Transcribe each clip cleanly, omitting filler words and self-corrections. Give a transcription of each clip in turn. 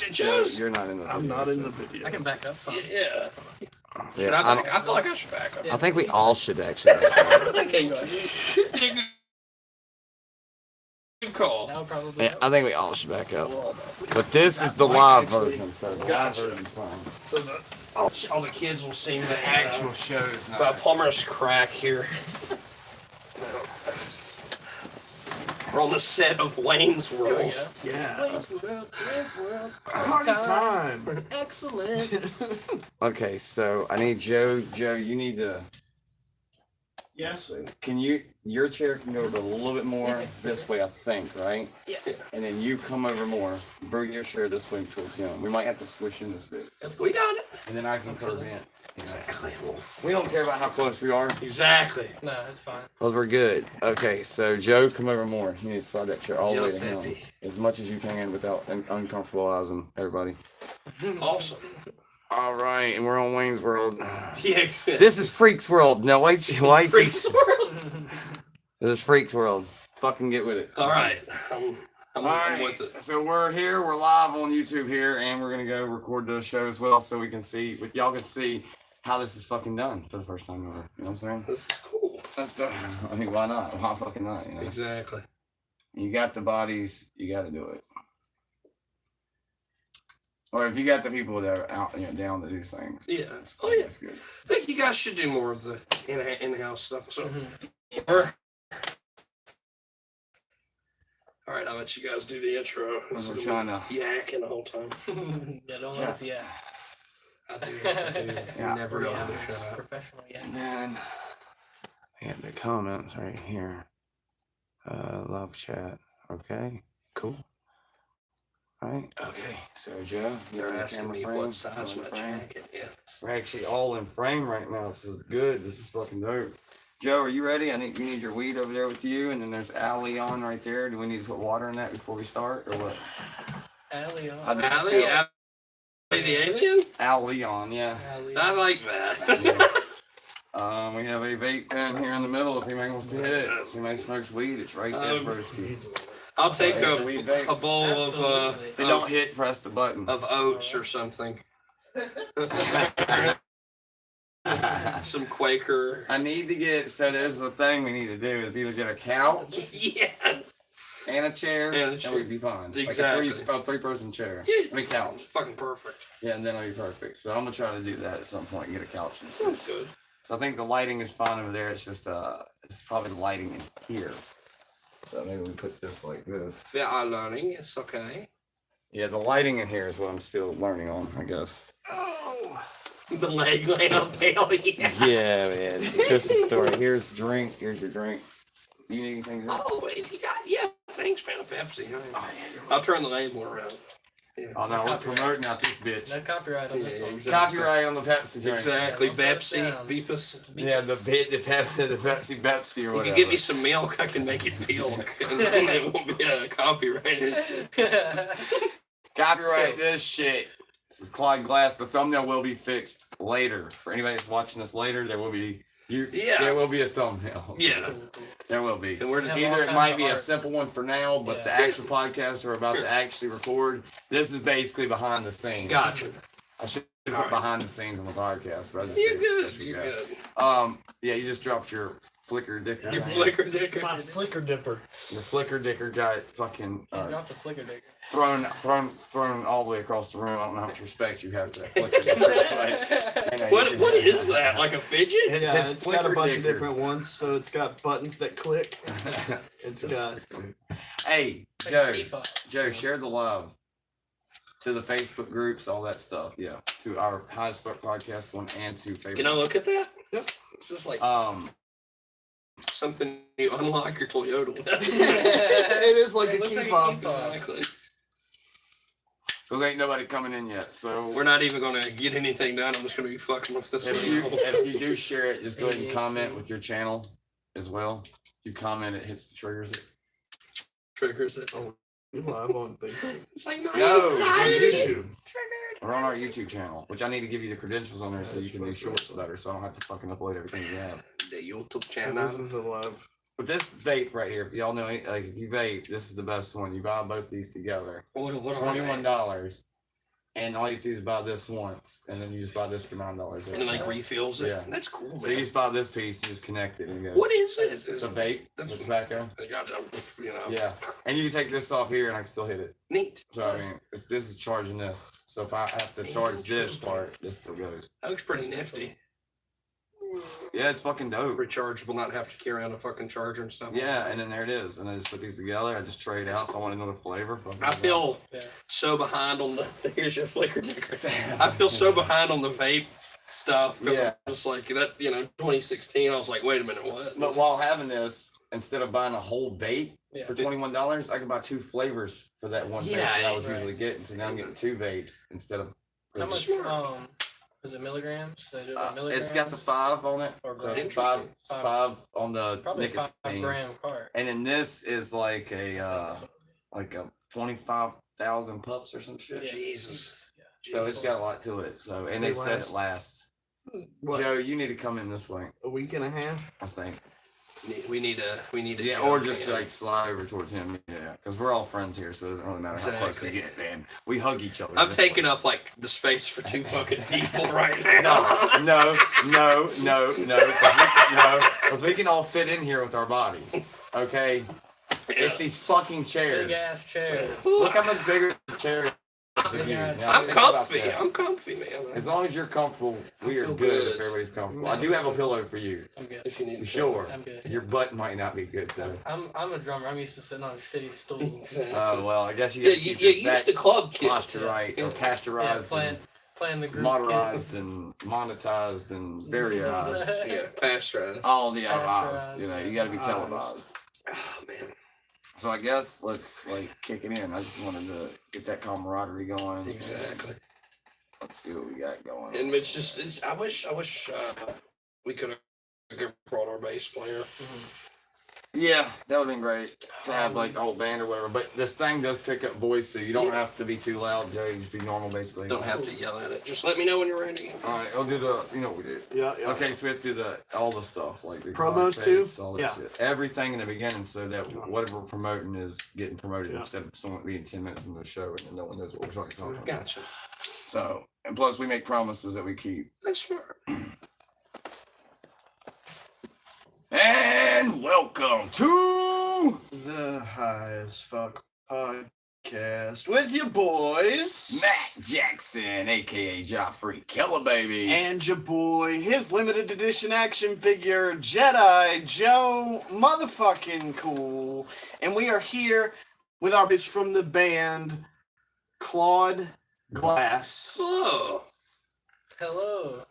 You're not in the video. I'm not in the video. I can back up some. Yeah. Yeah, I feel like I should back up. I think we all should actually. Okay, go ahead. Good call. That would probably Yeah, I think we all should back up. But this is the live version, so the live version's fine. So all the kids will see The actual show's about not. Plumber's Crack here. We're on the set of Wayne's There we World. go. Yeah. Wayne's World. Party time. Excellent. Okay, so I need Joe. Joe, you need to. Yes. Can you? Your chair can go over a little bit more this way, I think, right? Yeah. And then you come over more. Bring your chair this way towards him. We might have to squish in this bit, We got it. and then I can curve in. Exactly. We don't care about how close we are, Exactly. No, it's fine. because we're good. Okay, so Joe, come over more. You need to slide that chair all the way to Yes, him, Eddie. as much as you can without uncomfortabilizing everybody. Awesome. All right, and we're on Wayne's World. Yeah. This is Freak's World. No, wait. Freaks World. This is Freak's World. Fucking get with it. All right. I'm All right, with it. so we're here. We're live on YouTube here, and we're gonna go record the show as well, so we can see, y'all can see how this is fucking done for the first time ever. You know what I'm saying? This is cool. That's the. I mean, why not? Why fucking not? You know? Exactly. You got the bodies, you got to do it. Or if you got the people that are out, down to do things. Yeah. That's, Oh, yeah. that's good. I think you guys should do more of the in-house stuff. So, we're- all right, I'll let you guys do the intro. We're trying to. yakking the whole time. Yeah, don't let us, yeah. I do. Yeah. Never know how to Yeah, shut up. professional, yeah. And then we have the comments right here. Love chat. Okay, cool. All right. Okay. So Joe, you're They're in the asking camera me frame. what size You're in my the frame. jacket is. We're actually all in frame right now. This is good. This is fucking dope. Joe, are you ready? You need your weed over there with you, and then there's Allie on right there. Do we need to put water in that before we start, or what? Allie on. I did Allie, spell- Allie the alien? Allie on, yeah. Allie I on. like that. We have a vape pen here in the middle. If anybody wants to hit it, if anybody smokes weed, it's right there, broski. I'll take Weed a vape. bowl Absolutely. If they don't hit, press the button. of oats or something. Some Quaker. I need to get. So there's a thing we need to do is either get a couch Yeah. and a chair, And a chair. we'd be fine. Exactly. Like a three-person chair. Yeah. I mean couch. Fucking perfect. Yeah, and then it'll be perfect. So I'm gonna try to do that at some point and get a couch. And Sounds good. So I think the lighting is fine over there. It's just it's probably the lighting in here. So maybe we put this like this. Yeah, I'm learning. It's okay. Yeah, the lighting in here is what I'm still learning on, I guess. Oh. The leg lamp. Hell yeah. Yeah, man. Christmas story. Here's drink. Here's your drink. You need anything? Drink? Oh, if you got, yeah, thanks, man. A Pepsi. I'll turn the label around. Yeah. Oh no, we're promoting out this bitch. No copyright on this Yeah, one. exactly. Copyright on the Pepsi drink. Exactly. Yeah, don't Pepsi. slow down. Beep us. Yeah, the Pepsi or If whatever. you give me some milk, I can make it milk. And then it won't be copyrighted. Copyright this shit. This is Clyde Glass. The thumbnail will be fixed later. For anybody that's watching this later, there will be there will be a thumbnail. Yeah. There will be. And we're Yeah. Either it all might kinds be of a art. simple one for now, but the Yeah. actual podcast we're about to actually record, this is basically behind the scenes. Gotcha. I should put behind the scenes on the podcast, but I just You're said good. this to you You're guys. good. Yeah, you just dropped your flicker dicker. You flicker dicker. My flicker dipper. Your flicker dicker got fucking Drop the flicker dick. thrown all the way across the room. I don't know how much respect you have for that flicker dicker. But, you know, you What can- is that? Like a fidget? Yeah, it's got a flicker bunch of dicker. different ones. So it's got buttons that click. It's got. Hey, Like Joe. a default. Joe, share the love to the Facebook groups, all that stuff. Yeah, to our High as Fuck podcast one and to Facebook. Can I look at that? Yep. This is like something you unlock your Toyota with. It is like It a looks key like a fob. key fob. Exactly. Cause ain't nobody coming in yet. So We're not even gonna get anything done. I'm just gonna be fucking with this thing. if you do share it, just go ahead and comment with your channel as well. If you comment, it hits the triggers. It. Triggers it. Oh, you live on thing. It's like No, excited. YouTube. We're on our YouTube channel, which I need to give you the credentials on there so you can do shorts better, so I don't have to fucking upload everything you have. The YouTube And channel. this is a live. But this vape right here, if y'all know, like if you vape, this is the best one. You buy both these together. What are $21. and all you have to do is buy this once, and then you just buy this for $9. And it like refills it. Yeah. That's cool, man. So you just buy this piece, you just connect it, and it goes. What is it? It's a vape, That's- the tobacco. I got you know. Yeah, and you can take this off here, and I can still hit it. Neat. So I mean, this is charging this. So if I have to charge this part, this still goes. That looks pretty nifty. Yeah, it's fucking dope. Rechargeable, not have to carry around a fucking charger and stuff. Yeah, and then there it is, and I just put these together. I just trade out if I want another flavor. fucking I feel Yeah. so behind on the here's your flicker ticker. I feel so behind on the vape stuff because Yeah. I'm just like that. 2016. I was like, wait a minute, what? But while having this, instead of buying a whole vape Yeah. for $21, I can buy 2 flavors for that one vape Yeah, that I was right. usually getting. So now I'm getting 2 vapes instead of. How much? Smart. Is it milligrams? They do it in milligrams? It's got the 5 on it, Or so grams? it's 5 Interesting. on the Probably nicotine. 5-gram cart. And then this is like a 25,000 puffs or some shit. Yeah. Jesus. Yeah. So it's got a lot to it. So and they They said last- it lasts. What? Joe, you need to come in this way. A week and a half? I think. We need a Yeah, joke, or just man. like slide over towards him. Yeah, because we're all friends here, so it doesn't really matter how close we Exactly. get, man. We hug each other. I'm this taking way. up like the space for 2 fucking people right now. No, because we can all fit in here with our bodies. Okay, it's these fucking chairs. Big ass chair. Look how much bigger the chair is than you. Yeah, Now, I'm think about comfy. that. I'm comfy, man. As long as you're comfortable, we are feel good good. if everybody's comfortable. I do have a pillow for you. I'm good. If you need You a sure? I'm good. Your butt might not be good though. I'm a drummer. I'm used to sitting on shitty stools. Exactly. Oh well, I guess you Yeah, got to you keep your used back to club kids. posture right, or Yeah, pasteurized, playing the and group. moderized, and monetized, and varioized. Yeah, pasteurized. All the Pasteurized, You know, you got to be yeah. televised. Oh man. So I guess let's like kick it in. I just wanted to get that camaraderie going. Exactly. Let's see what we got going. And it's I wish we could have brought our bass player. Yeah, that would have been great to have like the whole band or whatever. But this thing does pick up voice, so you don't have to be too loud, Joe. You just be normal, basically. Don't have to yell at it. Just let me know when you're ready. All right, I'll do the. You know what we did. Yeah, yeah. Okay, so we have to do all the stuff like the Promos exotic too? tapes, all that Yeah. shit. Everything in the beginning, so that whatever we're promoting is getting promoted Yeah. instead of someone being 10 minutes into the show and then no one knows what we're talking about. Gotcha. So, and plus we make promises that we keep. That's smart. And welcome to The High as Fuck Podcast with your boys. Matt Jackson, aka Joffrey Killer Baby. And your boy, his limited edition action figure, Jedi Joe motherfucking cool. And we are here with our boys from the band, Claude Glass. Hello. Hello.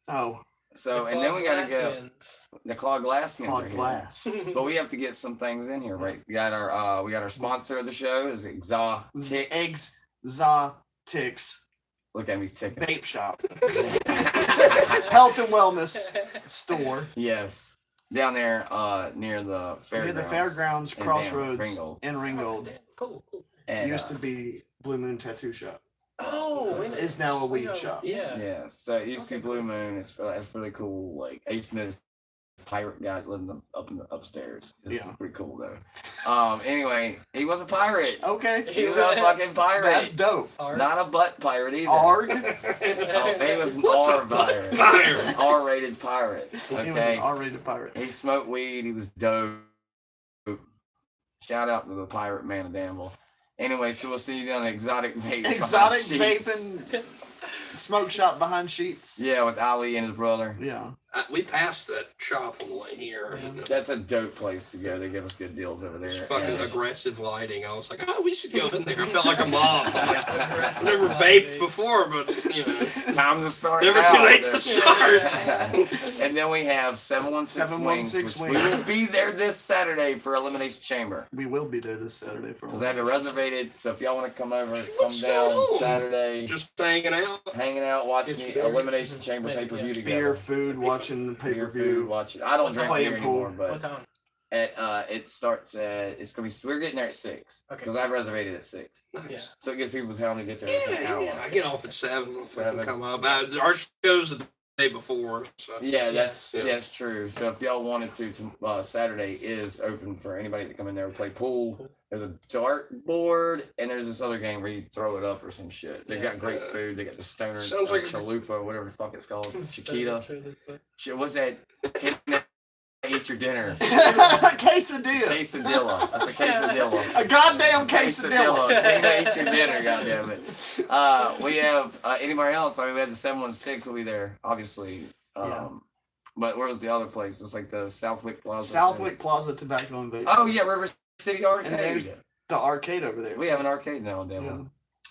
Oh, So, The and then we gotta go Claudians. the Claude Glassians are Claude here. Glass. But we have to get some things in here, right? We got our sponsor of the show is Exotic. Eggs, Za, Ticks, Look at me, he's ticking. Vape Shop. Health and Wellness Store. Yes. Down there, near the fairgrounds. Near the fairgrounds in crossroads Ringgold. in Ringgold. Cool. And, Used to be Blue Moon Tattoo Shop. Oh, we know. It's now a We weed know. shop. Yeah. yeah, so it used to be Okay, Blue cool. Moon. It's really cool. Like I used to know this pirate guy living up in the upstairs. It was Yeah. pretty cool though. Anyway, he was a pirate. Okay. He was a fucking pirate. That's dope. Art. Not a butt pirate either. Arg. Oh, he was an What's a R butt pirate. pirate? An R-rated pirate. He was an Okay. R-rated pirate. He smoked weed. He was dope. Shout out to the pirate man of Danville. Anyway, so we'll see you down the Exotic Vape. Exotic Behind Sheets. vaping smoke shop behind sheets. Yeah, with Ali and his brother. Yeah. We passed that shop on the way here. And, That's a dope place to go. They give us good deals over there. it's fucking And- aggressive lighting. I was like, oh, we should go in there. I felt like a mom. I'm like, I've Aggressive never lighting. vaped before, but you know, Time to start. never now. too late to start. And then we have 716 Wings, 716 which we Wings. will be there this Saturday for Elimination Chamber. We will be there this Saturday for Because I have it reservated, so if y'all want to come over, come What's down going on? Saturday, Just hanging out. hanging out, watching Get the your beers. Elimination Chamber Yeah, pay-per-view yeah. together. beer, food, watching the Beer, food, pay-per-view. watching. I don't What's drink playing beer pool? anymore, What but time? it starts at, it's going to be, we're getting there at 6. Okay. Because I reservated at 6. Nice. Yeah. So it gives people time to get there in an Yeah, hour. yeah. I get off at 7. So I can 7. come up. Our show's at day before. So. Yeah, that's Yeah. that's true. So if y'all wanted to, Saturday is open for anybody to come in there and play pool. There's a dartboard and there's this other game where you throw it up or some shit. They got great food. They got the stoner Sounds like a- chalupa, whatever the fuck it's called, Chiquita. Shit, what's that? 10 Eat your dinner. Quesadilla. Quesadilla. That's a quesadilla. A goddamn quesadilla. Tina, eat your dinner, goddammit. We have anybody else? I mean, we had the 716 will be there, obviously. But where was the other place? It's like the Southwick Plaza. Southwick Plaza Tobacco and Vape. Oh yeah, River City And Arcade. there's the arcade over there. We have an arcade now in Denver. Yeah.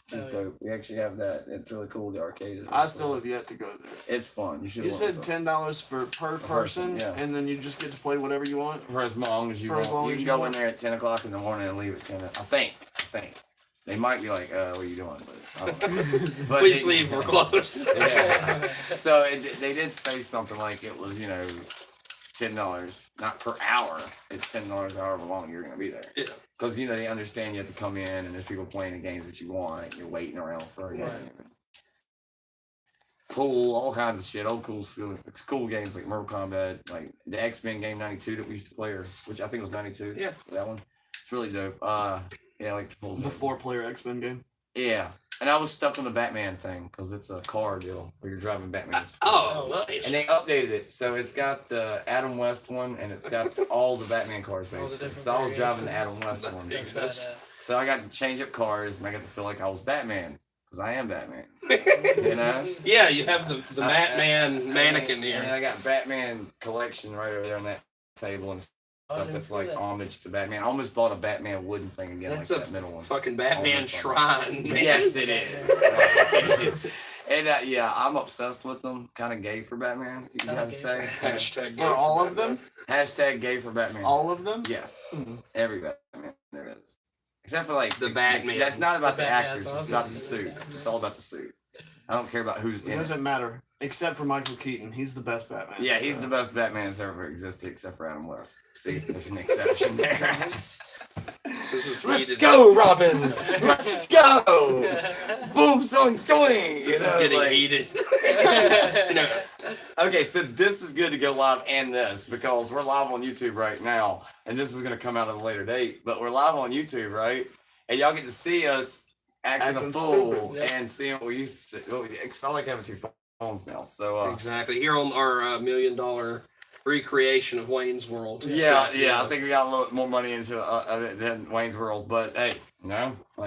Which is dope. We actually have that. It's really cool. The arcade. Is I still have yet to go there. It's fun. You should. You said $10 for per person, yeah. and then you just get to play whatever you want. For as long as you For want. as long You as can you go want. in there at 10 o'clock in the morning and leave at 10. I think. They might be like, what are you doing? But, I don't know. But Please they- leave. We're closed. Yeah. So they did say something like it was, $10, not per hour. It's $10 however long you're gonna be there. Yeah. Because they understand you have to come in and there's people playing the games that you want. And you're waiting around for a game. Right. Pool, all kinds of shit. Old cool games like Mortal Kombat, like the X-Men game 92 that we used to play, which I think was 92. Yeah. That one. It's really dope. Yeah, like the pool. The game. 4-player X-Men game. Yeah. And I was stuck on the Batman thing because it's a car deal where you're driving Batman's. Oh, nice. And they updated it, so it's got the Adam West one, and it's got all the Batman cars All the basically. different So I was driving the Adam variations. West one. That's That's- badass. So I got to change up cars, and I got to feel like I was Batman because I am Batman. You know. Yeah, you have the Batman mannequin And here. I got Batman collection right over there on that table and I stuff didn't that's see like that. homage to Batman. I almost bought a Batman wooden thing again, That's like a that middle one. fucking Batman Oh, shrine, man. Yes, it is. And yeah, I'm obsessed with them. Kind of gay for Batman, you Kinda gotta gay say. Hashtag For all of them? Hashtag gay for Batman. All of them? Yes, Mhm. every Batman there is. Except for like The Batman. That's not about the, The Batman, actors. so I It's was about gonna the say suit. the Batman. It's all about the suit. I don't care about who's It in it. doesn't matter. Except for Michael Keaton. He's the best Batman. Yeah, he's so. the best Batman that's ever existed, except for Adam West. See, there's an exception there. This is Let's heated. go, Robin. Let's go. Boom, zoing, doing. This is getting heated. No. Okay, so this is good to go live and this because we're live on YouTube right now, and this is gonna come out at a later date. But we're live on YouTube, right? And y'all get to see us acting a Acting fool stupid, yeah. and seeing what we used to. It's not like having two phones now. So Exactly. Here on our $1 million recreation of Wayne's World. yeah, I think we got a little bit more money into it than Wayne's World. But hey, Yeah. Oh,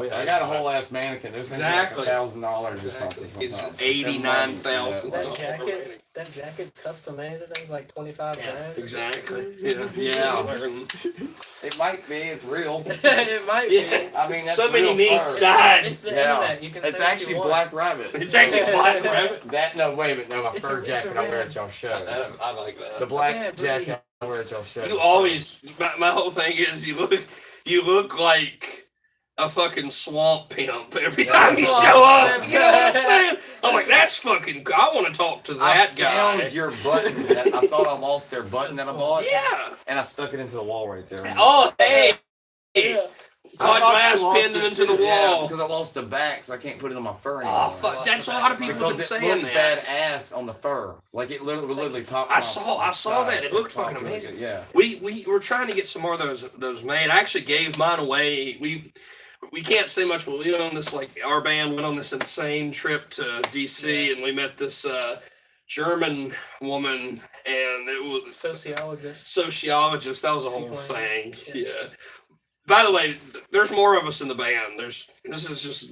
yeah, I got a whole ass mannequin. There's Exactly. $1,000 or Exactly. something. It's sometimes. $89,000. That jacket, custom made, that thing's like 25 grand. Exactly. Yeah. It might be. It's real. It might be. Yeah. I mean, that's So many real needs fur. died. It's the Yeah. internet. You can It's say what actually you want. Black Rabbit. It's actually Black Rabbit. That no, wait a minute, no, my It's fur a- it's jacket a I wear red- at y'all show. I like that. The black Yeah, jacket I wear at y'all show. You always, my whole thing is you look like a fucking swamp pimp every time you Swamp show up. pimp. You know what I'm saying? I'm like, that's fucking. I want to talk to that I guy. found your button. That I thought I lost their button that I bought. Yeah. And I stuck it into the wall right there. Oh, hey. Yeah. Caught I thought glass you lost pinned it into the too. Yeah, wall. because I lost the back, so I can't put it on my fur anymore. Oh, fuck. That's a lot of people have been Because it saying looked that. badass on the fur. Like it literally popped. I off saw- the I saw side. that. It looked fucking popped really amazing. good, Yeah. We were trying to get some more of those made. I actually gave mine away. We can't say much, but we went on this, like, our band went on this insane trip to DC, and we met this German woman, and it was Sociologist. sociologist. That was a whole Seaplane. thing. Yeah. By the way, there's more of us in the band. This is just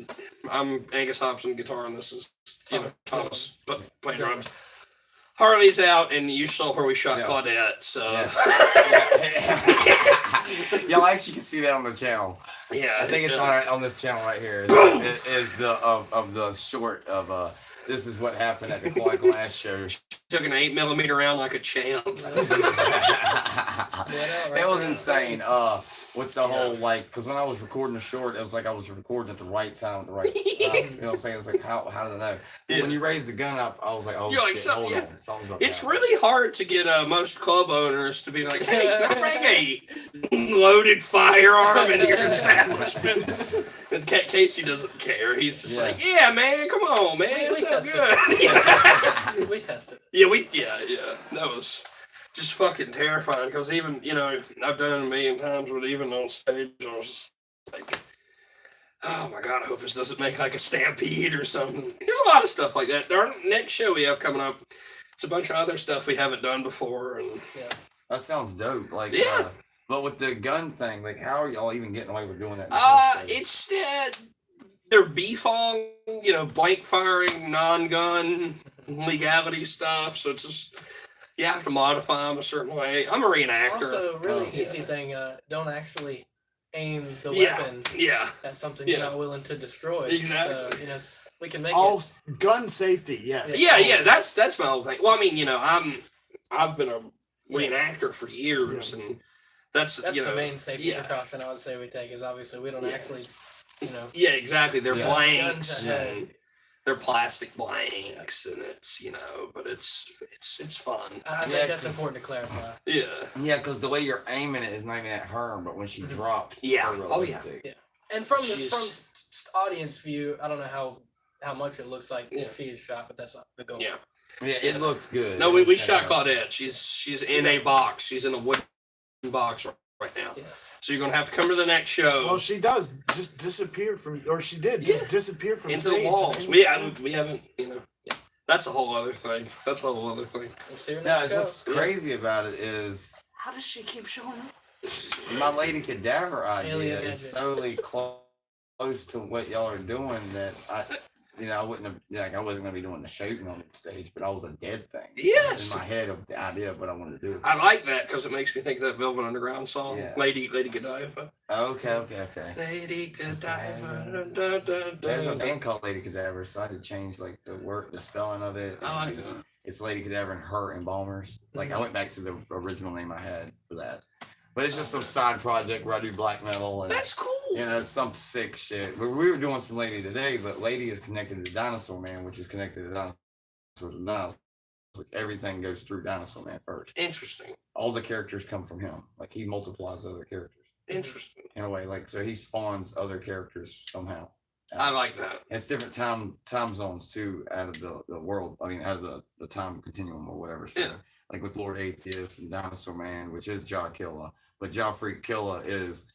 I'm Angus Hobson guitar, and this is Thomas playing drums. Harley's out, and you saw where we shot Yeah. Claudette. So Y'all actually can see that on the channel. yeah, I think it's on this channel right here. Is the of the short of this is what happened at the Quad Glass show. Took an 8mm round like a champ. It was insane. With the whole like, because when I was recording the short, it was like I was recording at the right time, at the right time. You know what I'm saying? It's like how did I know? But when you raised the gun up, I was like, oh You're like, shit, so- hold yeah. on, something's about It's to really hard to get most club owners to be like, hey, can I bring a loaded firearm in your establishment? And Casey doesn't care. He's just Yeah. like, yeah, man, come on, man, it's so tested good. We tested. yeah. That was just fucking terrifying because even, I've done it a million times, but even on stage, I was just like, oh my God, I hope this doesn't make like a stampede or something. There's a lot of stuff like that. Our next show we have coming up, it's a bunch of other stuff we haven't done before. And Yeah. That sounds dope. Like, Yeah. but with the gun thing, like, how are y'all even getting away with doing that? in the first place? it's they're BFOG, blank firing, non-gun legality stuff. So it's just you have to modify them a certain way. I'm a reenactor. Also, really Oh, easy thing. Don't actually aim the yeah, weapon yeah, at something Yeah. you're not willing to destroy. Exactly. So, we can make All it. gun safety, yes. yeah. That's my whole thing. Well, I mean, I've been a reenactor for years, and that's That's the main safety yeah. precaution I would say we take is obviously we don't actually, Yeah, exactly. They're Yeah. blanks Guns ahead. and they're plastic blanks, and it's but it's fun. I Yeah, think that's 'cause- important to clarify. Yeah. Yeah, because the way you're aiming it is not even at her, but when she drops, it's Yeah. so Oh, yeah. realistic. And from She's- audience view, I don't know how much it looks like Yeah. you see it shot, but that's not the goal. Yeah. Yeah, it looks good. No, It we looks shot kinda- Claudette. She's in a box. She's in a wooden box right now. Yes. So you're gonna have to come to the next show. Well, she does just disappear from, or she did just Yeah. disappear from into stage. the walls. We haven't. That's a whole other thing. That's a whole other thing. We'll see her No, next it's show. what's crazy about it is How does she keep showing up? my Lady Cadaver idea Alien is gadget. solely close to what y'all are doing that I wouldn't have, I wasn't going to be doing the shooting on the stage, but I was a dead thing. Yes. In my head of the idea of what I wanted to do. I like that because it makes me think of that Velvet Underground song, Yeah. Lady Godiva. Okay. Lady Godiva. Da, da, There's a da. band called Lady Cadaver, so I had to change like the spelling of it. I like that. It's Lady Cadaver and Her Embalmers. Like I went back to the original name I had for that. But it's just some side project where I do black metal and That's cool. it's some sick shit. We were doing some Lady today, but Lady is connected to Dinosaur Man, which is connected to Dinosaurs and Dinosaurs. Which everything goes through Dinosaur Man first. Interesting. All the characters come from him. Like he multiplies other characters Interesting. in a way. Like so he spawns other characters somehow. I like that. It's different time zones too out of the world. I mean, out of the time continuum or whatever. So, Yeah. like with Lord Atheist and Dinosaur Man, which is Jah Killa, but Jah Freak Killa is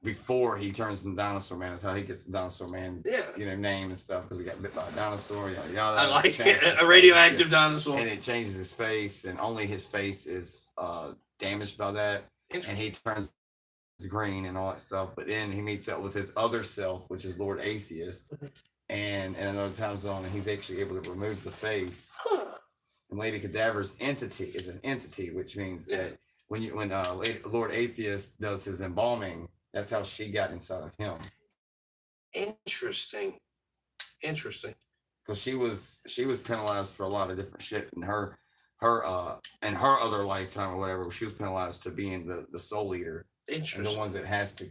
before he turns into Dinosaur Man. Is how he gets the Dinosaur Man, Yeah. name and stuff because he got bit by a dinosaur. Yada yada. I like Changes his it. A face, radioactive yeah. dinosaur. And it changes his face, and only his face is damaged by that, and Interesting. he turns green and all that stuff. But then he meets up with his other self, which is Lord Atheist, and in another time zone, and he's actually able to remove the face. And Lady Cadaver's entity is an entity, which means that when Lord Atheist does his embalming, that's how she got inside of him. Interesting. Because she was penalized for a lot of different shit in her other lifetime or whatever. She was penalized to being the soul eater. And the Interesting. ones that has to,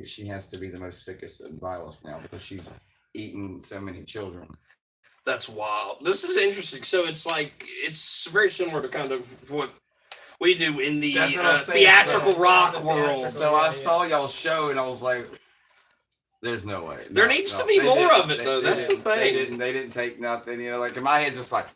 she has to be the most sickest and vilest now because she's eaten so many children. That's wild. This is interesting. So it's very similar to kind of what we do in the That's what I'm saying. theatrical So- rock the world. theatrical- So I yeah. saw y'all show and I was like, "There's no way." There No, needs no, to be they more didn't- of it, they- though. they That's the didn't- They thing. didn't take nothing. Like in my head's just like,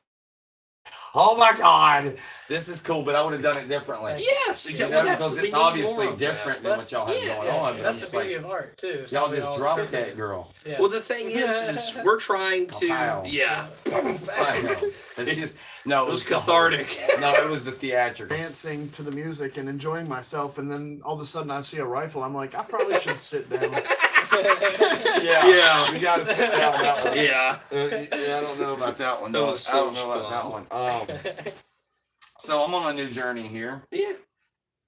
"Oh my god, this is cool," but I would have done it differently. Yes, You exactly. know, Well, because we it's need more obviously of that. different than what y'all have Yeah, going on. but I'm that's just the beauty like, of art too. y'all So we just all dropped appreciate that it. girl. Yeah. Well, the thing is we're trying to. Wow. Yeah. It's just no. It was the whole- cathartic. No, it was the theatrical. Dancing to the music and enjoying myself, and then all of a sudden I see a rifle. I'm like, I probably should sit down. Yeah. We gotta sit down on that one. Yeah. Yeah, I don't know about that one. That No, was I so don't know about fun. that one. So I'm on a new journey here, Yeah.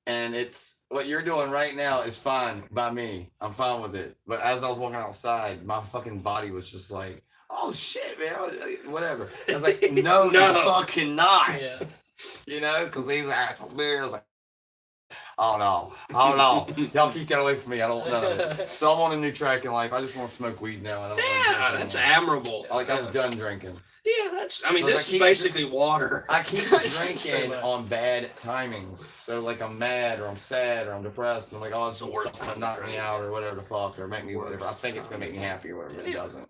and it's what you're doing right now is fine by me. I'm fine with it. But as I was walking outside, my fucking body was just like, "Oh shit, man, whatever." I was like, "No, No. you fucking not." Yeah. You know, because he's an asshole beer. I was like, "Oh no, y'all keep that away from me. I don't know." So I'm on a new track in life. I just want to smoke weed now. I don't wanna Yeah, drink that's anymore. admirable. Like I'm done drinking. Yeah. that's. I mean, So this I is keep- basically water. I keep So drinking much. on bad timings. So like I'm mad or I'm sad or I'm depressed and I'm like, oh, it's The the worst worst time to to knock me drink. out or whatever the fuck or make me whatever. I think it's gonna make me happy or whatever. It Yeah. doesn't.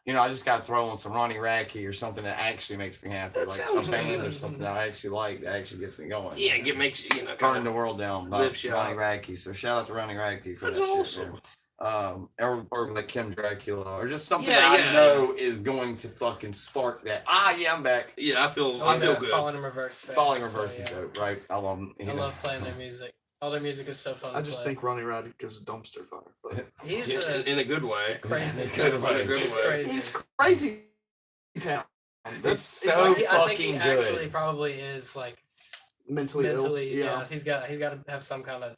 You know, I just gotta throw on some Ronnie Radke or something that actually makes me happy, That like sounds some band or good. something that I actually like that actually gets me going. Yeah, makes you know. Burn Kinda, the world down by lifts you Ronnie up. Radke. So shout out to Ronnie Radke for That's that shit, awesome. man. Or like Kim Dracula, or just something Yeah, that yeah. I know is going to fucking spark that. Yeah, I'm back. Yeah, I feel. Oh, I feel yeah, good. Falling in Reverse. fan, Falling so, Reverse is yeah. dope, right? I love them. I love playing their music. All their music is so fun. I to just play. think Ronnie Radke is a dumpster fire. But he's Yeah, in a good way. crazy. In a good In a way. good He's way. crazy. he's crazy town. It's so I think he fucking good. actually probably is like mentally mentally. ill. Yeah, he's got to have some kind of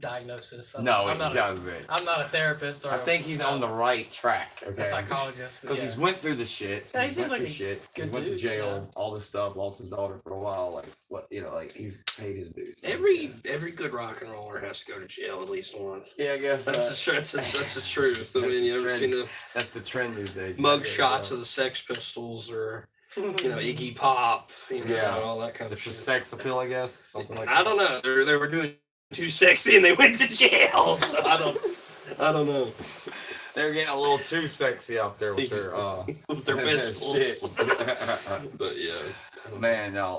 diagnosis. No, I'm he not doesn't. I'm not a therapist or I think he's on the right track. Okay. a psychologist. but Because yeah. he's went through the shit. Yeah, he He's seems went like through a shit. He good went to dude, jail. All this stuff. Lost his daughter for a while. Like what? You know, like he's paid his dues. Every good rock and roller has to go to jail at least once. Yeah, I guess That's the truth. I mean, you ever That's seen the the that's the trend these days. mug shots of the Sex Pistols or Iggy Pop, Yeah. all that kind of It's shit. just sex appeal, I guess. Something like I don't know. They were doing too sexy and they went to jail. So I don't know. They're getting a little too sexy out there with their With their pistols. shit. But yeah. I don't know. Man, no.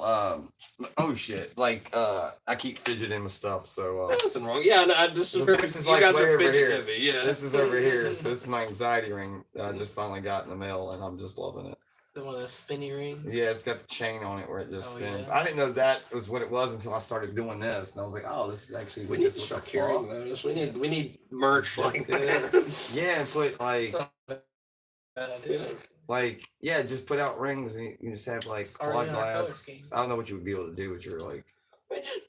Oh shit. Like I keep fidgeting with stuff, so Nothing wrong. Yeah, no, this is This very, is you like guys way are over fidget here. heavy. Yeah. this is over here. So this is my anxiety ring that I just finally got in the mail, and I'm just loving it. One of those spinny rings. Yeah, it's got the chain on it where it just Oh, spins. yeah. I didn't know that was what it was until I started doing this, and I was like, "Oh, this is actually." We what need this to is start for." carrying those. We need merch like That's that. Yeah, and put like, It's not a bad idea. just put out rings, and you just have like already quad in our color glass. scheme. I don't know what you would be able to do with your like. We just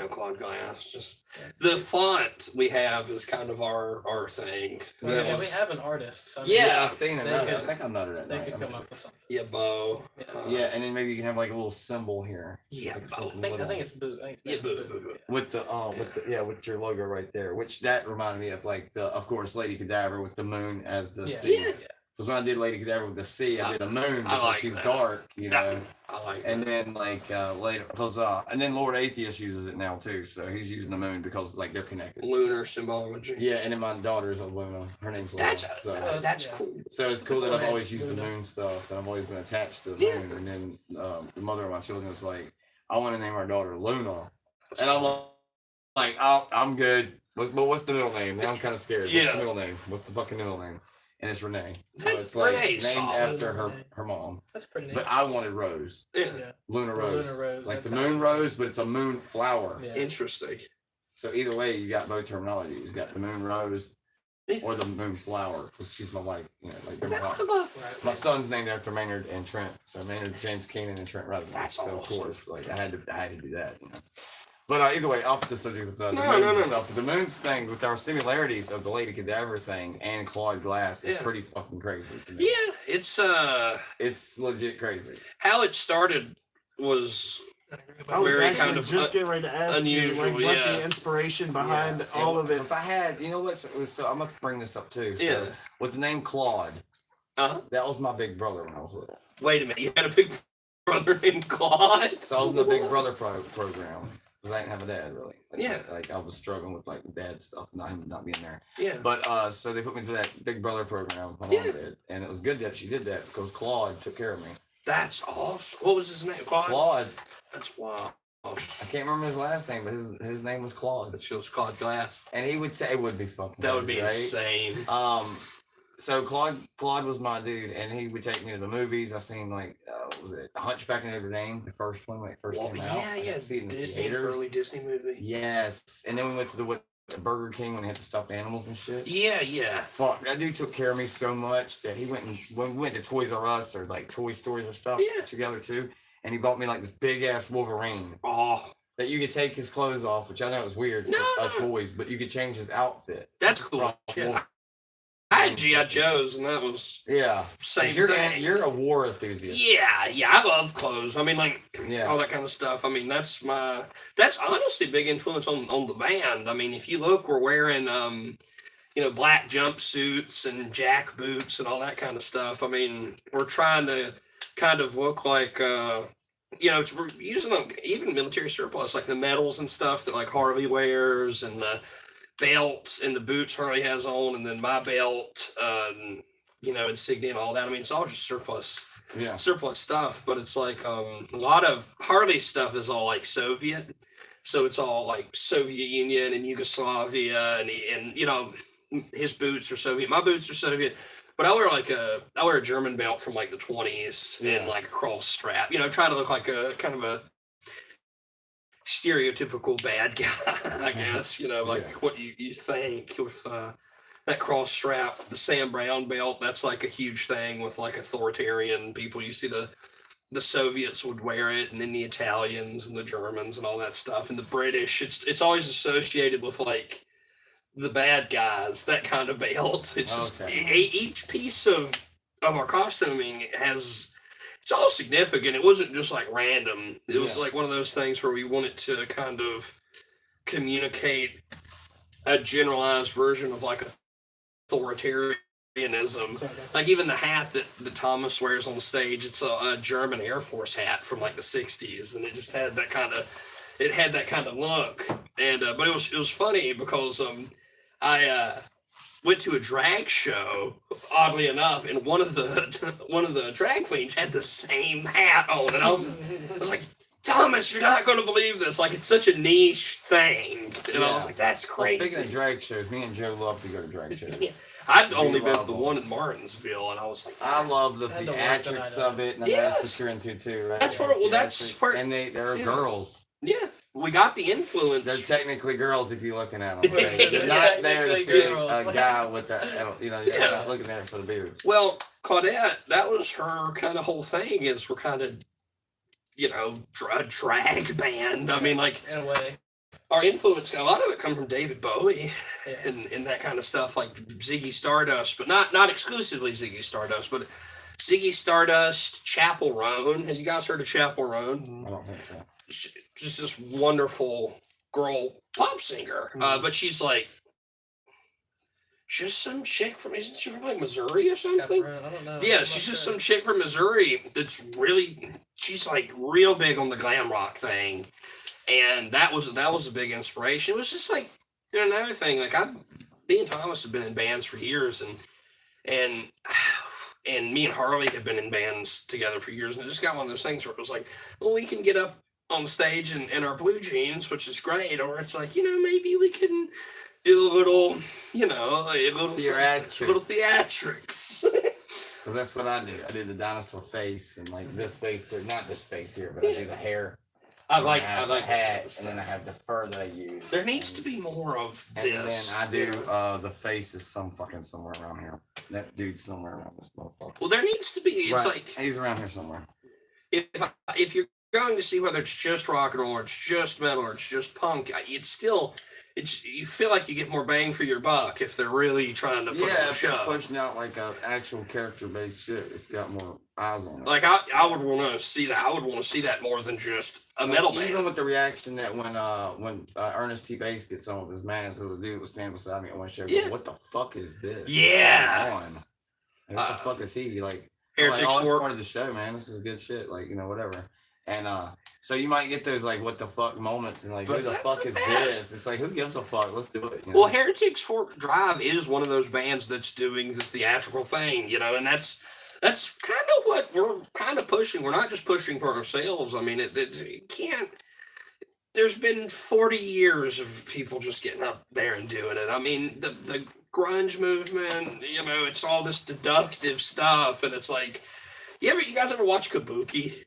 quad glass. Just the font we have is kind of our thing. Well, That yeah, we was- have an artist. So Yeah, I've seen it. they I could- think I'm not at that they night. could I'm come sure. up with something. Yeah, bow. Yeah. Yeah, and then maybe you can have like a little symbol here. Yeah, Like bow. something I little. think it's Boo. I think Yeah, it's Boo. With the with your logo right there, which that reminded me of like of course Lady Cadaver with the moon as the Yeah. sea. Yeah. Because when I did Lady Cadaver with the sea, I did a moon because like she's that. dark, you know. I like And that. then like later, and then Lord Atheist uses it now too, so he's using the moon because like they're connected. Lunar symbology. Yeah, and then my daughter's a Luna. Her name's Luna. That's So that's yeah. cool. so it's That's cool a that cool I've name, always used the Luna. moon stuff, and I've always been attached to the Yeah. moon. And then the mother of my children was like, "I want to name our daughter Luna," and I'm like, "Oh, I'm good." But what's the middle name? Now I'm kind of scared. What's Yeah. the middle name? What's the fucking middle name? And it's Renee. So Hey, it's like Renee's named solid. after Renee. her mom. That's pretty neat. But I wanted Rose, Yeah. yeah. Luna The Rose, Luna Rose, like that the sounds moon cool. rose, but it's a moon flower. Yeah. Interesting. So either way, you got both terminologies. You got the moon rose or the moon flower, because she's my wife. You know, like they're my wife. Right. My son's named after Maynard and Trent. So Maynard James Keenan and Trent Reznor. That's so of awesome. course, like I had to do that. You know? But either way, off the subject of the No, moon no, no, stuff. But the moon thing with our similarities of the Lady Cadaver thing and Claude Glass is Yeah. pretty fucking crazy to me. Yeah, It's legit crazy. how it started was I was very actually kind of just getting ready to ask unusual, you, like, what yeah. the inspiration behind Yeah. all of it. If I had, you know what? So I must bring this up too. So Yeah. with the name Claude, that was my big brother when I was little. Wait a minute, you had a big brother named Claude? So I was in the Big Brother program because I didn't have a dad really. Like, Yeah. Like I was struggling with like dad stuff, not him not being there. Yeah. But so they put me into that Big Brother program. My Yeah. mom did, and it was good that she did that because Claude took care of me. That's awesome. What was his name? Claude? Claude, That's wild. I can't remember his last name, but his name was Claude, That shows Claude Glass. and he would say it would be fucking. That would be crazy, right? insane. So Claude was my dude, and he would take me to the movies. I seen like what was it Hunchback of Notre Dame, the first one when it first Well, came out. I yeah, could see it in the Disney, theaters. early Disney movie. Yes, and then we went to the Burger King when they had the stuffed animals and shit. Yeah. Fuck, that dude took care of me so much that he went and when we went to Toys R Us or like Toy Stories or stuff Yeah. together too, and he bought me like this big ass Wolverine Oh, that you could take his clothes off, which I know is weird No, for us no. boys, but you could change his outfit. that's cool. From Shit. Wolverine. I had G.I. Joe's, and that was Yeah, same you're thing. you're a war enthusiast. Yeah, I love clothes. I mean, like Yeah. all that kind of stuff. I mean, that's honestly a big influence on the band. I mean, if you look, we're wearing black jumpsuits and jack boots and all that kind of stuff. I mean, we're trying to kind of look like we're using them even military surplus, like the medals and stuff that like Harley wears, and the belt and the boots Harley has on, and then my belt, insignia and all that. I mean, it's all just Yeah. surplus stuff, but it's like a lot of Harley stuff is all like Soviet, so it's all like Soviet Union and Yugoslavia, and his boots are Soviet, my boots are Soviet, but I wear a German belt from like the 20s Yeah. and like a cross strap, trying to look like a kind of a stereotypical bad guy, I guess, like Yeah. what you think with that cross strap, the Sam Brown belt. That's like a huge thing with like authoritarian people. You see the Soviets would wear it, and then the Italians and the Germans and all that stuff, and the British. It's always associated with like the bad guys, that kind of belt. It's just Okay. each piece of our costuming has, it's all significant. It wasn't just like random. It was Yeah. like one of those things where we wanted to kind of communicate a generalized version of like authoritarianism. Like even the hat that Thomas wears on stage, it's a German Air Force hat from like the 60s, and it just had that kind of look. And but it was funny because I went to a drag show, oddly enough, and one of the drag queens had the same hat on, and I was like, Thomas, you're not going to believe this. Like, it's such a niche thing, and I was like, that's Well, crazy. speaking of drag shows, me and Joe love to go to drag shows. Yeah. I'd only been to love the them. one in Martinsville, and I was like, I love the And the work that I theatrics do. of it, and Yes. that's what you're into too, right? That's The what- well, that's theatrics. where- and they're yeah. girls. yeah, we got the They're influence. technically girls if you're looking at them. Yeah. Right? They're not there to Technically see girls. a guy with that. You're Yeah. not looking at it for the beards. Well, Claudette, that was her kind of whole thing, is we're kind of, a drag band. I mean, like, In a way. our influence, a lot of it come from David Bowie Yeah. and that kind of stuff, like Ziggy Stardust, but not exclusively Ziggy Stardust, but Ziggy Stardust, Chapel Roan. Have you guys heard of Chapel Roan? I don't think so. She's just this wonderful girl pop singer, but she's like just some chick from, isn't she from like Missouri or something? Chaperone, I don't know. Yeah, I'm she's not just sure. some chick from Missouri that's really, she's like real big on the glam rock thing, and that was a big inspiration. It was just like, another thing, like me and Thomas have been in bands for years, and me and Harley have been in bands together for years, and it just got one of those things where it was like, well, we can get up on stage in our blue jeans, which is great, or it's like, maybe we can do a little, Theatrics. little theatrics. Because that's what I do. I do the dinosaur face and like this face, but not this face here, but I do the hair. I and like have the the hat, and then I have the fur that I use. There needs to be more of And this. then I do the face is somewhere around here. That dude's somewhere around this motherfucker. Well, there needs to be. It's Right. like He's around here somewhere. if you're going to see whether it's just rock and roll, or it's just metal, or it's just punk, you feel like you get more bang for your buck if they're really trying to put on Yeah, a if they're show. pushing out like a actual character based shit, it's got more eyes on it. Like I would want to see that. I would want to see that more than just a metal Even band. with the reaction that when Ernest T. Bass gets on with his man, so the dude was standing beside me at one show. Yeah. Going, what the fuck is this? Yeah. What's going on? Like, what the fuck is he like? I'm Heretics like, oh, it's Work. part of the show, man. This is good shit. Like, whatever. And so you might get those like what the fuck moments and like But who the that's fuck the is best. this? It's like who gives a fuck? Let's do it. Well, Heretics Fork Drive is one of those bands that's doing the theatrical thing, and that's kind of what we're kind of pushing. We're not just pushing for ourselves. I mean, it can't. There's been 40 years of people just getting up there and doing it. I mean, the grunge movement, it's all this deductive stuff, and it's like, you guys ever watch Kabuki?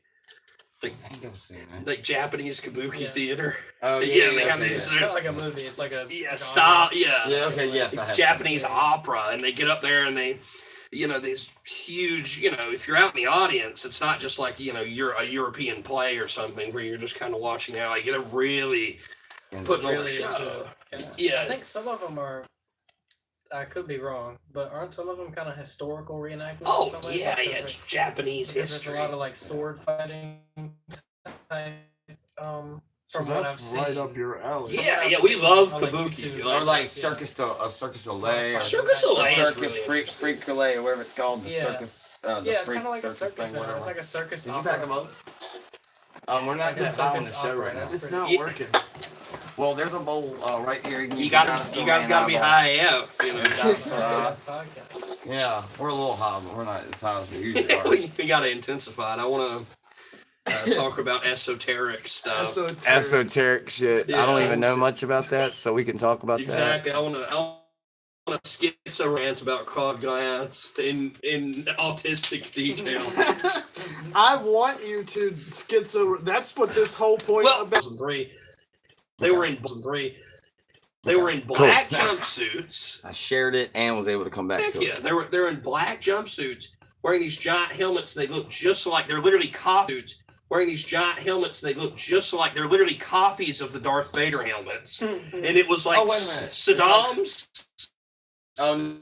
I think I've seen it. Like Japanese Kabuki Yeah. theater? Oh Yeah, yeah, they have okay, these- It's not like a movie. It's like a Yeah, genre. stop. Yeah. yeah, okay, yes, I have. Japanese opera, and they get up there and they, these huge, if you're out in the audience, it's not just like, you're a European play or something where you're just kind of watching out. Like, they're really putting on a Really show. into it. Yeah. I think some of them are. I could be wrong, but aren't some of them kind of historical reenactments? in Oh, some ways? yeah, Like, yeah, there's it's Japanese because history. There's a lot of like sword fighting type From what I've seen. right up your alley. Yeah, yeah, we love On, like, kabuki. YouTube. Or like Yeah. Circus to Circus Soleil, or Circus Soleil is Circus really Freak Soleil, or whatever it's called. The Yeah. circus. The Yeah, it's freak kind of like a circus circus thing, center. It's whatever. like a circus Did you opera. pack them up? We're not Like a just on the circus show opera, right now. that's It's pretty- not Yeah. working. Well, there's a bowl right here. You guys gotta be high AF, you know. Podcast. Yeah, we're a little high, but we're not as high as we usually are. we gotta intensify it. I wanna talk about esoteric stuff. Esoteric shit. I don't Yeah. even know much about that, so we can talk about Exactly. I wanna schizo rant about Claude Glass in autistic detail. I want you to schizo. That's what this whole point Well, about. 2003, they were in They were in black jumpsuits. that. I shared it and was able to come back Heck to yeah, it. they're in black jumpsuits, wearing these giant helmets. They look just like they're literally copies. Wearing these giant helmets, they look just like they're literally copies of the Darth Vader helmets. And it was like Oh, wait a minute. Saddam's. Um,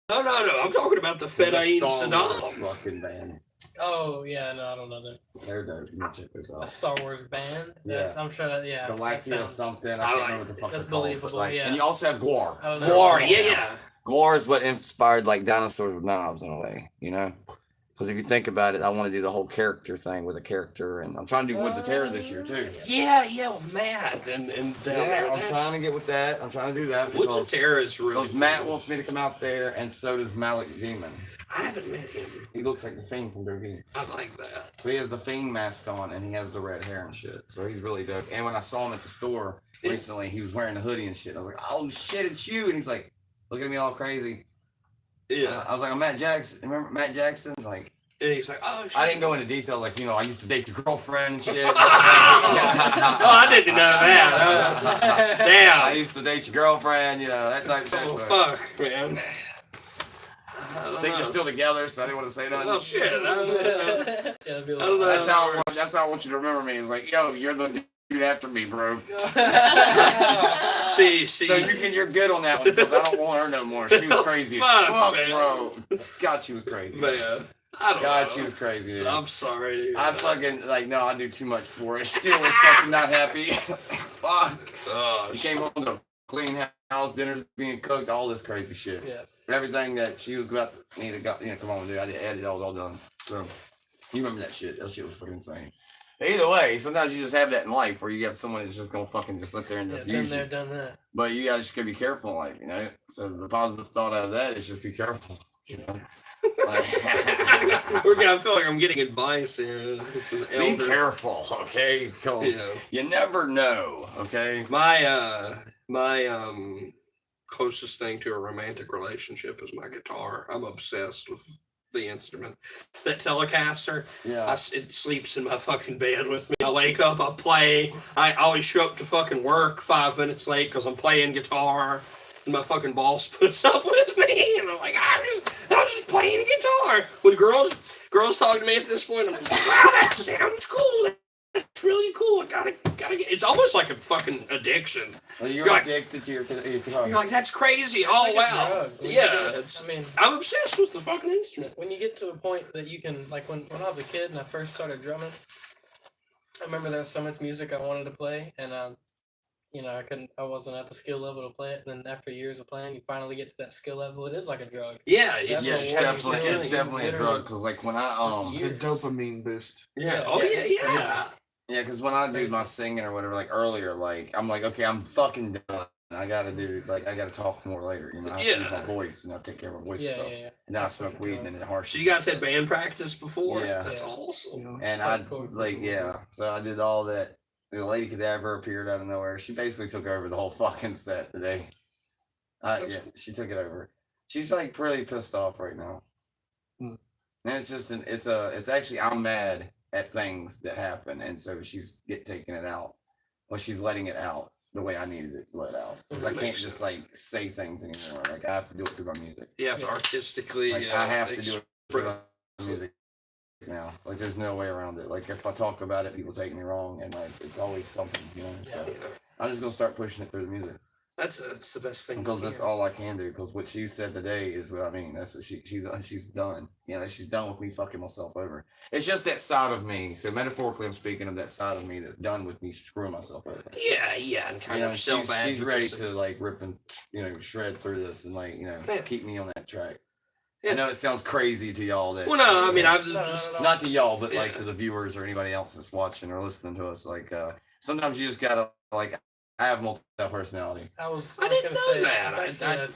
No, I'm talking about the Fedayeen Saddam. fucking band. Oh yeah, no, I don't know that. They're dope. You can check this A out. Star Wars band. Yeah. That's, I'm sure. Yeah. that Galactia sounds- something. I I can't like- remember what the fuck that's it's called. But believable, like, yeah. and you also have Guar. I don't know. War, yeah. Gore is what inspired like dinosaurs with knives in a way, you know? Because if you think about it, I want to do the whole character thing with a character, and I'm trying to do Woods of Terror this year too. Yeah, with Matt and down there. I'm trying to get with that. I'm trying to do that Woods of because, Terror is really. because Matt wants me to come out there, and so does Malik Demon. I haven't met him. He looks like the Fiend from Doge. I like that. So he has the Fiend mask on, and he has the red hair and shit. So he's really dope. And when I saw him at the store recently, he was wearing a hoodie and shit. I was like, "Oh shit, it's you!" And he's like, looking at me all crazy. Yeah. I was like, "I'm Matt Jackson. Remember Matt Jackson?" Like, And he's like, oh shit. I didn't go into detail, like, I used to date your girlfriend and shit. Oh, I didn't know that. I Damn. used to date your girlfriend, that type of shit. Oh, but fuck, man. I I don't think know. they're still together, so I didn't want to say nothing. Oh, shit. I don't know. Yeah, it'd be I don't know. like, That's how I want you to remember me. It's like, yo, you're the dude after me, bro. See. So you're good on that one because I don't want her no more. She was crazy. Fuck, man. bro. God, she was crazy. Man. I don't God, know. she was crazy, dude. I'm sorry, dude. I fucking, no, I do too much for her. Still was fucking not happy. Fuck. Oh, He came home to clean house, dinners being cooked, all this crazy shit. yeah. Everything that she was about me to come on, dude. I did edit all done. So you remember that shit? That shit was fucking insane. Either way, sometimes you just have that in life where you have someone that's just gonna fucking just sit there and Yeah, just been use there, you. done that. But you guys just gotta be careful in life, So the positive thought out of that is just be careful, I feel like I'm getting advice here. from the Be elder. careful, okay? 'Cause You know. you never know, okay? My closest thing to a romantic relationship is my guitar. I'm obsessed with the instrument. That Telecaster, Yeah. it sleeps in my fucking bed with me. I wake up, I play. I always show up to fucking work 5 minutes late because I'm playing guitar. And my fucking boss puts up with me, and I'm like, I was just playing guitar. When girls talk to me at this point, I'm like, wow, that sounds cool. That's really cool. I gotta get. It's almost like a fucking addiction. Well, you're You're like- addicted to your guitar. You're like, that's crazy. Oh like a wow, drug. When you yeah. get- I mean, I'm obsessed with the fucking instrument. when you get to a point that you can, like when I was a kid and I first started drumming, I remember there was so much music I wanted to play, and I wasn't at the skill level to play it. And then after years of playing, you finally get to that skill level. It is like a drug. Yeah, That's Yeah, what it's warm definitely, feeling. it's definitely a Literally- drug. Cause like when I Yeah. The dopamine boost. yeah. Oh Yeah, yeah, it's- yeah. yeah, cause when I do my singing or whatever, like earlier, like I'm like, okay, I'm fucking done. I gotta talk more later. I have to use my Yeah. voice, take care of my voice Yeah, stuff. yeah, yeah. And then I That's smoke what's weed going and then it harsh. So you guys had band practice before? Yeah. That's Yeah. awesome. And I Hardcore. so I did all that. The Lady Cadaver appeared out of nowhere. She basically took over the whole fucking set today. Yeah, she took it over. She's like pretty pissed off right now. Hmm. And it's just it's actually I'm mad at things that happen, and so she's taking it out. Well, she's letting it out the way I needed it let out. Because I That can't makes just sense. like say things anymore. Like I have to do it through my music. You have to Yeah. artistically. Like I have to do it through express- my music now. Like there's no way around it. Like if I talk about it, people take me wrong, and like it's always something, So Yeah. I'm just gonna start pushing it through the music. That's the best thing. Because to that's hear. all I can do. Because what she said today is what I mean. That's what she's done. You know, she's done with me fucking myself over. It's just that side of me. So metaphorically, I'm speaking of that side of me that's done with me screwing myself over. Yeah, and kind You know, of self she's ready to like rip and shred through this and like keep me on that track. Yeah. I know it sounds crazy to y'all. That Well, no, I mean, I've No, just not to y'all, but Yeah. like to the viewers or anybody else that's watching or listening to us. Like sometimes you just gotta like. I have multiple personality. I was I didn't gonna know say, that. it's actually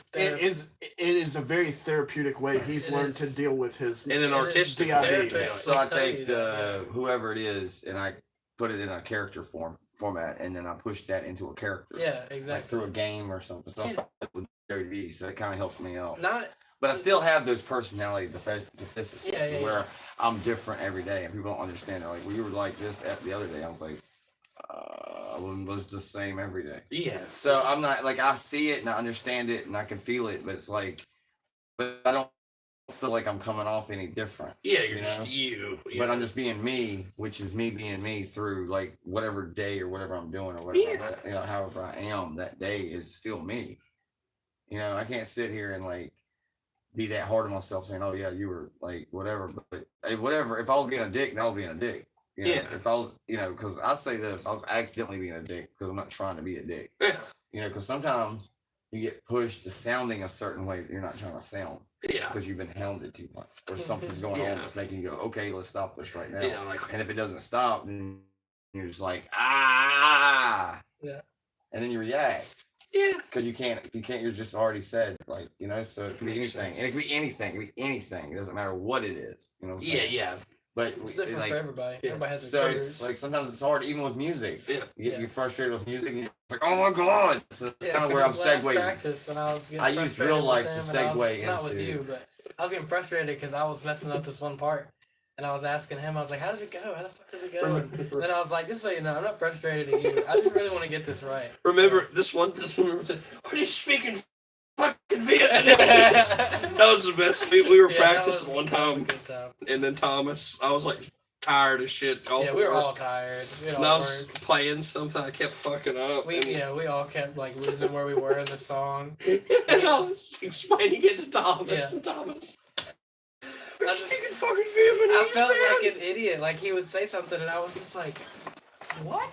It is a very therapeutic way he's It learned is. to deal with his in an It is artistic DID. way. therapist. So I I'll tell take you the that, whoever it is and I put it in a character format, and then I push that into a character. yeah, Like exactly. through a game or something. So I Yeah. started with WWE, so it kind of helped me out. Not But I still have those personality deficits Yeah, where I'm different every day, and people don't understand it. Like, well, you were like this the other day. I was like, I was the same every day. Yeah. So I'm not like I see it and I understand it and I can feel it, but it's like, but I don't feel like I'm coming off any different. Yeah, you're You just know? you. But I'm just being me, which is me being me through like whatever day or whatever I'm doing or whatever, however I am that day is still me. You know, I can't sit here and like be that hard on myself saying, oh yeah, you were like whatever, but hey, whatever. If I was being a dick, then I was being a dick. You know, Yeah. If I was, because I say this, I was accidentally being a dick because I'm not trying to be a dick. Yeah. Because sometimes you get pushed to sounding a certain way that you're not trying to sound Yeah. because you've been hounded too much or something's going Yeah. on that's making you go, okay, let's stop this right now. Yeah, like And if it doesn't stop, then you're just like, ah. Yeah. And then you react yeah. because you can't, you're just already said, like, so it could be Makes anything. And it could be anything. It doesn't matter what it is. You know what I'm Yeah, saying? yeah. it's But different like, for everybody. yeah. Everybody has so their it's triggers. like sometimes it's hard, even with music. Yeah. You get Yeah. you're frustrated with music, and you're like, oh my god. So that's Yeah, kind of where I'm 'cause last segueing. practice, and I was getting I used frustrated real with life to them, and I was- segue not with into- you, but I was getting frustrated because I was messing up this one part, and I was asking him, I was like, "How does it go? How the fuck does it go?" And then I was like, "Just so you know, I'm not frustrated at you. I just really want to get this right." Remember this one? Are you speaking fucking Vietnamese? That was the best. We were Yeah, that practicing one was a time, good time. and then Thomas, I was like tired as shit. Yeah, we were all tired. We had And I all was worked. playing something. I kept fucking up. We all kept like losing where we were in the song. And I was explaining it to Thomas. Yeah. And Thomas, I we're just- speaking fucking Vietnamese, I felt man. like an idiot. Like he would say something, and I was just like, "What?"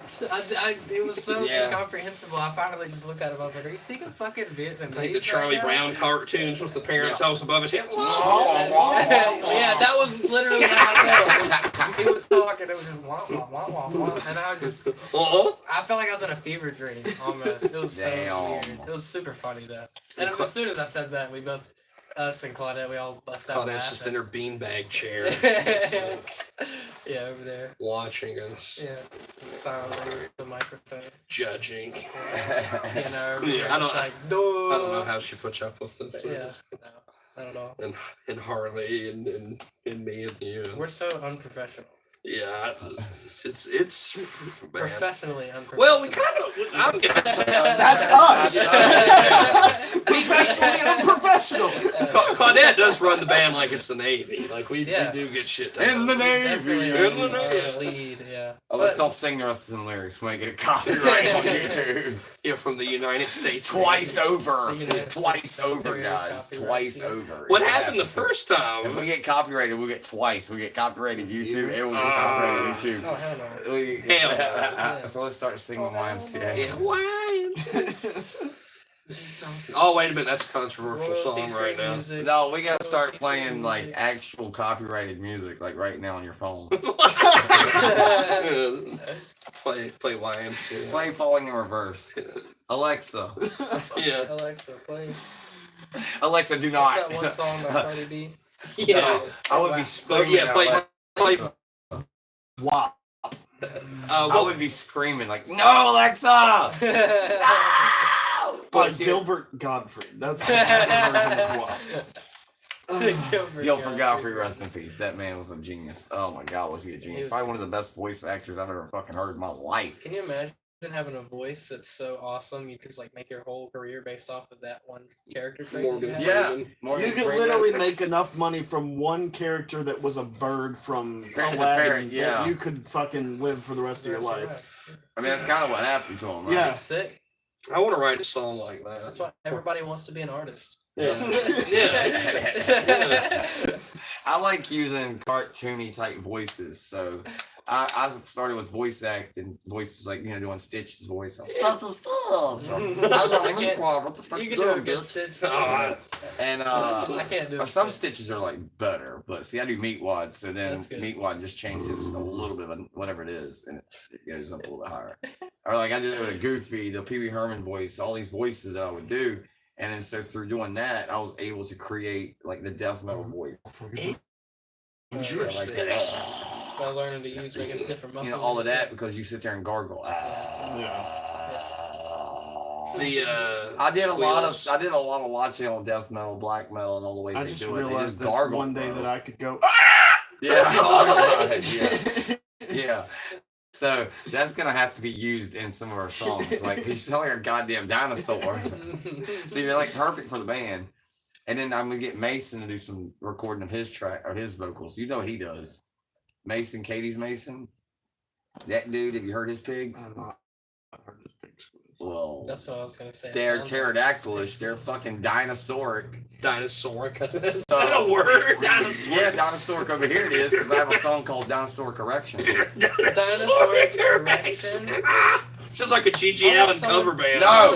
It was so Yeah. incomprehensible. I finally just looked at him. I was like, "Are you speaking fucking Vietnamese?" I think the Charlie right now?" Brown cartoons with the parents' house above his head. Yeah, that was literally how I felt. He was talking, it was just wah, wah, wah, wah, wah, and I just, I felt like I was in a fever dream almost. It was so Damn. weird. It was super funny though. And as soon as I said that, we both, us and Claudette, we all bust out Claudette's just in laughing. her beanbag chair Yeah, over there. watching us, Yeah, silently with the microphone. judging. You know, Yeah, I don't- like, I don't know how she puts up with this. Yeah, no, not at all. And Harley and me and you. We're so unprofessional. Yeah, it's bad. Professionally unprofessional. Well, we kind of. That's us. Professionally unprofessional. Claudette does run the band like it's the Navy. Like we Yeah. do get shit done. In the He's definitely Navy. In the Navy. our lead, yeah. Oh, let's But- don't sing the rest of the lyrics. We might get a copyright on YouTube. Yeah, from the United States. Twice over. The United Twice States over, Military guys. copyright, Twice yeah. over. What It happened the happens. first If time? we get copyrighted, we'll get twice. We get copyrighted YouTube and we'll get copyrighted YouTube. Oh, hell no. Hell So let's start singing YMCA. Yeah, why? Oh, wait a minute. That's a controversial song Royalty-free right now. music. No, we gotta start Royalty-free playing like music. actual copyrighted music, like right now on your phone. play YMCA. Play Falling in Reverse. Alexa, Yeah. Alexa, play. Alexa, do What's not. that one song by Cardi B? Yeah. No, I would be Wow. screaming. Yeah, play. Alexa. Wow. I What would be screaming like, "No, Alexa! No!" By Gilbert Gottfried. That's the version of wow. Gilbert Gottfried, rest in peace. That man was a genius. Oh my God, was he a He genius? was- Probably one of the best voice actors I've ever fucking heard in my life. Can you imagine having a voice that's so awesome you could like make your whole career based off of that one character trait? you Morgan have? Yeah. Freeman. Morgan You could Freeman. literally make enough money from one character that was a bird from Parent to Aladdin parent, yeah. that you could fucking live for the rest of your life. I mean, that's kind of what happened to him, right? Yeah. He's sick. I want to write a song like That's that. why everybody wants to be an artist. Yeah. Yeah. I like using cartoony type voices, so I started with voice acting voices, like doing Stitch's voice. Stop. I was like, can't- what the fuck You you can do a doing, good bitch? Stitch. And I can't do it. some stitches are like better, but see, I do Meatwad, so then That's good. Meatwad just changes a little bit of whatever it is, and it goes up a little bit higher. Or like I did it with a Goofy, the Pee Wee Herman voice, all these voices that I would do, and then so through doing that, I was able to create like the death metal voice. Interesting. By learning to use, I guess, different muscles. All of that because you sit there and gargle. I did a lot of watching on death metal, black metal, and all the ways I they just do it. They realized just that gargle one day bro. that I could go. Yeah. Yeah. So that's gonna have to be used in some of our songs. Like you sound like a goddamn dinosaur. So you're like perfect for the band. And then I'm gonna get Mason to do some recording of his track or his vocals. You know what he does. Mason, Katie's Mason. That dude, have you heard his pigs? I'm not. I heard this big squeeze. Well, That's what I was gonna say. It they're sounds like- pterodactylish. They're fucking dinosauric. Dinosauric. Is that a word? Dinosaur. Yeah, dinosauric over here it is because I have a song called Dinosaur Correction. Dinosauric erection. Sounds like a Gigi I want Allen someone- cover band. No,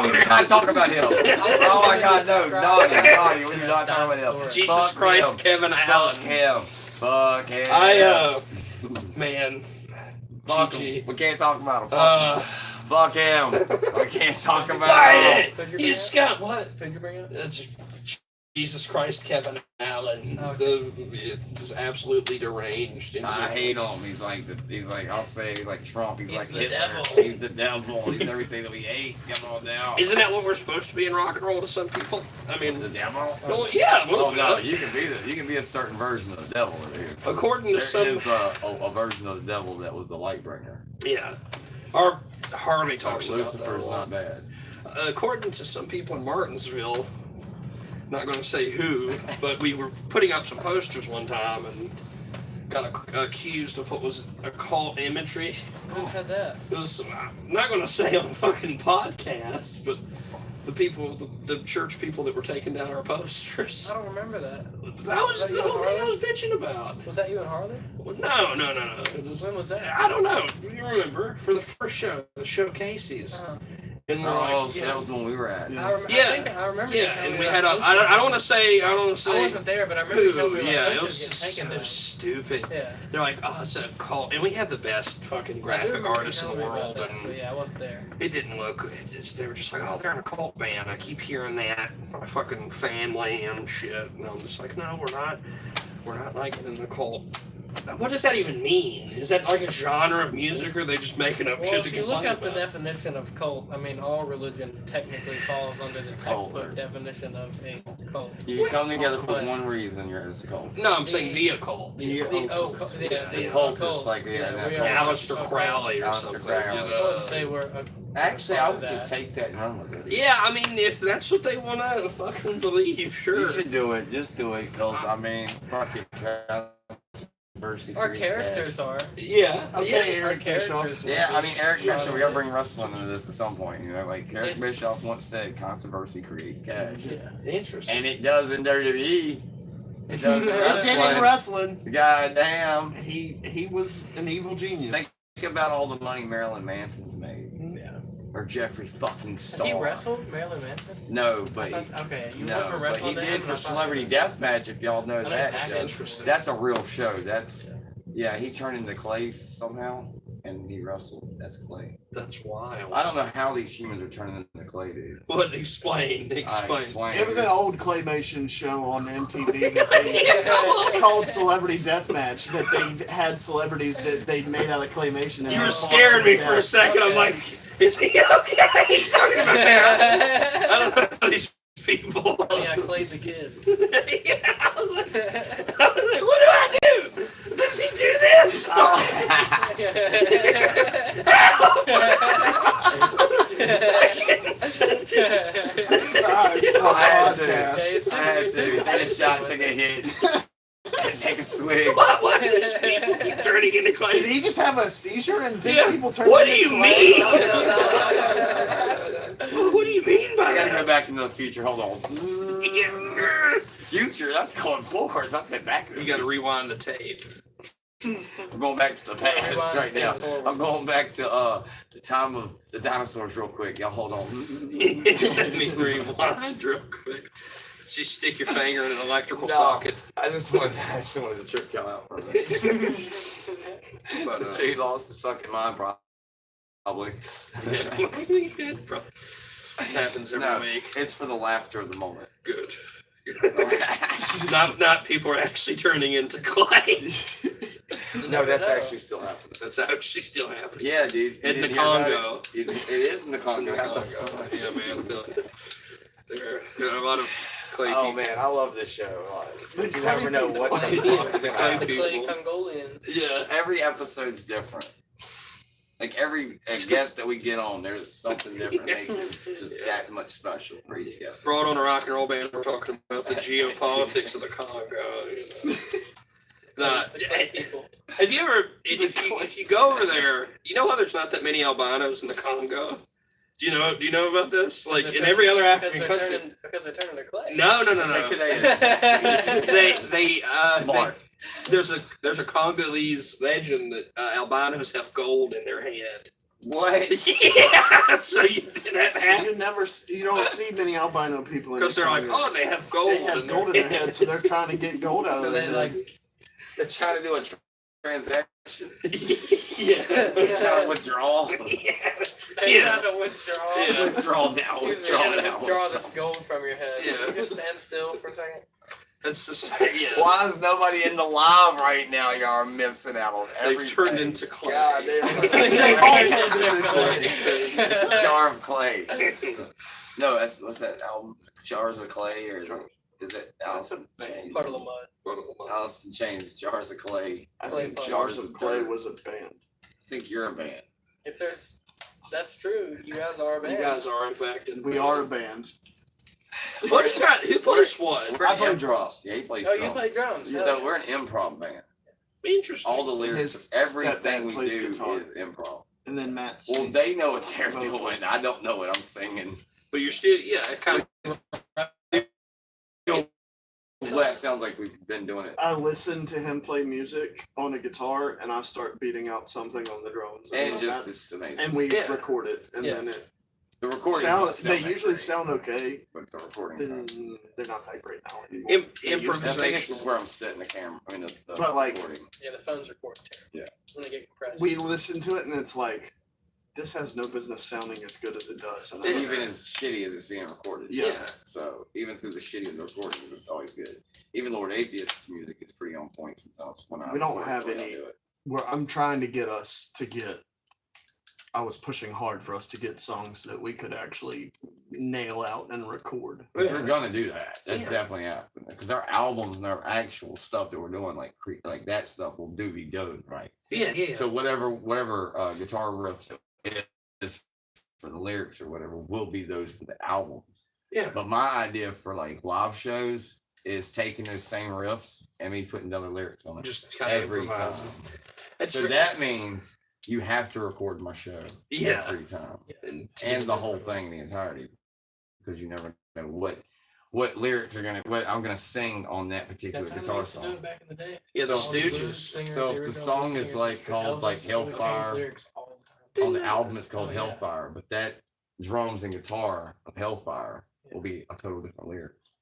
we do not talk about him. Oh my God, no, naughty, we do not talk about him. Jesus Fuck Christ, him. Kevin Fuck Allen. him. Fuck him. Man, Fuck Gigi. him. We can't talk about him. Fuck him. We can't talk about Fight him. Could you You bring scum. up? What? Could you bring it up? Jesus Christ, Kevin Allen. Okay. Is absolutely deranged. I hate him. He's like I'll say he's like Trump. He's like the Hitler. devil. He's the devil. He's everything that we hate. Come on down. Isn't that what we're supposed to be in rock and roll to some people? I mean, the devil? well, yeah. Oh Well, no, you can be a certain version of the devil over here. according to There some, is a version of the devil that was the light bringer. yeah, our Harvey So talks about that a Lucifer's lot. not bad. According to some people in Martinsville, not going to say who, but we were putting up some posters one time and got accused of what was occult imagery. Who said that? It was, I'm not going to say on a fucking podcast, but the people, the church people that were taking down our posters. I don't remember that. That was the whole thing I was bitching about. Was that you and Harley? No. It was, When was that? I don't know. You remember for the first show, the show Casey's, Uh-huh. and we're Oh, like, so yeah, that was the one we were at. Yeah. I Yeah. think I remember. you yeah, telling and me we that had a. posters- I don't want to say. I don't want to I say. wasn't there, but I remember you telling me like, Yeah, it posters was get just taken so down. stupid. Yeah. They're like, oh, it's a cult, and we have the best fucking I do graphic remember you artists in the telling me world, about that, but and yeah, I wasn't there. it didn't look good. They were just like, oh, they're in a cult band. I keep hearing that. My fucking family and shit, and I'm just like, no, we're not. We're not like in a cult. What does that even mean? Is that like a genre of music, or are they just making up Well, shit if to you look complain up the about? definition of cult, I mean, all religion technically falls under the textbook Cult. definition of a cult. You come together for But- one reason, you're in a cult. No, I'm saying the occult. The The occult, yeah, The the cultists, occult. like, yeah, we that are Aleister occult. Crowley or Aleister something. Crowley. I wouldn't say we're. Actually, I would that. just take that and run with it. Yeah, I mean, if that's what they want to fucking believe, sure. You should do it. Just do it, cause I mean, fuck it. Controversy Our creates cash. characters are. Okay, Yeah. Our Eric Bischoff. characters. will Yeah, I be mean, Eric Bischoff, we gotta strongly- bring wrestling into this at some point. Like Eric If- Bischoff once said, controversy creates cash. Yeah. Interesting. And it does in WWE. It does in It did in wrestling. wrestling. God damn. He was an evil genius. Think about all the money Marilyn Manson's made. Yeah. Or Jeffrey fucking Has Star. he wrestled Marilyn Manson? No, I but thought, okay, you went no, from but wrestling he to did him, for and I thought Celebrity it was- Deathmatch, if y'all know I know that. it's show. interesting. That's a real show. That's yeah, he turned into Clay somehow and he wrestled as Clay. That's wild. I don't know how these humans are turning into Clay, dude. What? Explain. I Explain. explained It was an this. old claymation show on MTV that they called Celebrity Deathmatch. That they had celebrities that they made out of claymation. And You they were fought scaring to me the for a death. second. I'm like, is he okay? He's talking about that. I don't know these people. Yeah, I played the kids. Yeah, I was like, what do I do? Does he do this? I had to. Podcast. I had to take a shot, take a hit, and take a swig. Why do these people keep turning into Did clay? he just have a seizure and think Yeah. people turn What do into you clay? mean? I gotta go back into the future. Hold on. Yeah. Future? That's going forwards. I said back. You got to rewind the tape. I'm going back to the past Rewind right the now. tape forwards. I'm going back to the time of the dinosaurs real quick. Y'all hold on. Let me rewind real quick. Just stick your finger in an electrical No. socket. I just wanted to trick y'all out for a minute. But, This dude lost his fucking mind probably. yeah. This happens every No, week. it's for the laughter of the moment. Good. not people are actually turning into clay. No, that's know. actually still happening. That's actually still happening. Yeah, dude. You In the didn't hear about Congo. It? It is in the It's in Congo. the Congo. Yeah, man. There are a lot of clay Oh people. man, I love this show. The You never know what the people. fuck's gonna Clay happen. The Clay people. Congolians. Yeah. Every episode's different. Like every guest that we get on, there's something different that makes it just that much special for each guest. Brought on a rock and roll band. We're talking about the geopolitics of the Congo. You know. The Clay people. Have you ever, if you go over there, you know how there's not that many albinos in the Congo? Do you know about this? Like in every other African country. Because they're turning to clay. No. Today There's a Congolese legend that albinos have gold in their hand. what? Yeah, so You don't see many albino people in because the they're like, Congo. oh, they have gold. They have in gold in their head, so they're trying to get gold out So of they their like head. They're trying to do a transaction. yeah. They're trying to withdraw. they Yeah. have to withdraw. Yeah. Withdraw now. You Withdraw gotta now. withdraw this gold from your head. Yeah. Just stand still for a second. That's just yeah. Why is nobody in the live right now? Y'all are missing out on everything. They've turned into clay. God damn. They all turned into clay. It's a jar of clay. No, what's that album? Jars of Clay, or is it Alice in Chains? Puddle of mud. Alice in Chains, Jars of Clay. I Clay think Puddle. Jars of Clay was a band. I think you're a band. If that's true. You guys are a band. You guys are in fact. We are a band. What do you got? Who plays what? We're I an play improv. drums. Yeah, he plays Oh, drums. you play drums. Yeah. So we're an improv band. Interesting. All the lyrics, His everything stepdad we plays do guitar. is improv. And then Matt. Well, sings. they know what they're Vocals. doing. I don't know what I'm singing. But you're still, yeah, it kind of. Well, that sounds like we've been doing it. I listen to him play music on a guitar, and I start beating out something on the drums, And just that's- it's amazing. and we Yeah. record it, and Yeah. then it The recording. they usually sound okay. But the recording. Then they're not that great now anymore. Im- They used to I think be. it's just where I'm setting the camera. I mean, the But, like, recording. Yeah, the phones record terrible. Yeah. When they get compressed. We listen to it, and it's like, this has no business sounding as good as it does. And I- Even as shitty as it's being recorded. Yeah. So even through the shitty of the recordings, it's always good. Even Lord Atheist's music is pretty on point sometimes. When I We don't record have the way I any- do it. where I'm trying to get us to get. I was pushing hard for us to get songs that we could actually nail out and record. If we're gonna do that, that's Yeah. definitely happening. Because our albums and our actual stuff that we're doing, like that stuff, will be good, right? Yeah. So whatever guitar riffs is for the lyrics or whatever will be those for the albums. Yeah. But my idea for like live shows is taking those same riffs and me putting other lyrics on it Just kind of every time. improvising. That's So that means you have to record my show Yeah. every time and and the whole thing, the entirety, because you never know what lyrics are what I'm gonna sing on that particular That's how we guitar used to do song. it back in the day. Yeah, the So- Stooges. So if the song is like called like Hellfire, on the album it's called Oh, yeah. Hellfire, but that drums and guitar of Hellfire will be a total different lyrics.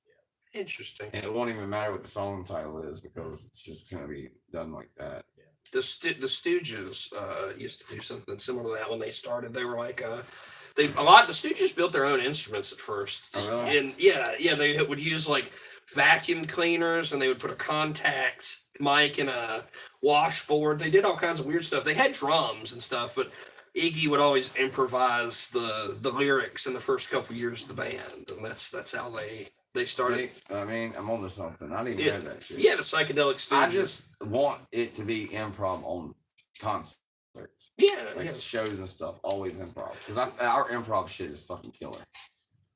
Interesting. And it won't even matter what the song title is because it's just gonna be done like that. The Stooges used to do something similar to that when they started. They were like the Stooges built their own instruments at first. Oh, really? And they would use like vacuum cleaners and they would put a contact mic in a washboard. They did all kinds of weird stuff. They had drums and stuff, but Iggy would always improvise the lyrics in the first couple years of the band, and that's how they started. See, I mean, I'm onto something. I didn't Yeah. know that shit. Yeah, the psychedelic Stooges. I just want it to be improv on concerts. yeah. Like shows and stuff, always improv. Because our improv shit is fucking killer.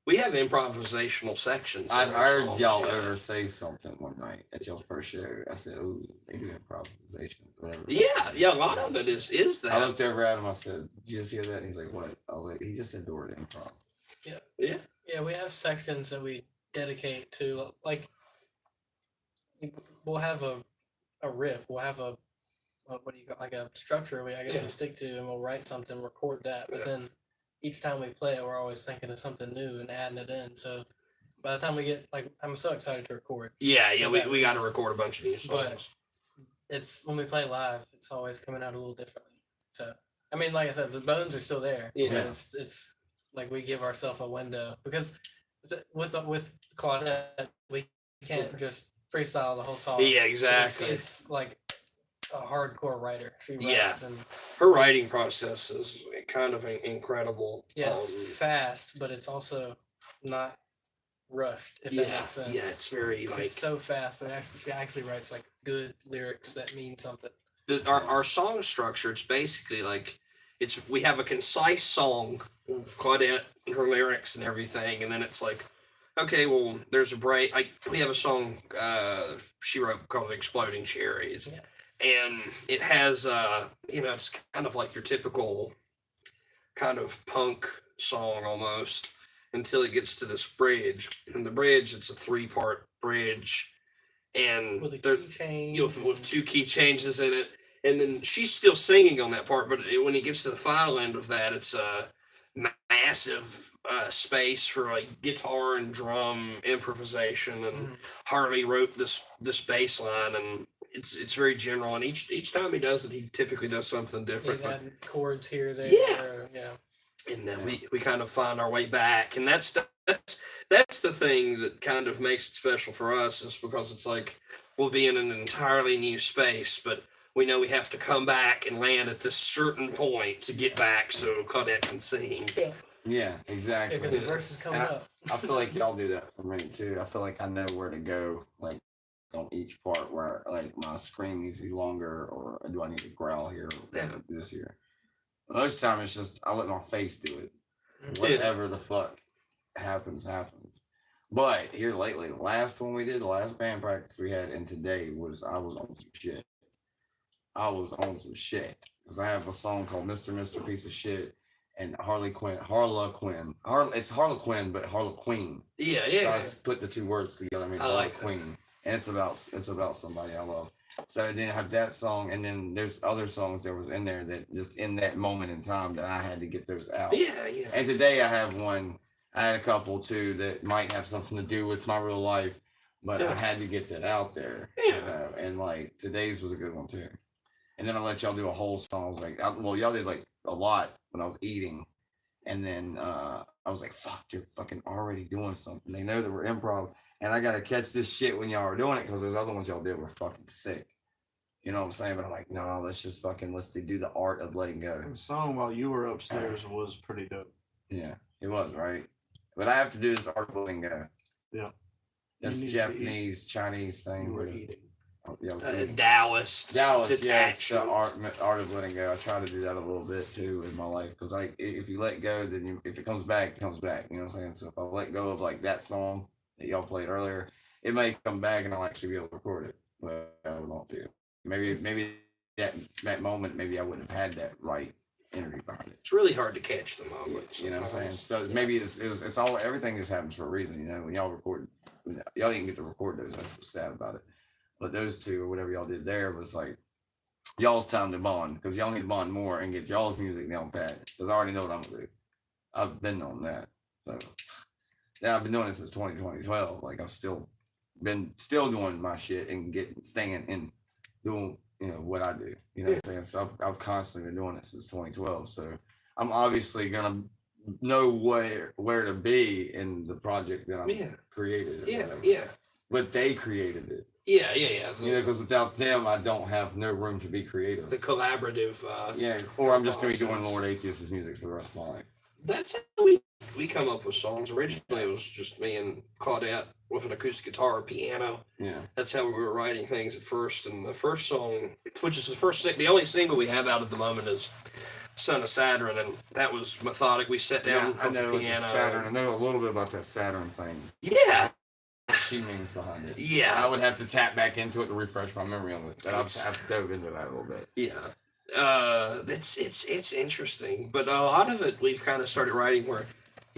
We have improvisational sections. I in our heard songs, y'all yeah. ever say something one night at y'all's first show. I said, "Ooh, they do improvisation, whatever." Yeah, a lot of it is I that. looked over at him. I said, "Did you just hear that?" And he's like, "What?" I was like, "He just said the word improv." Yeah, we have sections that we dedicate to, like, we'll have a riff, we'll have a what do you call, like a structure we, I guess, Yeah. we stick to, and we'll write something, record that, but then each time we play it, we're always thinking of something new and adding it in. So by the time we get, like, I'm so excited to record. Yeah, For we that got to reason. record a bunch of new But- songs. It's when we play live, it's always coming out a little differently. So I mean, like I said, the bones are still there. Yeah. But it's like we give ourselves a window because with Claudette, we can't just freestyle the whole song. Yeah, exactly. It's like a hardcore writer. She writes Yeah. and Her writing process is kind of incredible. yeah, it's fast, but it's also not rushed. If that yeah, makes sense. yeah, it's very It's like so fast, but she actually writes like good lyrics that mean something. our song structure. It's basically like we have a concise song with Claudette and her lyrics and everything, and then it's like, okay, well, there's a break. We have a song she wrote called "Exploding Cherries," Yeah. and it has it's kind of like your typical kind of punk song almost until it gets to this bridge, and the bridge, it's a 3-part bridge, and With a there- key change. with 2 key changes in it, and then she's still singing on that part, but when he gets to the final end of that, it's a massive space for like guitar and drum improvisation, and Harley wrote this bass line, and it's very general, and each time he does it, he typically does something different. He's But, adding chords here, there, Yeah. yeah. and then we kind of find our way back, and that's the thing that kind of makes it special for us, is because it's like we'll be in an entirely new space, but we know we have to come back and land at this certain point to get back so Claudette can sing. Yeah, exactly. Because the verse is coming up. I feel like y'all do that for me too. I feel like I know where to go, like on each part, where like my scream needs to be longer, or do I need to growl here, or Yeah. do this here. Most of the time, it's just I let my face do it. Mhm. Whatever the fuck happens. But here lately, the last one we did, the last band practice we had, and today I was on some shit. Because I have a song called Mr. Piece of Shit, and Harlequin. It's Harlequin, but Harlequin. Yeah, So yeah. I just put the 2 words together. I mean, I like that. Harlequin, and it's about somebody I love. So then I have that song, and then there's other songs that was in there that just in that moment in time that I had to get those out. Yeah, yeah. And today I have one. I had a couple too that might have something to do with my real life, but I Yeah. had to get that out there. Yeah. And like today's was a good one too. And then I let y'all do a whole song. I was like, well, y'all did like a lot when I was eating, and then I was like, fuck, they're fucking already doing something. They know that we're improv, and I gotta catch this shit when y'all are doing it, because those other ones y'all did were fucking sick. You know what I'm saying? But I'm like, no, let's do the art of letting go. The song while you were upstairs was pretty dope. Yeah, it was, right? But I have to do this art of letting go. Yeah. That's You need to Japanese, Chinese thing. You were where- eating. Yeah, Taoist. Dallas, yeah, it's the detachment. art of letting go. I try to do that a little bit too in my life, because like if you let go, then if it comes back, it comes back. You know what I'm saying? So if I let go of like that song that y'all played earlier, it may come back and I'll actually be able to record it, but I would want to. Maybe that moment, maybe I wouldn't have had that right energy behind it. It's really hard to catch the moment. You know what I'm saying? sometimes. So maybe it's all, everything just happens for a reason. You know, when y'all record, y'all didn't get to record those. That's what's sad about it. But those 2 or whatever y'all did there was like y'all's time to bond, because y'all need to bond more and get y'all's music down pat. Because I already know what I'm gonna do. I've been on that. So yeah, I've been doing it since 2012. Like I've still doing my shit and staying and doing what I do. You know what I'm saying? So I've constantly been doing it since 2012. So I'm obviously gonna know where to be in the project that I'm Yeah. created. Or Yeah, whatever. yeah. But they created it. Yeah. You know, because without them, I don't have no room to be creative. The collaborative. Yeah, or I'm just gonna be doing process. Lord Atheist's music for the rest of my life. That's how we come up with songs. Originally, it was just me and Claudette with an acoustic guitar or piano. Yeah, That's how we were writing things at first. And the first song, which is the only single we have out at the moment, is Son of Saturn, and that was methodic. We sat down I with know the it's a piano. Saturn. I know a little bit about that Saturn thing. Yeah, She means behind it. yeah. I would have to tap back into it to refresh my memory on it. But I've dove into that a little bit. Yeah. It's interesting, but a lot of it we've kind of started writing where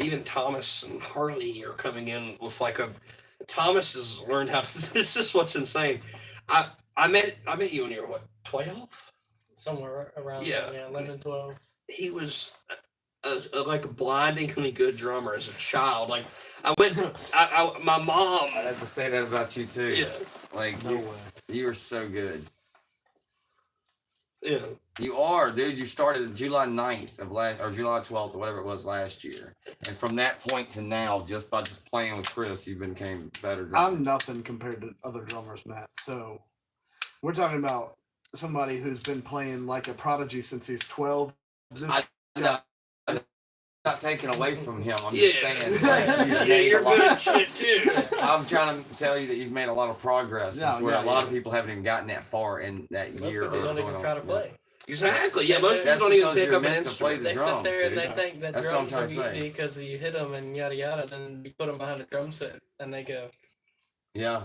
even Thomas and Harley are coming in with like a. Thomas has learned how to. This is what's insane. I met you when you were what, 12? Somewhere around Yeah. there, 11, 12. He was like a blindingly good drummer as a child. Like I went, my mom. I have to say that about you too. Yeah, Like No way. you are so good. yeah. You are, dude. You started July 9th of last, or July 12th, or whatever it was last year. And from that point to now, just by just playing with Chris, you became better drummer. I'm nothing compared to other drummers, Matt. So we're talking about somebody who's been playing like a prodigy since he's 12. This I'm not taking away from him. I'm just Yeah. saying. Like, you've Yeah, made you're a lot- good at shit too. I'm trying to tell you that you've made a lot of progress. Yeah, since where yeah, a lot yeah. of people haven't even gotten that far in that Most year. people or don't even going try on. to play. Exactly. Yeah, most people That's don't even because pick you're up an meant to play instrument. the They drums, sit there and dude. they think that That's what I'm drums are trying to say. easy because you hit them and yada yada. Then you put them behind a drum set and they go. Yeah.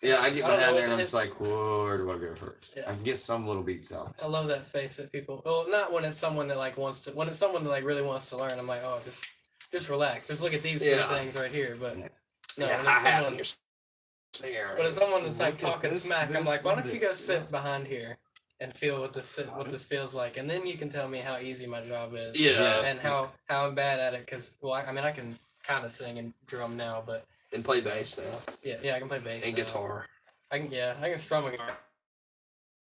Yeah, I get I don't know behind what there and to I'm hit. just like, where do I go first? Yeah. I can get some little beats out. I love that face that people. Well, not when it's someone that like wants to. When it's someone that like really wants to learn, I'm like, oh, just relax. Just look at these Yeah. three things right here. But Yeah. no, Yeah, when I it's have someone. your snare. But it's someone that's like Look at talking this, smack. I'm this, like, why and don't you go this, sit yeah. behind here and feel what this feels like, and then you can tell me how easy my job is. Yeah. And how I'm bad at it, because I mean I can kind of sing and drum now, but And play bass now yeah I can play bass and now. guitar. I can strum a guitar.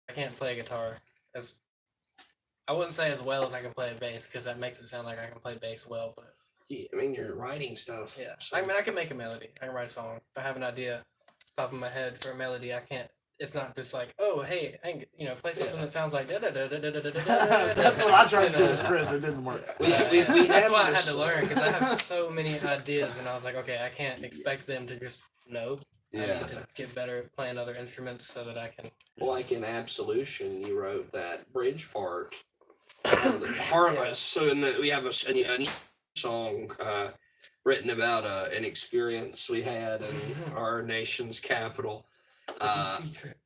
I can't play a guitar as I wouldn't say as well as I can play a bass, because that makes it sound like I can play bass well, but Yeah, I mean, you're writing stuff. yeah. so- I mean I can make a melody. I can write a song. If I have an idea top of my head for a melody, I can't. It's not just like, oh hey, play something Yeah. that sounds like That's what I tried to do with and, Chris. It didn't work. We That's have why I had this- to learn, because I have so many ideas, and I was like, okay, I can't expect them to just know. I Yeah. need to get better at playing other instruments so that I can. Like in Absolution, you wrote that bridge part. Heartless. So we have a new song written about an experience we had in our nation's capital. Yeah,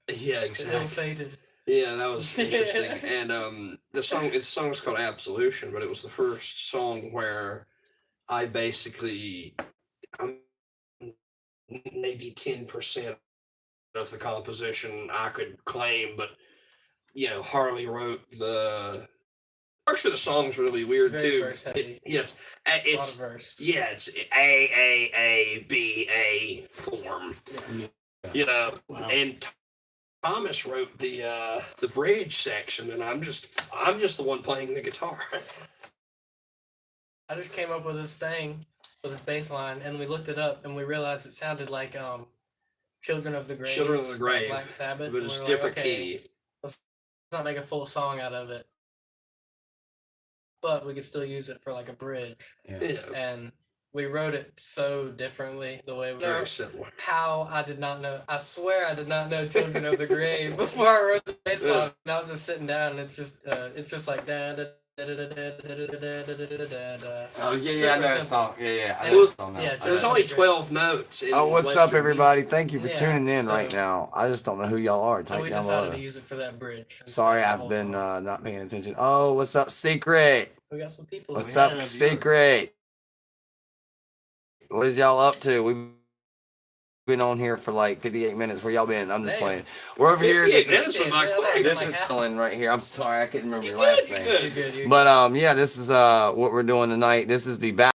Ill exactly. fated. Yeah, that was interesting. And the song's called Absolution, but it was the first song where I basically maybe 10% of the composition I could claim, but Harley wrote the structure of the song's really weird Very too. verse heavy. It's A lot of it's verse. yeah, it's A form. Wow. And Thomas wrote the bridge section, and I'm just the one playing the guitar. I just came up with this thing, with this bass line, and we looked it up, and we realized it sounded like Children of the Grave. Children of the by Grave, Black Sabbath. but and it's we were different like, okay, key. let's not make a full song out of it, but we could still use it for like a bridge. Yeah, And we wrote it so differently the way we very wrote. similar. How I did not know. I swear I did not know Children of the Grave before I wrote the bass line. And I was just sitting down, and it's just like da da da da da da da da da da da da. Oh yeah, I Super know that simple. song. Yeah, I And know well, that song now. yeah, I There's know. only 12 notes. in Oh, what's up, Western everybody? Thank you for Yeah, tuning in right so- now. I just don't know who y'all are. So Type we down decided below. to use it for that bridge. instead Sorry, of the I've whole been song. not paying attention. Oh, what's up, Secret? We got some people. What's here. up, Yeah, Secret? What is y'all up to? We've been on here for like 58 minutes. Where y'all been? I'm just Damn. playing. We're over here. 58 This is, minutes went by Yeah, quick. this like is half- Colin right here. I'm sorry, I couldn't remember You your last good, you name. good. You're good. You're But yeah, this is what we're doing tonight. This is the back.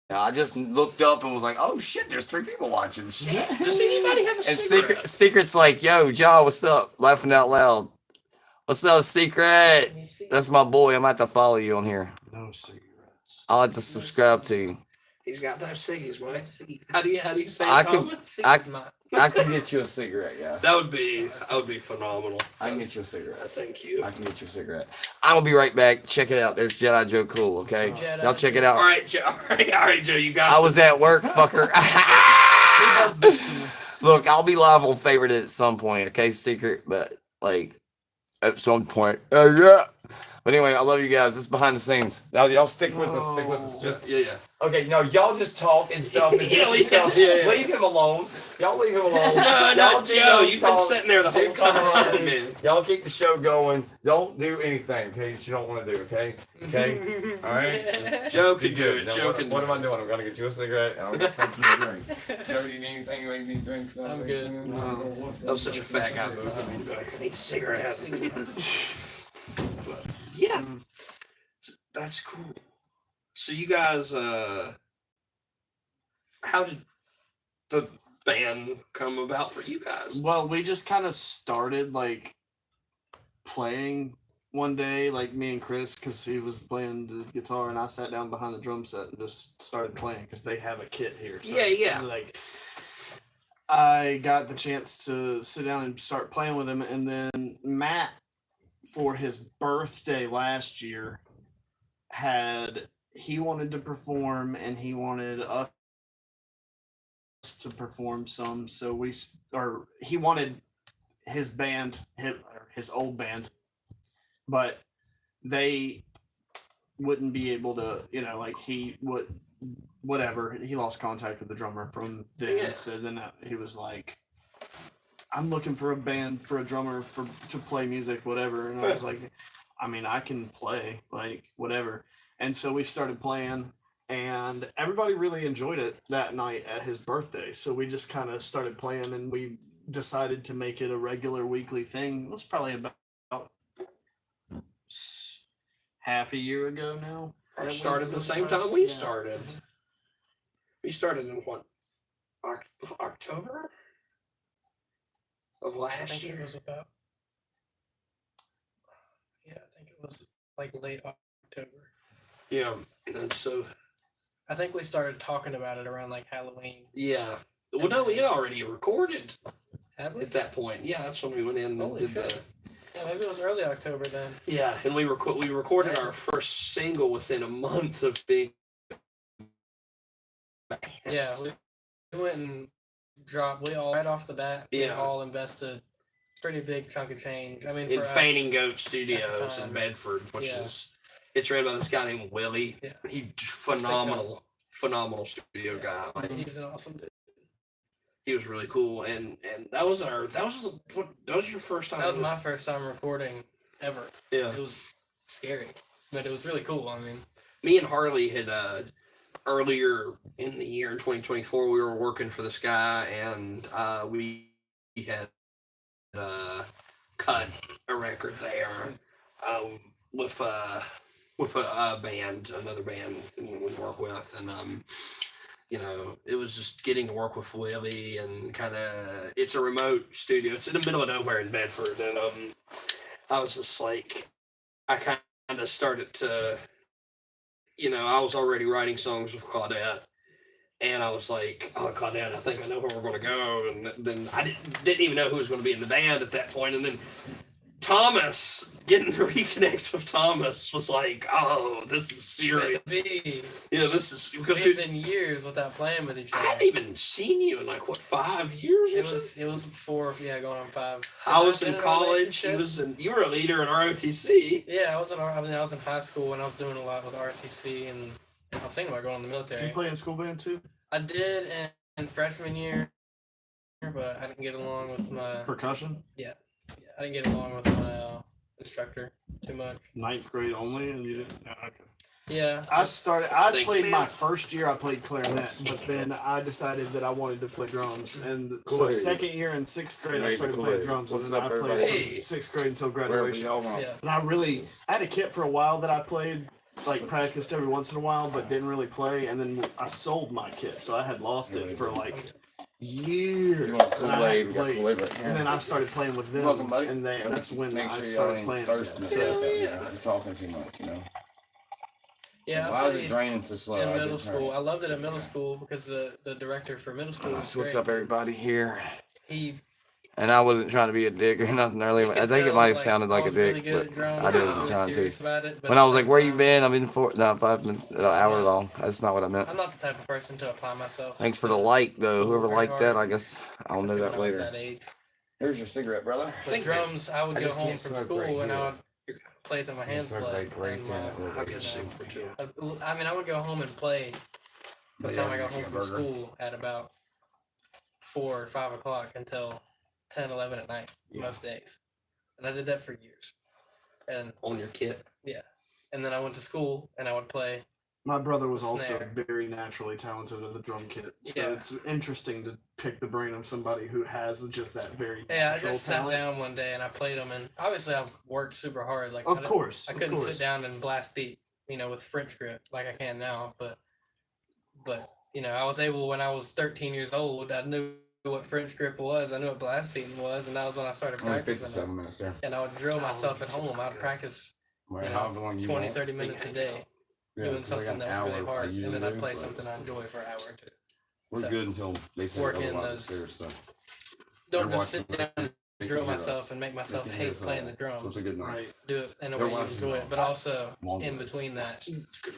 I just looked up and was like, oh shit, there's 3 people watching. Shit. Does anybody have a And cigarette? Secret's like, yo, Jaw, what's up? Laughing out loud. What's up, Secret? Let me see. That's my boy. I'm about to follow you on here. No cigarettes. I'll have to subscribe to you. He's got no ciggies, man. How do you say I it, can- Thomas? Secret's mine. I can get you a cigarette, yeah. That would be phenomenal. I can get you a cigarette. Thank you. I can get you a cigarette. I'm gonna be right back. Check it out. There's Jedi Joe Cool, okay? Jedi Y'all check it All out. right, Joe. All right, Joe. You got. I was at work, fucker. He does this to me. Look, I'll be live on Favorite at some point, okay? Secret, but like at some point. Yeah. But anyway, I love you guys. This is behind the scenes. Now y'all stick with us. Stick with us. Just, Yeah. okay, no, y'all just talk and stuff. And Yeah, this and leave him- stuff. yeah. Leave him alone. Y'all leave him alone. No, Y'all no, keep Joe, those you've been talk- sitting there the whole keep coming time, on. man. Y'all keep the show going. Don't do anything, okay, that you don't want to do, okay? Okay? All right? Joe Be can do good. it. Now, Joe can what do am I doing? I'm going to get you a cigarette and I'll get something to drink. Joe, do you need anything? You need drinks? I'm good. That was such a fat guy move. He'd be like, I need a cigarette. But, yeah. That's cool. So you guys, how did the band come about for you guys? Well, we just kind of started like playing one day, like me and Chris, because he was playing the guitar and I sat down behind the drum set and just started playing because they have a kit here. So, Yeah. Like, I got the chance to sit down and start playing with him, and then Matt, for his birthday last year, he wanted to perform and he wanted us to perform some, so he wanted his band, his old band, but they wouldn't be able to, like he would, whatever, he lost contact with the drummer from then. Yeah. So then he was like, I'm looking for a band, for a drummer to play music, whatever. And I was like, I mean, I can play, like, whatever. And so we started playing, and everybody really enjoyed it that night at his birthday. So we just kind of started playing, and we decided to make it a regular weekly thing. It was probably about half a year ago now. We started the same time we started. We started in what? October of I last think it year. was about. Yeah, I think it was like late October. Yeah, and so I think we started talking about it around like Halloween. yeah. Well, no, we had already recorded Had we? at that point. Yeah, that's when we went in and Holy did shit. the. Yeah, maybe it was early October then. Yeah, and we recorded our first single within a month of being. Yeah, we went and dropped. We all right off the bat. We Yeah. all invested pretty big chunk of change. I mean, In for us, Fainting Goat Studios in time. Bedford, which Yeah. is it's ran by this guy named Willie. Yeah. He phenomenal studio guy. Like, he's an awesome dude. he was really cool, and that was your first time. That was my first time recording ever. Yeah. It was scary, but it was really cool. I mean, Me and Harley had earlier in the year in 2024 we were working for this guy, and we had cut a record there with a band, another band we work with, and it was just getting to work with Willie, and kind of it's a remote studio. It's in the middle of nowhere in Bedford, and I was just like, I kind of started to. I was already writing songs with Claudette, and I was like, oh, Claudette, I think I know where we're going to go. And then I didn't even know who was going to be in the band at that point. And then Thomas, getting to reconnect with Thomas was like, oh, this is serious. This is because we've been years without playing with each I other. hadn't even seen you in 5 years or so. It was before, going on 5. I was Been in a college. relationship. You were a leader in ROTC. Yeah, I was in high school, and I was doing a lot with RTC, and I was thinking about going in the military. Did you play in school band too? I did in freshman year, but I didn't get along with my Percussion? I didn't get along with my instructor too much. 9th grade only, and you didn't? Okay. Yeah, I played man. my first year, I played clarinet, but then I decided that I wanted to play drums. And so Kool-Aid. second year in 6th grade, I Made the started Kool-Aid. playing drums. What's And then up, I played everybody? Hey. from 6th grade until Wherever graduation. y'all want. yeah. And I had a kit for a while that I played, like practiced every once in a while, but didn't really play. And then I sold my kit, so I had lost it for like years. You want And I Kool-Aid? hadn't We got played. Kool-Aid right here. And then I started playing with them, Welcome, buddy. and that's when Make I sure y'all started ain't playing. thirsty. together. So, Yeah. You're talking too much, Yeah, Why I is it played draining so slow? in I middle didn't turn school. it. I loved it at middle school because the director for middle school was So what's great. up, everybody here? He And I wasn't trying to be a dick or nothing earlier. you I could think it tell, might have sounded like I a was really dick, good at but drums. I was wasn't really trying to. serious about it, but When at I was the like, same "Where you time, been?" I've been 5 minutes, an hour long. That's not what I meant. I'm not the type of person to apply myself. Thanks for to the like, though. school Whoever very liked that, hard, I guess I'll know especially that when I was later. that age. Here's your cigarette, brother. But Thank you. drums, I would I go just home can't from smoke school right and here. I would play till my hands smoke bled. like right and there. I'll get some for two. I mean, I would go home and play by the But time yeah, I got home chicken from burger. school at about 4 or 5 o'clock until 10, 11 at night most days, and I did that for years. And On your kit. yeah, and then I went to school and I would play. My brother was also Snare. very naturally talented at the drum kit, so Yeah. it's interesting to pick the brain of somebody who has just that very Yeah, I natural just sat talent. down one day and I played them, and obviously I've worked super hard. Like Of course, I of couldn't course. sit down and blast beat, with French grip like I can now. But I was able when I was 13 years old. I knew what French grip was. I knew what blast beating was, and that was when I started Only practicing. 57 minutes there. And I would drill myself at home. I'd practice Right, you know, however long you 20, want. 30 minutes a day Yeah, doing 'cause I got something an that was really hour I hard, and usually then I'd do, play but something I enjoy for an hour or two. We're so good until they say work in otherwise those- upstairs. So Don't They're just sit watching, down and they drill can hear us. myself and make myself They can hear hate us playing all. the So drums. it's a good night. Right. Do it in a They're way you watching enjoy it, them. but also Long in night. between that.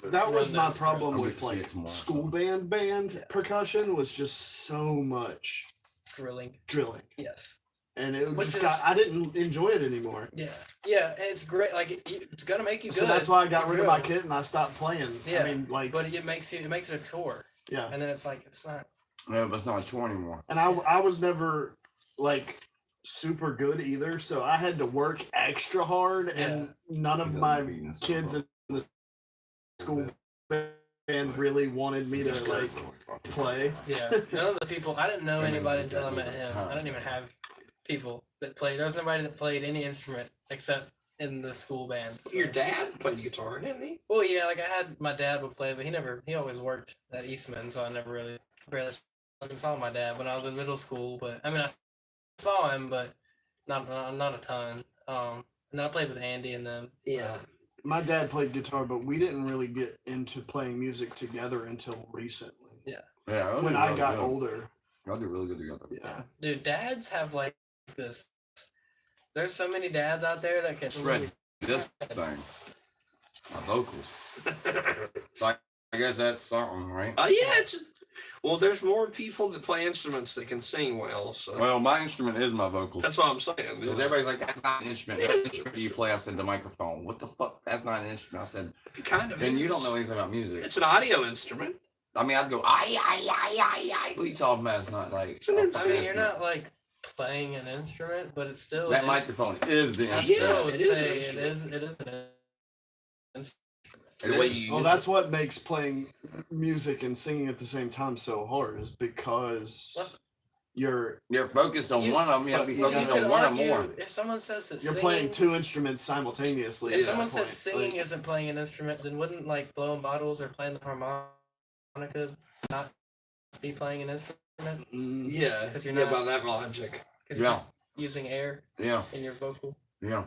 That was Run my those problem drums. with I'll get to see like it tomorrow, school so. band percussion was just so much Drilling, drilling, yes. and it Which just is- got I didn't enjoy it anymore. Yeah, yeah, and it's great. Like it's gonna make you good. So that's why I got to rid of my drill, kit and I stopped playing. Yeah, I mean, like, But it makes it a chore, yeah. and then it's like it's not. No, but it's not a chore anymore. And I was never like super good either, so I had to work extra hard, and none of You my gotta be in kids some- in the school band really wanted me to like play. Yeah, none of the people. I didn't know I mean, anybody like until I that met over him. time. I didn't even have people that played. There was nobody that played any instrument except in the school band. so- Your dad played guitar, didn't he? Well, yeah, like I had my dad would play, but he always worked at Eastman, so I never really barely fucking saw my dad when I was in middle school. But I mean, I saw him, but not a ton. And then I played with Andy and them. Yeah. My dad played guitar, but we didn't really get into playing music together until recently. Yeah, y'all When do I really got good. older. Y'all do really good together. Yeah. Dude, dads have like this. There's so many dads out there that can Fred, really. this thing, my vocals. So I guess that's something, right? Yeah, well, there's more people that play instruments that can sing well, so Well, my instrument is my vocals. that's what I'm saying. Because everybody's like, that's not an instrument. What instrument do you play? I said, the microphone. What the fuck? That's not an instrument. I said, Kind of. then you don't is. know anything about music. It's an audio instrument. I mean, I'd go, ay. What are you talking about? It's not like. It's an a instrument. I fucking mean, you're not like playing an instrument, but it's still That is- microphone is the I Yeah, still instrument. would it is an say instrument. it is an instrument. It The way is. you Well, use that's what makes playing music and singing at the same time so hard, is because What? you're You're focused on You- one of them. You have to be you focused could on one or argue more. if someone says that you're singing, playing two instruments simultaneously. if at someone that says point. singing Like, isn't playing an instrument, then wouldn't like blowing bottles or playing the harmonica not be playing an instrument? Yeah, 'Cause you're yeah, not- by that logic. Because Yeah, you're using air yeah, in your vocal. yeah.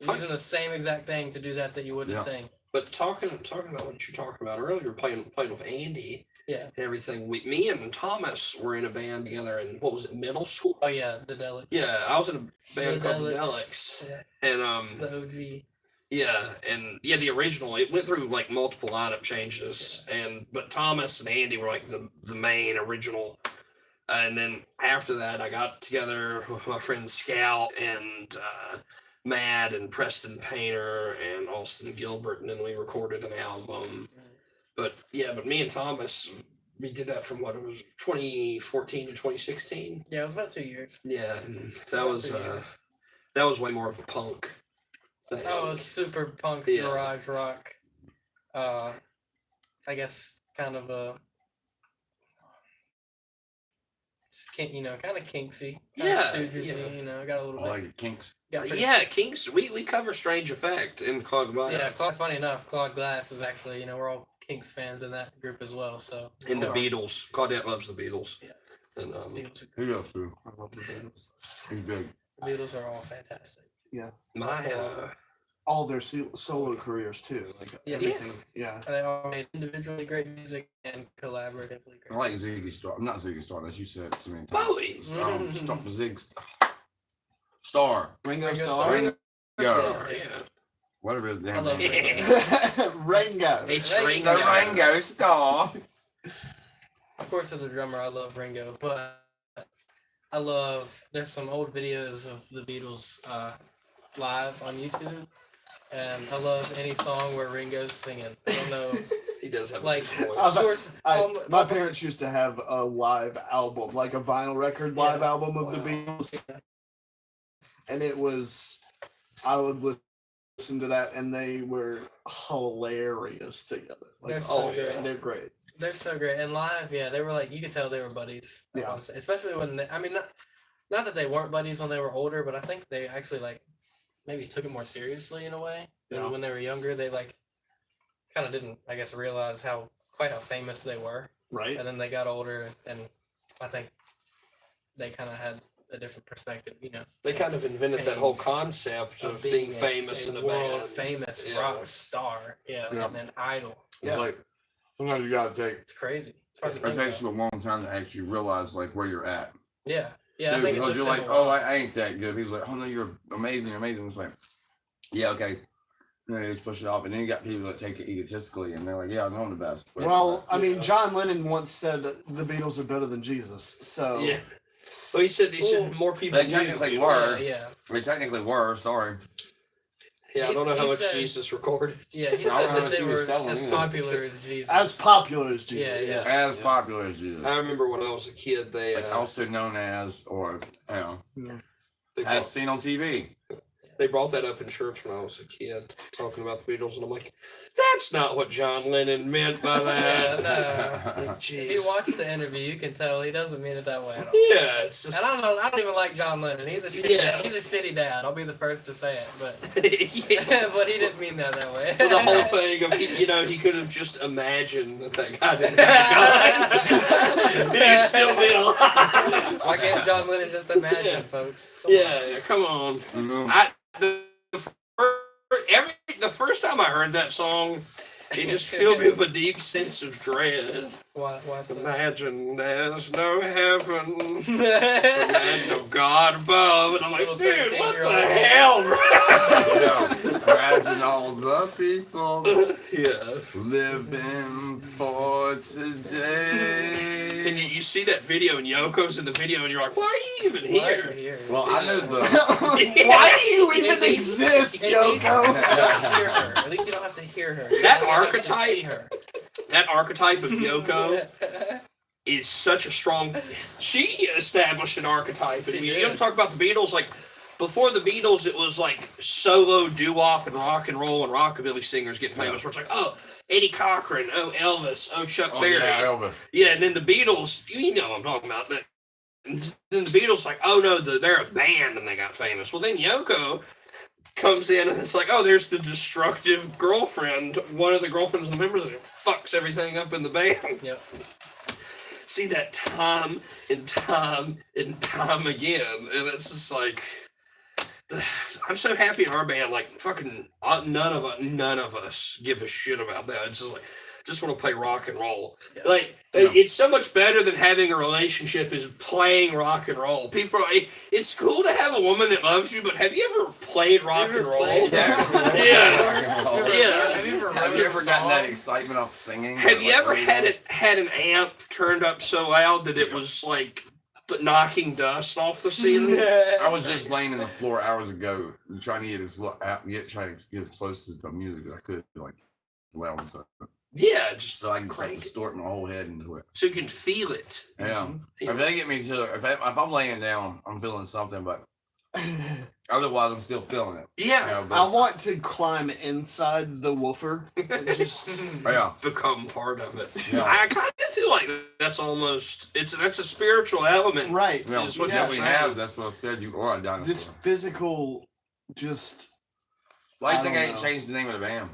You're using the same exact thing to do that you would to Yeah. sing. But talking about what you're talking about earlier, playing with Andy Yeah. and everything. Me and Thomas were in a band together in what was it, middle school? Oh yeah, the Delics. Yeah, I was in a band called the Delics, Yeah, and the OG. yeah, the original. It went through like multiple lineup changes, but Thomas and Andy were like the main original. And then after that, I got together with my friend Scout and Matt and Preston Painter and Austin Gilbert, and then we recorded an album. But me and Thomas, we did that from what it was 2014 to 2016. Yeah, it was about 2 years. Yeah, and that About was 2 years. that was way more of a punk thing. Oh, it was super punk Yeah. garage rock. I guess kind of a. Kind of kinksy. Yeah, Stooges-y, yeah. got a little I bit. like it. Kinks. Got pretty- Yeah, Kinks. We cover Strange Effect in Clog Bias. Yeah, funny enough, Claude Glass is actually, we're all Kinks fans in that group as well. So And the Our Beatles. Claudette loves the Beatles. Yeah. And Beatles, Who else, too? I love the Beatles. He's big. Beatles are all fantastic. my All their solo careers too, like Yeah. everything. Yeah. They all made individually great music and collaboratively great. I like Ziggy Star. Not Ziggy Star, as you said so many times. Bowie. Zig Star. Ringo Ringo Starr. Ringo. yeah. Whatever his I damn love name Ringo. is. Ringo. It's Ringo. Ringo. The Ringo Star. Of course, as a drummer, I love Ringo, but there's some old videos of the Beatles live on YouTube, and I love any song where Ringo's singing. I don't know He does have Like, a good voice. I- source, My parents used to have a live album, like a vinyl record live Yeah. album of the Beatles, and it was. I would listen to that, and they were hilarious together. Like, They're so great. they're great. They're so great. And live, yeah, they were like, you could tell they were buddies. Yeah. Honestly. Especially when, I mean, not that they weren't buddies when they were older, but I think they actually, like, maybe took it more seriously in a way. Yeah. When they were younger, they, like, kind of didn't, I guess, realize quite how famous they were. Right. And then they got older, and I think they kind of had a different perspective, you know. They kind of invented that whole Change concept of being famous in a world band. famous Yeah. rock star, Yeah. and an idol. It's Yeah. like sometimes you gotta take. It's crazy. It's hard to It think takes about. you a long time to actually realize like where you're at. Yeah, yeah. I Too, think it because took you're them like, a while. oh, I ain't that good. People's like, oh no, you're amazing, you're amazing. It's like, yeah, okay. You know, you just push it off, and then you got people that take it egotistically, and they're like, yeah, I know I'm the best. But- Well, I mean, Yeah. John Lennon once said that the Beatles are better than Jesus. So Yeah. Well, he said more people. They knew technically the were. Beatles. Yeah, they technically were. Sorry. Yeah, I don't know how He much said- Jesus recorded. yeah. He I said don't know that if they he was were selling as either. popular as Jesus. as popular as Jesus. Yeah. As popular as you. I remember when I was a kid, they Like also known as, or you know, they as brought, seen on TV. they brought that up in church when I was a kid, talking about the Beatles, and I'm like, that's not what John Lennon meant by that. Yeah, no. Like, If you jeez. watch the interview, you can tell he doesn't mean it that way at all. Yeah, it's just. And I don't know. I don't even like John Lennon. He's a shitty Yeah. dad. He's a shitty dad. I'll be the first to say it, but Yeah. but he didn't mean that way. Well, the whole thing of he could have just imagined that guy didn't have a gun. He'd still be alive. Why can't John Lennon just imagine, Yeah. folks? Come on. Yeah, come on. The first time I heard that song, it just filled me with a deep sense of dread. Why so? Imagine there's no heaven and no God above. And I'm like, Little dude, what the 13-year-old. hell, bro? Yeah. Imagine all the people Yeah. living for today. And you see that video, and Yoko's in the video, and you're like, why are you even Why are you here? here? Well, I know the. Why do you even It needs- exist, At least you Yoko? don't have to hear her. At least you don't have to hear her. You That don't have to archetype- see her. That archetype of Yoko is such a strong. She established an archetype. She And did. you don't talk about the Beatles. Like before the Beatles, it was like solo doo-wop and rock and roll and rockabilly singers getting famous. Where it's like, oh, Eddie Cochran, oh Elvis, oh Chuck Oh, Berry. yeah, Elvis. Yeah, and then the Beatles, you know what I'm talking about. And then the Beatles, like, oh no, they're a band and they got famous. Well, then Yoko comes in and it's like, oh, there's the destructive girlfriend, one of the girlfriends and members, and it fucks everything up in the band. Yep. See that time and time and time again, and it's just like, I'm so happy in our band. Like fucking none of us give a shit about that. It's just like, just want to play rock and roll. Like it's so much better than having a relationship is playing rock and roll. People, it's cool to have a woman that loves you, but have you ever played rock and roll? played rock and roll? Yeah. Yeah. Have you ever, Have wrote you a ever gotten that song? excitement off singing? Have you Like, ever had an amp turned up so loud that it was like knocking dust off the ceiling? I was just laying in the floor hours ago trying to trying to get as close as the music as I could, like loud and stuff, Yeah, just so I can crank it. distort my whole head into it. So you can feel it. Yeah, if they get me to, if I'm laying down, I'm feeling something, but otherwise I'm still feeling it. Yeah. You know, I but, want to climb inside the woofer and just yeah, Become part of it. Yeah. I kind of feel like that's that's a spiritual element. right. yeah. Is what Yeah. What we have, that's what I said. You are a dinosaur. This physical, just Well, I I think I don't ain't know. changed the name of the band.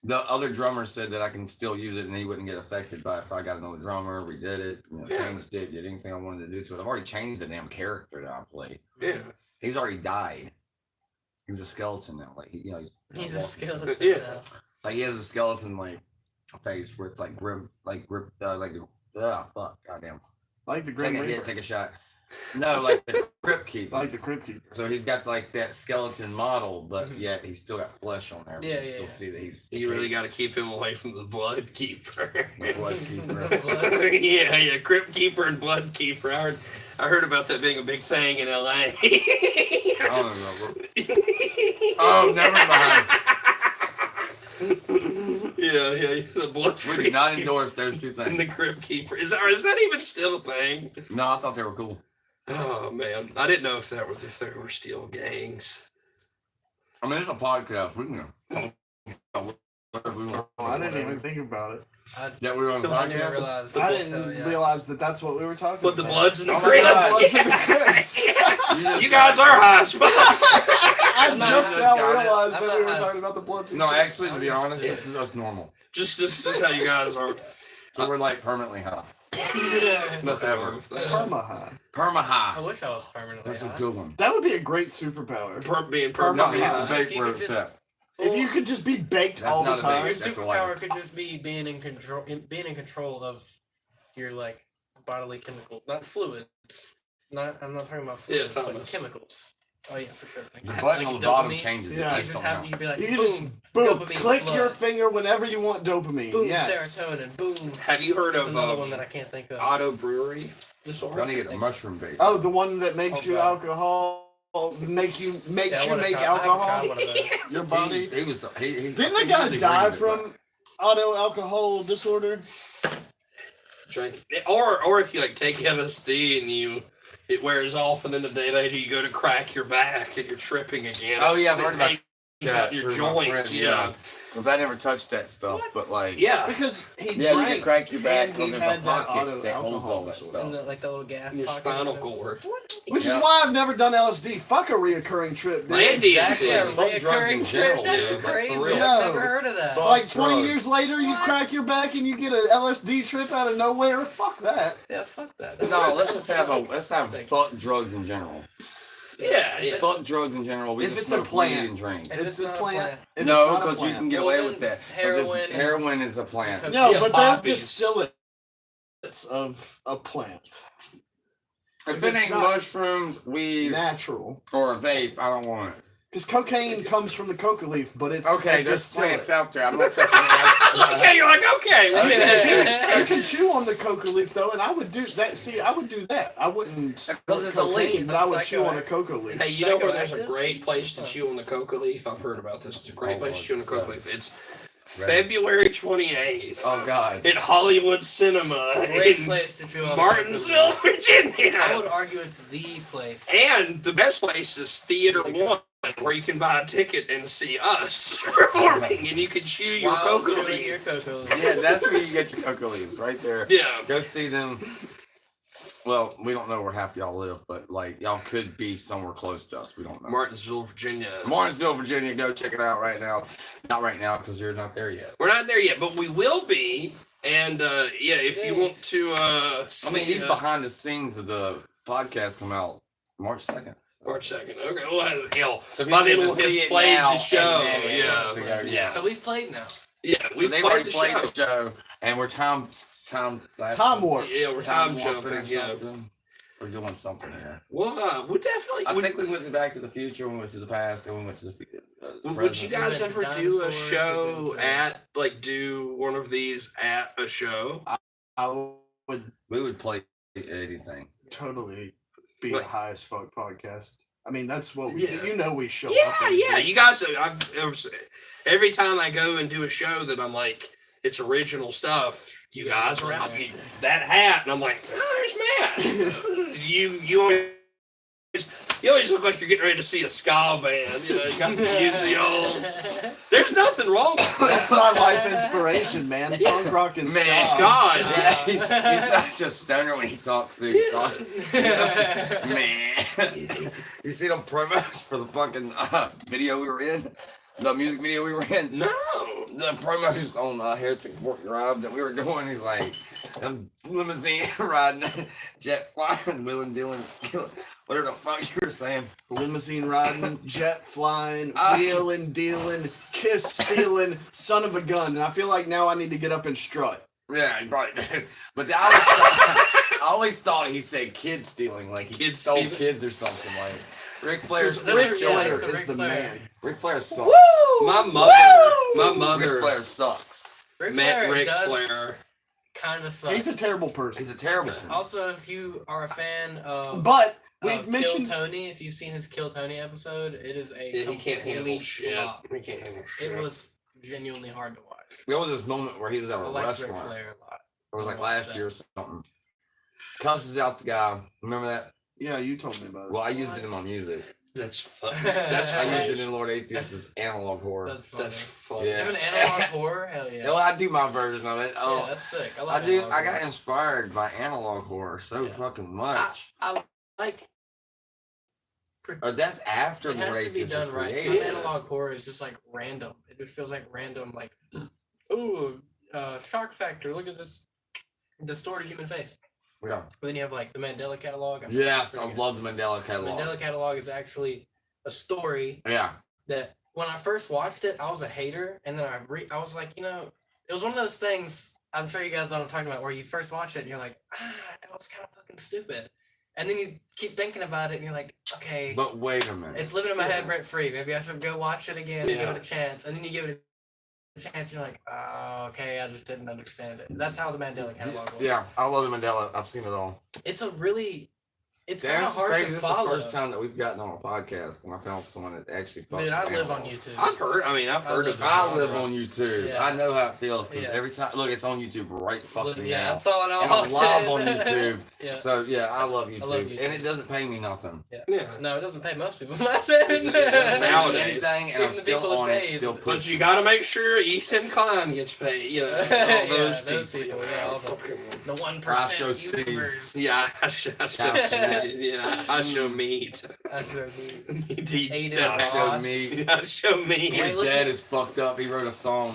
The other drummer said that I can still use it and he wouldn't get affected by it if I got another drummer, redid it, Yeah. changed it, did anything I wanted to do to it. I've already changed the damn character that I played. Yeah. He's already died. He's a skeleton now. Like he's He's a walking. skeleton Yeah. now. Like he has a skeleton like face where it's like fuck, goddamn. like the Take Grim a hit, Reaper, take a shot. No, like the Crypt Keeper. like the Crypt Keeper. So he's got like that skeleton model, but yet he's still got flesh on there. Yeah, You yeah, still yeah. see that he's You really got to keep him away from the Blood Keeper. the blood keeper. yeah, Crypt Keeper and Blood Keeper. I heard about that being a big thing in LA. I don't know. Oh, never mind. Yeah, the blood We do not endorse those two and the things. Crypt Keeper. Is that even still a thing? No, I thought they were cool. Oh man, I didn't know if there were still gangs. I mean, it's a podcast. We can. I didn't even think about it. That we were on the I didn't podcast. realize. I that, didn't yeah. realize that that's what we were talking But the about. Bloods and the Oh my God. Bloods and the Crips. Crips. You guys are high as fuck. I I'm not- just I'm now got it. realized I'm that not we were high. talking about the Bloods and No, Crips. actually, to be honest, this is us normal. Just this is how you guys are. So we're like permanently high. Nothing Ever. wrong with that. Perma high. Perma I high. wish I was permanently That's a high. good one. That would be a great superpower. Being Perma permanently high. high. If you could just- If you could just be baked That's all the not a time. Your big- That's a superpower could just be being in control of your like bodily chemicals, not fluids. I'm not talking about fluids, but Thomas. chemicals. Oh yeah, for sure. The Like button on the bottom dopamine. changes. Yeah. it. I You just just don't have know. you be like You can boom, just boom, dopamine click flood. your finger whenever you want dopamine. Boom, Yes. serotonin. Boom. Have you heard There's of another one that I can't think of. auto brewery disorder? Y'all need to get a mushroom bait. Oh, the one that makes Oh, you God. alcohol, makes you Yeah, I wanna make try- I haven't alcohol. tried one of those. Your body. He was. He Didn't a guy die from auto alcohol disorder? Drink. Or if you like take LSD and it wears off, and then the day later you go to crack your back and you're tripping again. Oh, yeah, I've It heard about hangs that out your through my joints. friend, Yeah. Because I never touched that stuff, but like. Yeah. Because he Yeah, you drank can crack your back and because he there's a had that pocket auto that holds alcohol all that disorder. stuff. And the, like the little gas Your pocket. spinal cord. Which is Yeah. why I've never done LSD. Fuck a reoccurring trip, dude. Andy Exactly. is Fuck drugs in Reoccurring general, trip. That's dude, like, for crazy. real. No. I've never heard of that. Fuck Like 20 drugs. years later, you What? crack your back and you get an LSD trip out of nowhere. Fuck that. Yeah, fuck that. No, let's have fuck drugs in general. Yeah. Fuck drugs in general. We If just it's a smoke plant. weed and drink. If It's it's a not a plant. plant. If No, it's not a because you plant. can get Well, away then with that. 'Cause heroin and- heroin is a plant. No, Yeah, but they're poppies. distillates of a plant. If it it's ain't not- mushrooms, weed, Natural. or a vape, I don't want it. Because cocaine comes from the coca leaf, but it's Okay, a there's distillate. plants out there. I'm not touching it. Okay, you're like, okay. You we can, can- chew, you can chew on the coca leaf though, and I would do that. See, I would do that. I wouldn't Because it's a cocaine, leaf. but I would It's chew on a psychoactive. coca leaf. Hey, you know where there's a Psychoactive? great place to chew on the coca leaf? I've heard about this. It's a great Oh, place to chew on the coca Lord. leaf. It's Right. February 28th Oh, God. at Hollywood Cinema Great in place to chew on. Martinsville, I would Virginia. argue it's the place. And the best place is Theater One, where you can buy a ticket and see us performing, and you can chew your While coca chewing your leaf. coca leaf. Yeah, that's where you get your coca leaves, right there. Yeah. Go see them. Well, we don't know where half y'all live, but like y'all could be somewhere close to us. We don't know. Martinsville, Virginia. Martinsville, Virginia. Go check it out right now. Not right now because you're not there yet. We're not there yet, but we will be. And yeah, if you want to, I mean, these see, behind the scenes of the podcast come out March 2nd. March 2nd. Okay, well, hell, So by people then get to we'll see have it played now the show. and then it has to Yeah. go, Yeah. So we've played now. Yeah, So we've they've played already the played show. the show, and we're time warp. Yeah, we're time warping jumping. or Yeah. something. We're doing something here. Well, we definitely. I would, think we went to Back to the Future, we went to the past, and we went to the would you present. guys We've ever been to do a dinosaurs, show we've been to- at do one of these at a show? I would We would play anything. totally be What? a high as fuck podcast. I mean, that's what we Yeah. you know we show Yeah, up. and yeah. do. You guys, every time I go and do a show that I'm like, it's original stuff. You guys are out. That hat, and I'm like, oh, there's Matt. You always look like you're getting ready to see a ska band. You know, you got the music on. There's nothing wrong with that. That's my life inspiration, man. Punk rock and Man, ska. God. He's such a stoner when he talks, dude. Man. You see them promos for the fucking video we were in? The music video we were in? No. The promos on Heretic Fork Drive that we were doing, he's like, I'm limousine riding, jet flying, wheeling, dealing, skilling, whatever the fuck you were saying. Limousine riding, jet flying, Ah. wheeling, dealing, kiss stealing, son of a gun. And I feel like now I need to get up and strut. Yeah, he probably did. But I always thought he said kid stealing, like he Kid stole stealing. kids or something. Like Ric Flair Because stole Ric children. Flair so is Ric the Flair. man. Ric Flair sucks. My mother Ric Flair sucks. Ric met Flair Ric does Flair. kind of suck. He's a terrible person. He's a terrible person. Also, if you are a fan of But Kill we've mentioned Tony, if you've seen his Kill Tony episode, it is a Yeah, he can't handle complete shit. flop. He can't handle shit. It was genuinely hard to watch. There was this moment where he was at I a like Ric restaurant. Flair a lot. It was like I watched last that. year or something. Cusses out the guy. Remember that? Yeah, you told me about it. Well, I used it in my music. That's fun. That's I funny. used it in Lord Atheist's analog horror. That's funny. That's funny. Yeah. Even analog horror, hell yeah. No, I do my version of it. Yeah, Oh, that's sick. I I like do. analog I got horror. inspired by analog horror so Yeah. fucking much. I like. That's after It Lord has to be Atheist done was right. Some created. analog horror is just like random. It just feels like random. Like, ooh, shock factor. Look at this distorted human face. Yeah. But then you have like the Mandela Catalog. I think Yes, that's I pretty love the Mandela good. catalog. Mandela Catalog is actually a story Yeah. that when I first watched it, I was a hater, and then I was like, it was one of those things. I'm sure you guys know what I'm talking about, where you first watch it and you're like, that was kind of fucking stupid, and then you keep thinking about it and you're like, okay, But wait a minute. it's living in my head rent free. Maybe I should go watch it again and give Yeah. it a chance, and then you give it a chance, and you're like, oh, okay, I just didn't understand it. That's how the Mandela Catalog was. Yeah, I love the Mandela. I've seen it all. It's it's kind That's of hard crazy. to This is the follow. first time that we've gotten on a podcast, and I found someone that actually. Dude, I live on analog. YouTube. I've heard. I mean, I've I heard live of. on the I genre. live on YouTube. Yeah. I know how it feels because Yes. every time, look, it's on YouTube right fucking Yeah, I now. saw it all. And I'm live on YouTube. Yeah. So yeah, I love YouTube. love YouTube. And it doesn't pay me nothing. Yeah. No, it doesn't pay most people nothing. Nowadays. Anything, and Even I'm the still people that on pay it, is- still But But pushing. you got to make sure Ethan Klein gets paid. You know, all Yeah, those those people. people, yeah, all the- Fucking- The 1% I show speed. YouTubers. Yeah, I show Cow yeah, I show meat. That's what I mean. Aiden Aiden I showed Ross. me. I show meat. Wait, His listen- dad is fucked up. He wrote a song.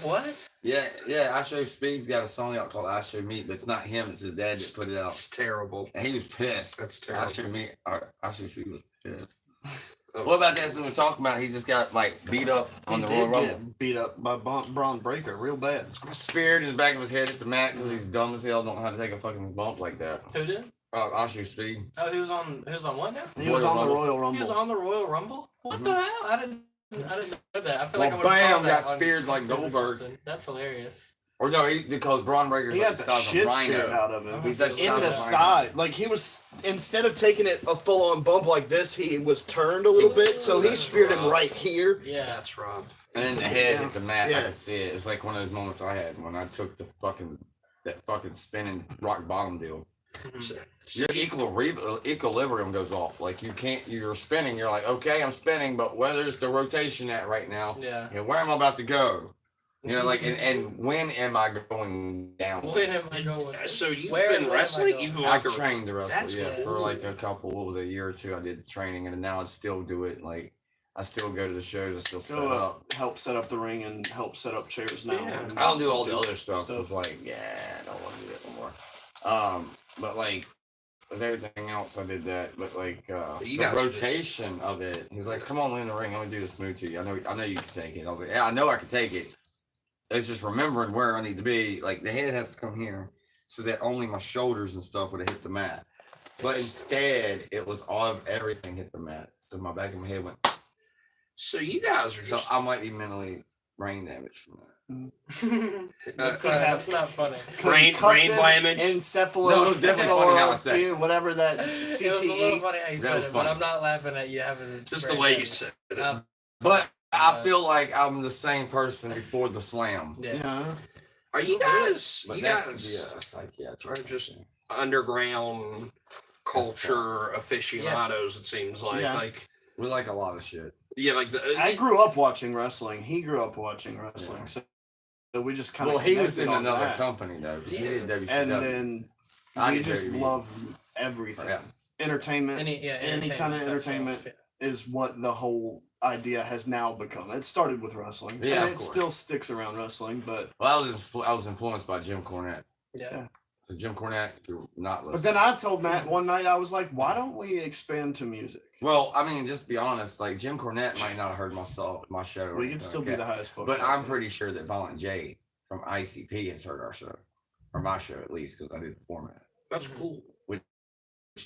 What? Yeah. I Show Speed's got a song out called I Show Meat, but it's not him. It's his dad that put it out. It's terrible. And he was pissed. That's I terrible. Show Meat. I Show Speed was pissed. What about that? We're talking about? He just got like beat up on the He Royal did Rumble. get beat up by Braun Breaker real bad. Speared in the back of his head at the mat because he's dumb as hell. Don't know how to take a fucking bump like that. Who did? I Show Speed. Oh, who's on what now? He was Royal on the Rumble. Royal He was Rumble. on the Royal Rumble? What the hell? I didn't know that. I feel like I Well, would have bam, got speared like or Goldberg. something. That's hilarious. Or no, because Braun Breaker's He like got the the size shit of scared Rhino. out of him. He's like In the size of side, like he was, instead of taking it a full on bump like this, he was turned a little bit, so he speared him right here. Yeah. That's rough. And in the head hit the mat. I Yeah. could see it. It's like one of those moments I had when I took that fucking spinning rock bottom deal. Your equilibrium goes off. Like you're spinning. You're like, okay, I'm spinning, but where's the rotation at right now? Yeah. And where am I about to go? You know, like, and when am I going down? When am I going? So you've Where been am I wrestling? going? You've been I've like a trained the wrestler, That's yeah, for cool. like a couple. What was it, a year or two? I did the training, and now I still do it. Like, I still go to the shows. I still set Go up. up, help set up the ring and help set up chairs now. Yeah. and I don't do all the other stuff. stuff. It's like, yeah, I don't want to do that no more. But like with everything else, I did that. But like You the guys just- rotation of it, he was like, "Come on, in the ring. I'm gonna do this move to you. I know you can take it." I was like, "Yeah, I know I can take it. It's just remembering where I need to be. Like the head has to come here, so that only my shoulders and stuff would have hit the mat. But instead, it was all of everything hit the mat. So my back of my head went. So you guys are So just I might be mentally brain damaged from that. That's not funny. brain Concussive damage. Encephalo, No, it was definitely funny how I said it. whatever that It was a little CTE. funny how you That said was it, but funny. I'm not laughing at you having just the brain way you damage. said it. But I feel like I'm the same person before the slam. Yeah. Yeah. Are you guys? But You that could be guys a psychiatric are just underground culture aficionados. It seems like Yeah. like we like a lot of shit. yeah, like the I grew up watching wrestling. He grew up watching wrestling. So we just kind of Well, he was in another company though. 'Cause he Yeah. did WCW. And then I we did just WWE. love everything. Yeah. Entertainment Any kind of type entertainment stuff, is what the whole idea has now become. It started with wrestling. Yeah, and of it course. still sticks around wrestling, but Well, I was influenced by Jim Cornette. Yeah. So Jim Cornette, if you're not listening. but then I told Matt one night, I was like, why don't we expand to music? Well, I mean, just to be honest, like Jim Cornette might not have heard my show. or We can anything still like be that. the highest folk. But show. I'm pretty sure that Violent J from ICP has heard our show, or my show at least, because I did the format, that's cool. which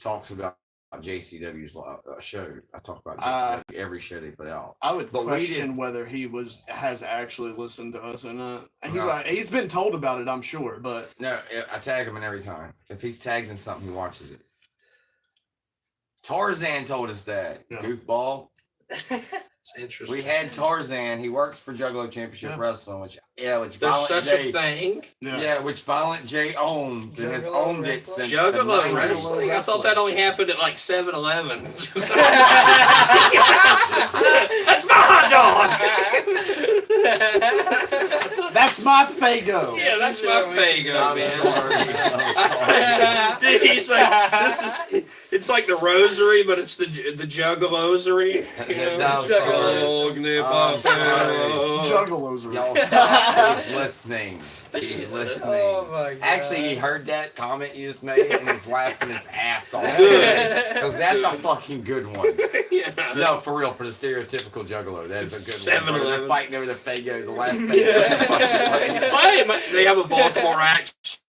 talks about JCW's show. I talk about Uh, JCW every show they put out. I would but we question whether he has actually listened to us or not. No. He's been told about it, I'm sure, but No, I tag him in every time. If he's tagged in something, he watches it. Tarzan told us that. Yeah. Goofball. It's interesting. We had Tarzan. He works for Juggalo Championship Yeah. Wrestling, which Yeah, which There's Violent such J, a thing. yeah, which Violent J owns and has Juggalo owned it wrestling? since the Juggalo 90s. wrestling. I thought that only happened at like 7-Eleven. That's my hot dog. That's my Fago. Yeah, that's my Fago, I'm man. sorry. Dude, he's like, it's like the rosary, but it's the juggalosary. You know? No, Juggalos are Y'all stop. He's listening. He's listening. Oh my god. Actually, he heard that comment you just made and he's laughing his ass off. Because that's a fucking good one. Yeah. No, for real, for the stereotypical juggalo, that is a good one. 7-Eleven. They're fighting over the Fago, the last Fago. They have a Baltimore accent.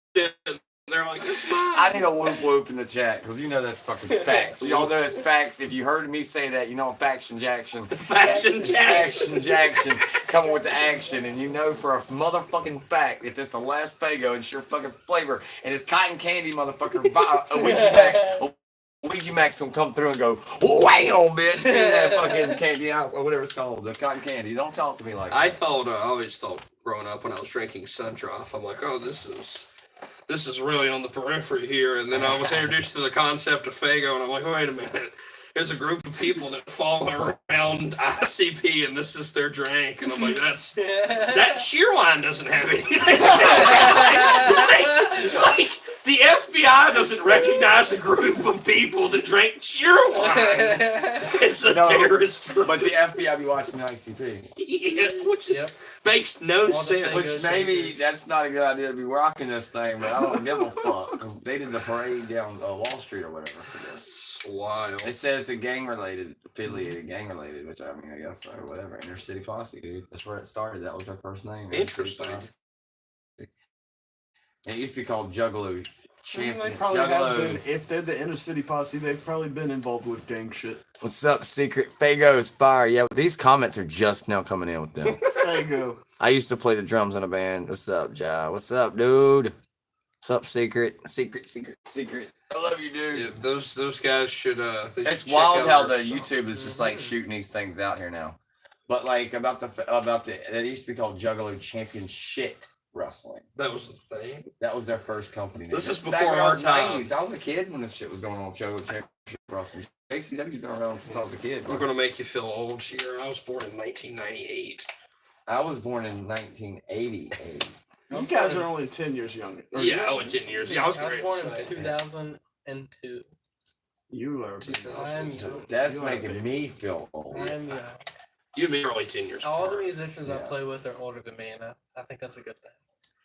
They're like, it's mine. I need a whoop whoop in the chat because you know that's fucking facts. Y'all know that's facts. If you heard me say that, you know Faction Jackson. Faction Jackson. Faction Jackson coming with the action, and you know for a motherfucking fact if it's the last Fago and sure fucking flavor and it's cotton candy, motherfucker. Ouija Max gonna come through and go, wham, bitch, give me that fucking candy out or whatever it's called, the cotton candy. Don't talk to me like I that. always thought growing up when I was drinking Sundrop, I'm like, oh, this is really on the periphery here. And then I was introduced to the concept of Fago, and I'm like, wait a minute. There's a group of people that follow around ICP, and this is their drink. And I'm like, that Cheerwine doesn't have any. like, the FBI doesn't recognize a group of people that drink Cheerwine. It's a terrorist group. But the FBI be watching the ICP. Yeah, which Yep. makes no the sense. Fago Which maybe that's not a good idea to be rocking this thing, but I don't give a fuck. 'Cause they did the parade down Wall Street or whatever for this. Wild. It says it's a affiliated gang related, which I mean, I guess, or whatever. Inner City Posse, dude. That's where it started. That was their first name. Inner City Interesting. Posse. And it used to be called Juggalo. They Champion probably have Juggalo. been, if they're the inner city posse, they've probably been involved with gang shit. What's up, Secret? Fago's fire. Yeah, these comments are just now coming in with them. Fago. I used to play the drums in a band. What's up, Ja? What's up, dude? What's up, Secret? Secret. I love you, dude. Yeah, those guys should they It's should check wild out how their the stuff. YouTube is just like shooting these things out here now. But like about the that used to be called Juggalo Championship Wrestling. That was the thing. That was their first company. This is Back before in our the time. 90s. I was a kid when this shit was going on. Juggalo Championship Wrestling. JCW's been around since I was a kid. We're gonna make you feel old here. I was born in 1998. I was born in 1988. You guys are only 10 years younger. Or Yeah, I was 10 years. Yeah, I was great. born in 2002. You are. I'm So young. that's You are making big. me feel old. I'm young. You and me are only 10 years All the apart. musicians I Yeah. play with are older than me, and I think that's a good thing.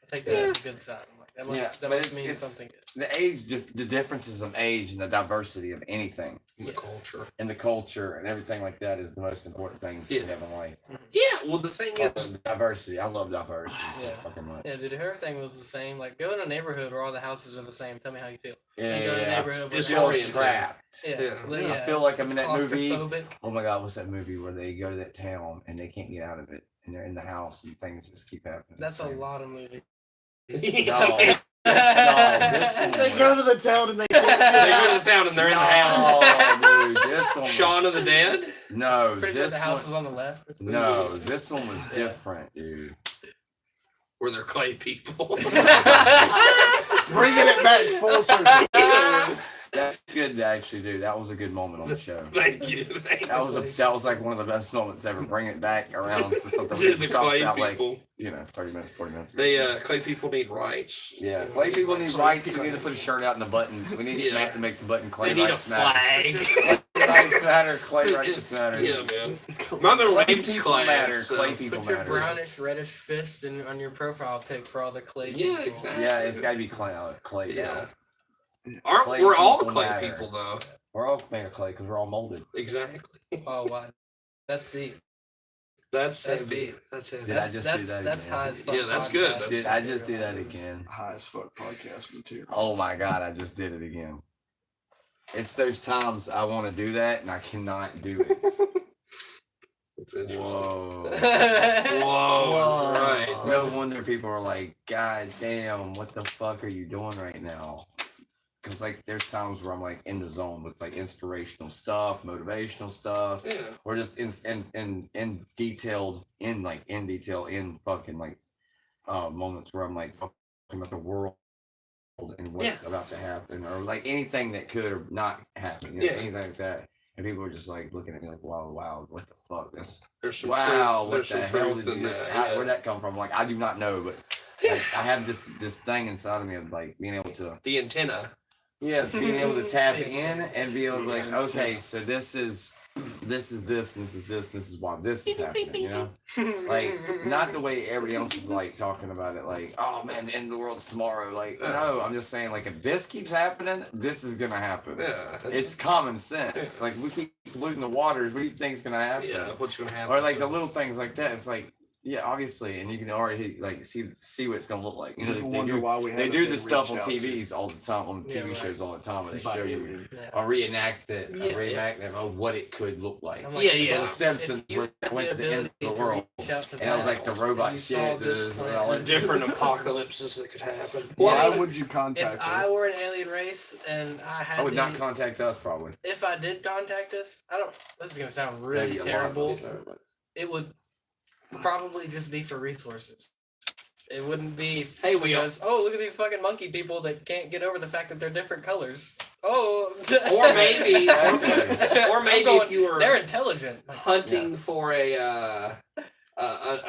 I take that as a good sign. Like, that must, Yeah, that but must it's- mean it's- something good. The age, the differences of age and the diversity of anything The culture. and the culture and everything like that is the most important things Yeah. to have in life. Yeah, well, the thing is, Diversity. I love diversity so Yeah. fucking much. Yeah, dude, everything was the same. Like, go in a neighborhood where all the houses are the same. Tell me how you feel. Yeah, You go to the yeah, neighborhood I'm where still it's trapped. Yeah, Yeah. li- I feel like I'm it's in that movie. claustrophobic. Oh my god, what's that movie where they go to that town and they can't get out of it and they're in the house and things just keep happening? That's a lot of movies. No, this one They was- go to the town and they. they go to the town and they're in the house. No, dude, this one was- Shaun of the Dead? No, Pretty sure this the house is one. on the left. No, this one was different, dude. Where they're clay people. Bringing it back full circle. That's good to actually do. That was a good moment on the show. Thank you. Thank That you. was like one of the best moments ever. Bring it back around to something we Dude, the talked clay about like people. 30 minutes, 40 minutes ago. They clay people need rights. Yeah, clay people need rights. We need to put a shirt out in the button. We need Yeah. Matt to make the button clay They need a rights matter. flag. Rights matter. Clay rights matter. Yeah, man. My middle Clay name's people Clay. matter. so- Clay people Put your matter. brownish, reddish fist on your profile pic for all the clay Yeah, people. exactly. Yeah, it's got to be clay. Clay. Yeah. Clay We're all people clay matter. people, though. We're all made of clay because we're all molded. Exactly. Oh, wow. That's deep. That's That's heavy. deep. That's heavy. Did I just do that That's again? high as fuck. Yeah, that's good. podcast. Did I just do that again? High as fuck podcast material. Oh my god, I just did it again. It's those times I want to do that and I cannot do it. It's interesting. Whoa. Whoa. Right. No wonder people are like, God damn, what the fuck are you doing right now? Because like there's times where I'm like in the zone with like inspirational stuff, motivational stuff, Yeah. or just in detail in fucking like moments where I'm like talking about the world and what's about to happen, or like anything that could or not happen, you know, anything like that. And people are just like looking at me like, wow, what the fuck? There's some Wow, truth. what There's the some hell truth did in this? that. Where'd that come from? Like, I do not know, but like, I have this thing inside of me of like being able to, The antenna. being able to tap in and be able to like, okay, so this is this, and this is why this is happening, you know? Like, not the way everybody else is like talking about it, like, oh man, the end of the world's tomorrow. Like, no, I'm just saying, like, if this keeps happening, this is gonna happen. Yeah. It's common sense. Like, we keep polluting the waters. What do you think is gonna happen? Yeah, what's gonna happen? Or like to the them? little things like that. It's like, yeah, obviously, and you can already like see what it's gonna look like. You know, People they wonder do, why we they haven't do been this stuff on reached out to TVs all the time, on Yeah, TV right. shows all the time, and they by show you aliens. Yeah. or reenact it, Yeah, of what it could look like. I'm Yeah, like, yeah. The if Simpsons you went had to the end of the ability to world, reach out to and I was like the that, robot and you saw shit. this this, planet, all The that. different apocalypses that could happen. Why would you contact If us? I were an alien race and I had I would not the- contact us probably. if I did contact us, I don't. This is gonna sound Maybe really a lot of terrible. us know, but- It would probably just be for resources. It wouldn't be Hey, we because look at these fucking monkey people that can't get over the fact that they're different colors. Oh, Or maybe, or I'm maybe going, if you were they're intelligent. Like, hunting for a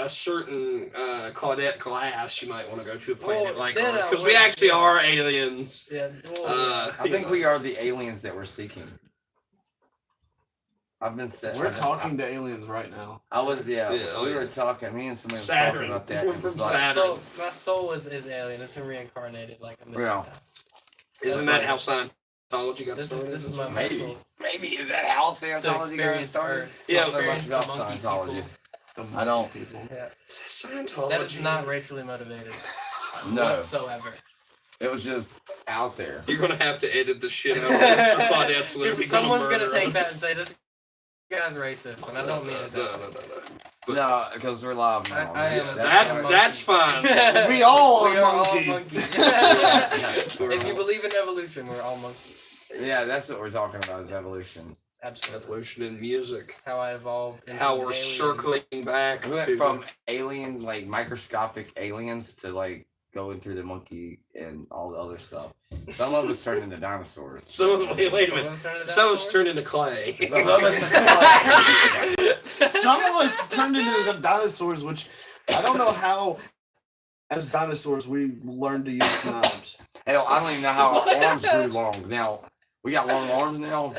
certain Claudette glass, you might want to go to a planet Well, like then Earth I because we would, actually yeah. are aliens. yeah, well, I think we are the aliens that we're seeking. I've been set. We're talking to aliens right now. I was Yeah, we were talking. Me and somebody was Saturn. talking about that. We're and it from was like, Saturn. my soul is alien. It's been reincarnated like a million Yeah. times. Isn't that how Scientology got This started? is my Maybe, soul. maybe is that how To Scientology got experience started? Earth. Yeah, I don't know much experience about the monkey Scientology. The I don't- monkey people. Yeah, Scientology. that is not racially motivated No, whatsoever. it was just out there. You're gonna have to edit the shit out of this. Or Claudette's literally Someone's gonna murder take us. that and say this guy's racist, and I don't mean it. No, that no, way. no, no. No, because we're live now. I am- man. That's fine. We all We are are all monkey. monkeys. We're If you all- believe in evolution, we're all monkeys. Yeah, that's what we're talking about is evolution. Absolutely. Evolution in music. How I evolved. into How an we're alien. circling back We went to from alien, like microscopic aliens, to like going through the monkey and all the other stuff. Some of us turned into dinosaurs. some of wait a minute. Someone's turned it Some of us down turned into clay. Some of us Some of us turned into dinosaurs, which I don't know how. As dinosaurs, we learned to use knives. hell, I don't even know how our arms grew long. Now we got long arms now.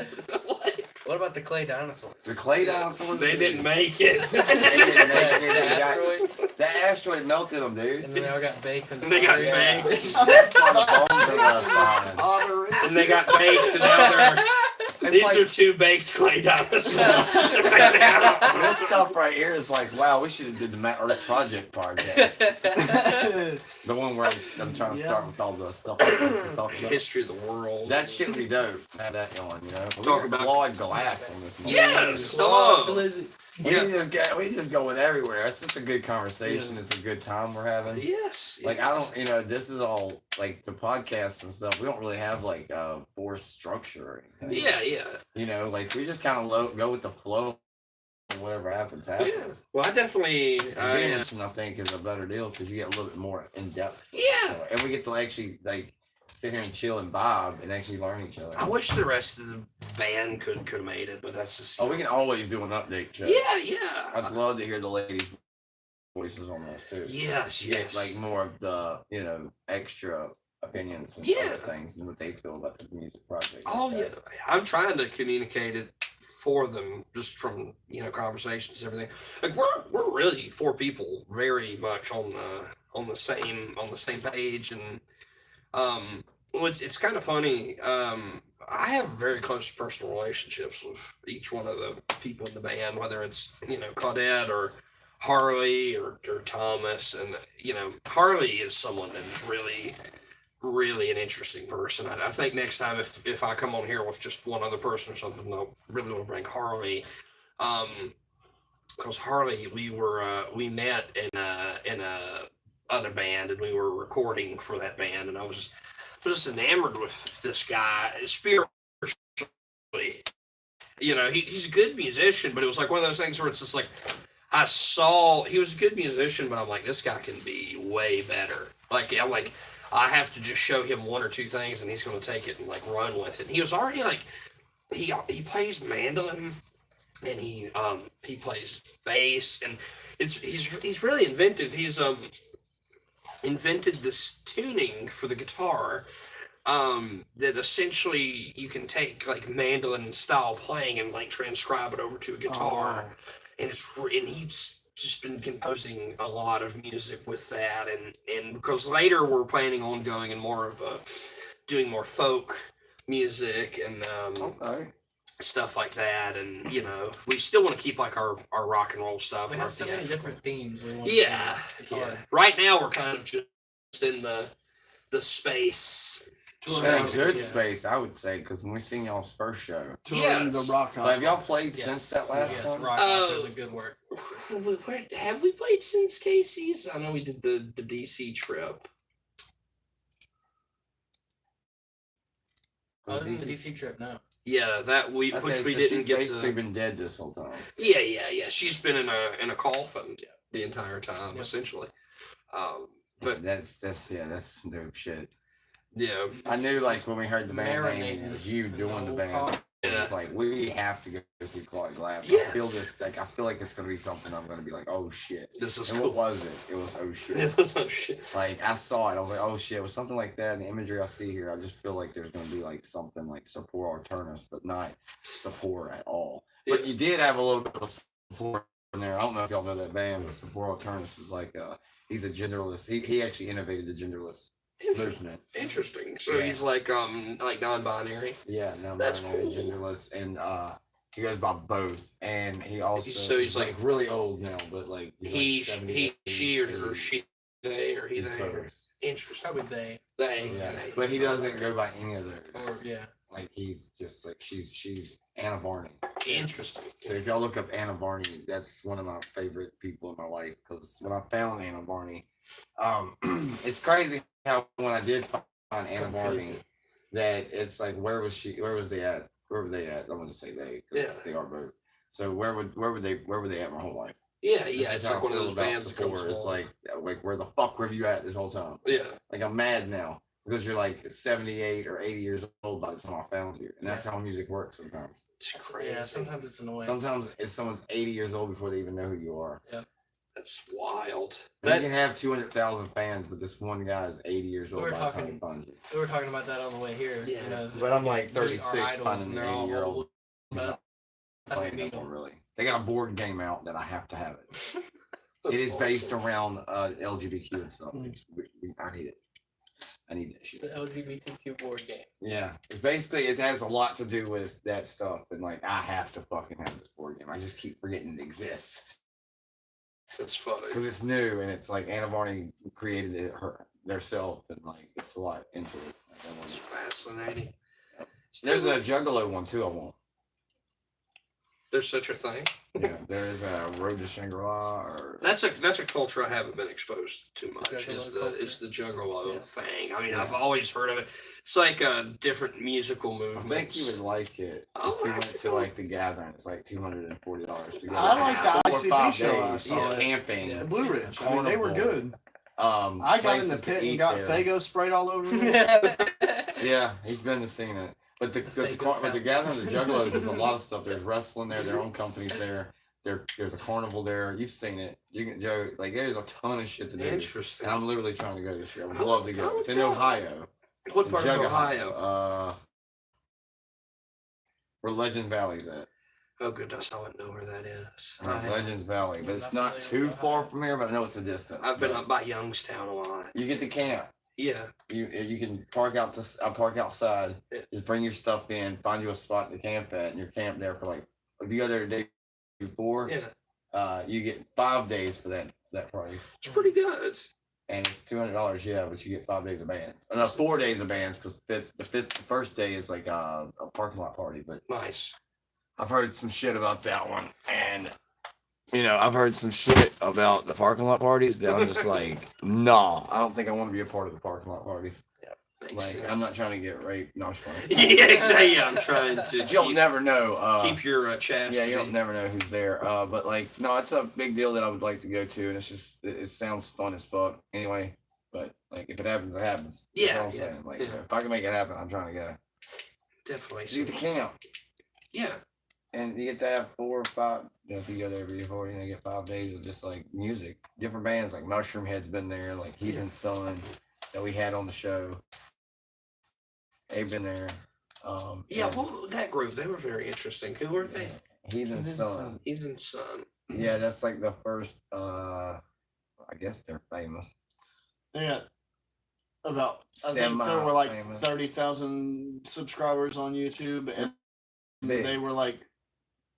What about the clay dinosaur? The clay dinosaurs. They didn't make it. They didn't make it. The They got- asteroid, That asteroid melted them, dude. and then they all got baked and They got fire. baked. That's why the bones are left behind. Pottery. And they got baked, and now they're. It's These like- are two baked clay dinosaurs right now. This stuff right here is like, wow, we should have did the Matt Earth Project podcast. The one where I'm trying to start with all the stuff like this and stuff. History of the world. That shit would be dope. Have that going, you know. But Talk we got about- clawed glass on this. Yes. Oh, Hello. We Yeah. we just going everywhere. It's just a good conversation. It's a good time we're having. Yes. Like I don't, this is all like the podcast and stuff. We don't really have like a forced structure or anything. Yeah. Like we just kind of go with the flow. And whatever happens, Yeah. happens. Well, I definitely. Being I think is a better deal because you get a little bit more in depth. Yeah. And we get to actually like sit here and chill and vibe and actually learn each other. I wish the rest of the band could have made it, but that's just. Oh, we can always do an update show. Yeah. I'd love to hear the ladies' voices on this too. Yes. Get Yes. like more of the extra opinions and Yeah. other things and what they feel about the music project. Oh yeah, I'm trying to communicate it for them just from conversations and everything. Like we're really four people very much on the same page, and well, it's kind of funny. I have very close personal relationships with each one of the people in the band, whether it's Claudette or Harley or Thomas, and Harley is someone that's really an interesting person. I think next time if I come on here with just one other person or something, I'll really want to bring Harley. Because Harley, we met in a other band, and we were recording for that band, and I was just enamored with this guy spiritually. He's a good musician, but it was like one of those things where it's just like I saw he was a good musician, but I'm like, this guy can be way better. Like I'm like, I have to just show him one or two things, and he's going to take it and like run with it. And he was already like, he plays mandolin, and he plays bass, and he's really inventive. He's invented this tuning for the guitar. That essentially you can take like mandolin style playing and like transcribe it over to a guitar, and he's just been composing a lot of music with that, and because later we're planning on going in more of doing more folk music and Okay. stuff like that, and we still want to keep like our rock and roll stuff. We and have our so many theatrical. different themes. We want Yeah, to do. It's hard. Right now we're kind of just in the space. In a Space, good yeah. space, I would say, because when we seen y'all's first show. Touring Yes. the rock. So have y'all played Yes. since that last Yes, one? Rock Oh. is a good word. Where have we played since Casey's? I know we did the DC trip. Other than the DC trip, no. Yeah, that which we so didn't she's get basically to. been dead this whole time. Yeah. She's been in a coffin the entire time, Yep. essentially. But That's some dope shit. yeah, I knew like when we heard the band name, Marinating it was you doing the whole band. car. It's like we have to go see Clyde Glass. Yes. I feel this like I feel like it's gonna be something I'm gonna be like, oh shit. this is And cool. what was it? It was oh shit. It was some shit. Like I saw it, I was like, oh shit, it was something like that. And the imagery I see here, I just feel like there's gonna be like something like Sapor Arturnus, but not Sapor at all. But you did have a little bit of support in there. I don't know if y'all know that band, but Sapor Arturnus is like he's a genderless. He actually innovated the genderless movement. Interesting. So Yeah. he's like non-binary. Yeah, no, That's binary, cool. genderless, and he goes by both. And he also So he's like really old now, but like He, he's like she, 78, or she, they, or he, He's they. both. Interesting. Probably they. They. Yeah, they. but he doesn't go by any of those. Or, yeah. Like he's just like she's Anna Varney. Interesting. So if y'all look up Anna Varney, that's one of my favorite people in my life because when I found Anna Varney, it's crazy how when I did find Anna Varney, that it's like where was they at? Where were they at? I'm gonna say they because they are both. So where were they at my whole life? Yeah, This yeah. is It's how like I one of feel those about bands that comes Sapor. It's along. like where the fuck were you at this whole time? Yeah. Like I'm mad now because you're like 78 or 80 years old by the time I found you, and that's how music works sometimes. It's crazy. Yeah, sometimes it's annoying. Sometimes it's someone's 80 years old before they even know who you are. That's wild. And you That can have 200,000 fans, but this one guy is 80 years old We're by the time talking- he finds you. We were talking about that on the way here. Yeah. You know, But I'm like meet our 36 idols finding and an they're all 80-year-old old, but playing meet that one them. really. They got a board game out that I have to have it. that's It is awesome. based around LGBTQ and stuff. Mm. I need it. I need that shit. The LGBTQ board game. Yeah, it's basically it has a lot to do with that stuff, and like I have to fucking have this board game. I just keep forgetting it exists That's funny. because it's new and it's like Anna Varney created it herself, and like it's a lot into it. Like, I It's wanna- fascinating. There's a Juggalo one too. I want. There's such a thing. Yeah, there is a Road to Shangri-La, or That's a culture I haven't been exposed to much. Juggalo Is the juggalo Yeah. thing? I mean, Yeah. I've always heard of it. It's like a different musical I movement. think you would like it I'll if you have went to to go. like the Gathering. It's like $240 to go. I like the 4 or ICP 5 show I days saw. of camping. Yeah. The Blue Ridge. I mean, they were Carnival. good. I I got in the pit and got Fago sprayed all over me. Yeah, he's been to seeing it. But the Gathering of the Juggalos is a lot of stuff. There's wrestling there, their own companies there. There's a carnival there. You've seen it. You can Joe, like there's a ton of shit to do. Interesting. And I'm literally trying to go this year. I would love to I go. would It's in go. Ohio. What in part of Juggalos. Ohio? Where Legends Valley's at. Oh goodness, I wouldn't know where that is. Legends Valley. But it's not too far from here, but I know it's a distance. I've been But up by Youngstown a lot. You get to camp. Yeah. You can park outside. Yeah. Just bring your stuff in, find you a spot to camp at, and you're camped there for like if you go there the day before, Yeah. you get 5 days for that price. It's pretty good. And it's $200, yeah, but you get 5 days of bands. No, 4 days of bands because the first day is like a parking lot party. But Nice. I've heard some shit about that one, and I've heard some shit about the parking lot parties that I'm just like, nah, I don't think I want to be a part of the parking lot parties. Makes Like, sense. I'm not trying to get raped. No, I'm just playing. Yeah, exactly. Yeah, I'm trying to But you'll keep, never know. keep your Yeah, chastity. you'll never know who's there. But like, no, it's a big deal that I would like to go to, and it's just it sounds fun as fuck. Anyway, but like, if it happens, it happens. That's Yeah, all I'm yeah, saying. Like, yeah. if I can make it happen, I'm trying to go. Definitely. You get to camp, Yeah. and you get to have 4 or 5. You know, if you go there before, you get 5 days of just like music, different bands. Like Mushroom Head's been there, like Heathen Sun that we had on the show. They've been there. Yeah, and well, that group, they were very interesting. Who were they? Heathen Sun. Heathen Sun. Yeah, that's like the first. I guess they're famous. Yeah. About I think there were like Semi-famous. 30,000 subscribers on YouTube, and Big. they were like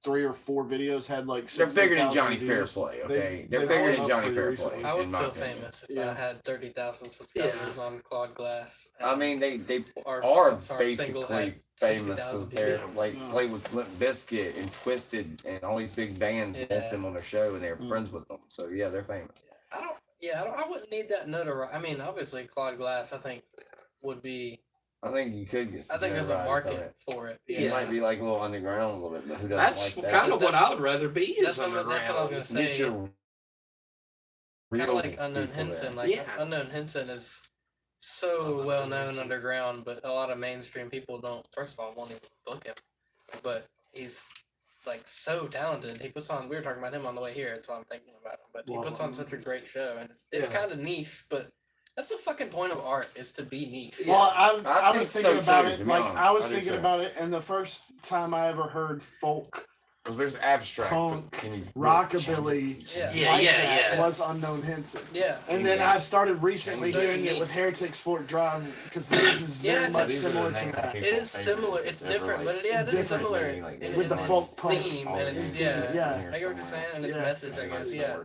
3 or 4 videos had like. They're bigger than 60,000 Johnny views. Fairplay, They- okay? They're they bigger blew than up Johnny pretty Fairplay. recently. I would in my feel opinion. famous if Yeah. I had 30,000 subscribers on Claude Glass. I mean, they Or are our single basically had famous 60,000 because they're people. like Yeah. played with Limp Bizkit and Twisted and all these big bands Yeah. want them on their show and they're Mm. friends with them. So yeah, they're famous. I wouldn't need that notoriety. I mean, obviously, Claude Glass, I think, would be. I think you could get. I think there's a notoriety from market for it. It Yeah. might be like a little underground a little bit, but who doesn't That's like that? kind of what That's- I would rather be That's is what I was underground. gonna say. Get your Kind real of like Unknown people Henson. there. Like Yeah. Unknown Henson is so Unknown well known Henson. underground, but a lot of mainstream people don't. First of all, won't even book him. But he's like so talented. He puts on. We were talking about him on the way here, so I'm thinking about him. But he Wow. puts on such a great show, and it's Yeah. kind of niche, but that's the fucking point of art is to be niche. Well, I I was think thinking so, about too, it. to be Like honest. I was I do thinking too. about it, and the first time I ever heard folk Because there's abstract. Punk, but can you rockabilly Yeah. Yeah, like yeah, that yeah. was Unknown Henson. Yeah. And then I started recently So doing it unique. with Heretics Fort Drive because this is very Yes, much these similar to that. It is similar. It's different, but it is different, similar like, in with the its folk punk. theme all and it's these yeah. people Yeah. I get what you're saying, and its Yeah. message, I guess. Yeah.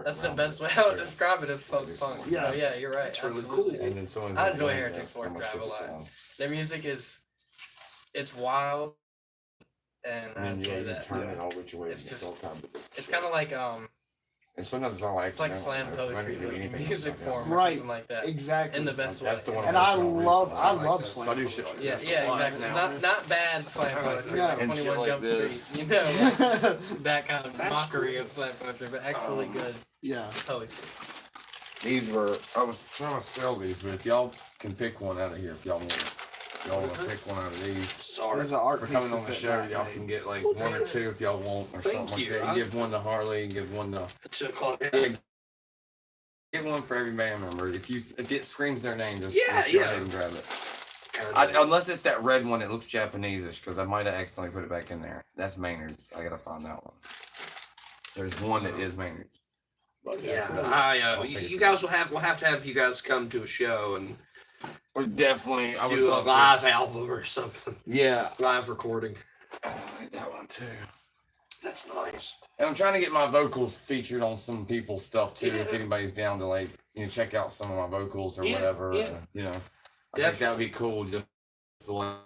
That's the around best it, way I would sure. describe it as folk punk. Yeah. So yeah, you're right. That's really absolutely. cool. And then someone's I like, enjoy "Yeah, Heritage that's Fort how much Drive shit a it's lot. on." Their music is, it's wild, and I enjoy that. it all which way. It's just- It's kind of like And sometimes it's all it's like slam poetry, like music form or Right. something like that, Exactly. in the best way. That's the one. And I love So I slam do shit like poetry. Yeah, this. yeah, exactly. Not bad slam poetry, No. like And shit 21 like Jump this. Street, you know, like that kind of That's mockery cool. of slam poetry, but actually good Yeah. poetry. These were, I was trying to sell these, but if y'all can pick one out of here, if y'all want it. Y'all What want is to pick this? one out of these. Sorry. There's an art For coming on pieces the that show, Matt y'all made. can get like Well, 1 or 2 if y'all want, or Thank something like you. that. You give one to Harley, and give one to To call it. yeah, get one for every band member. If it screams their name, just Yeah, just go yeah. ahead and grab it. God, Unless it's that red one, it looks Japanese-ish, because I might have accidentally put it back in there. That's Maynard's. I gotta find that one. There's one that is Maynard's. yeah, I'll take you it. guys will have to have you guys come to a show and Or definitely, I would do a love live album or something, to. Yeah, live recording. I like that one too. That's nice. And I'm trying to get my vocals featured on some people's stuff too. If Yeah. anybody's down to like, check out some of my vocals or Yeah, whatever. yeah. I think that would be cool just to like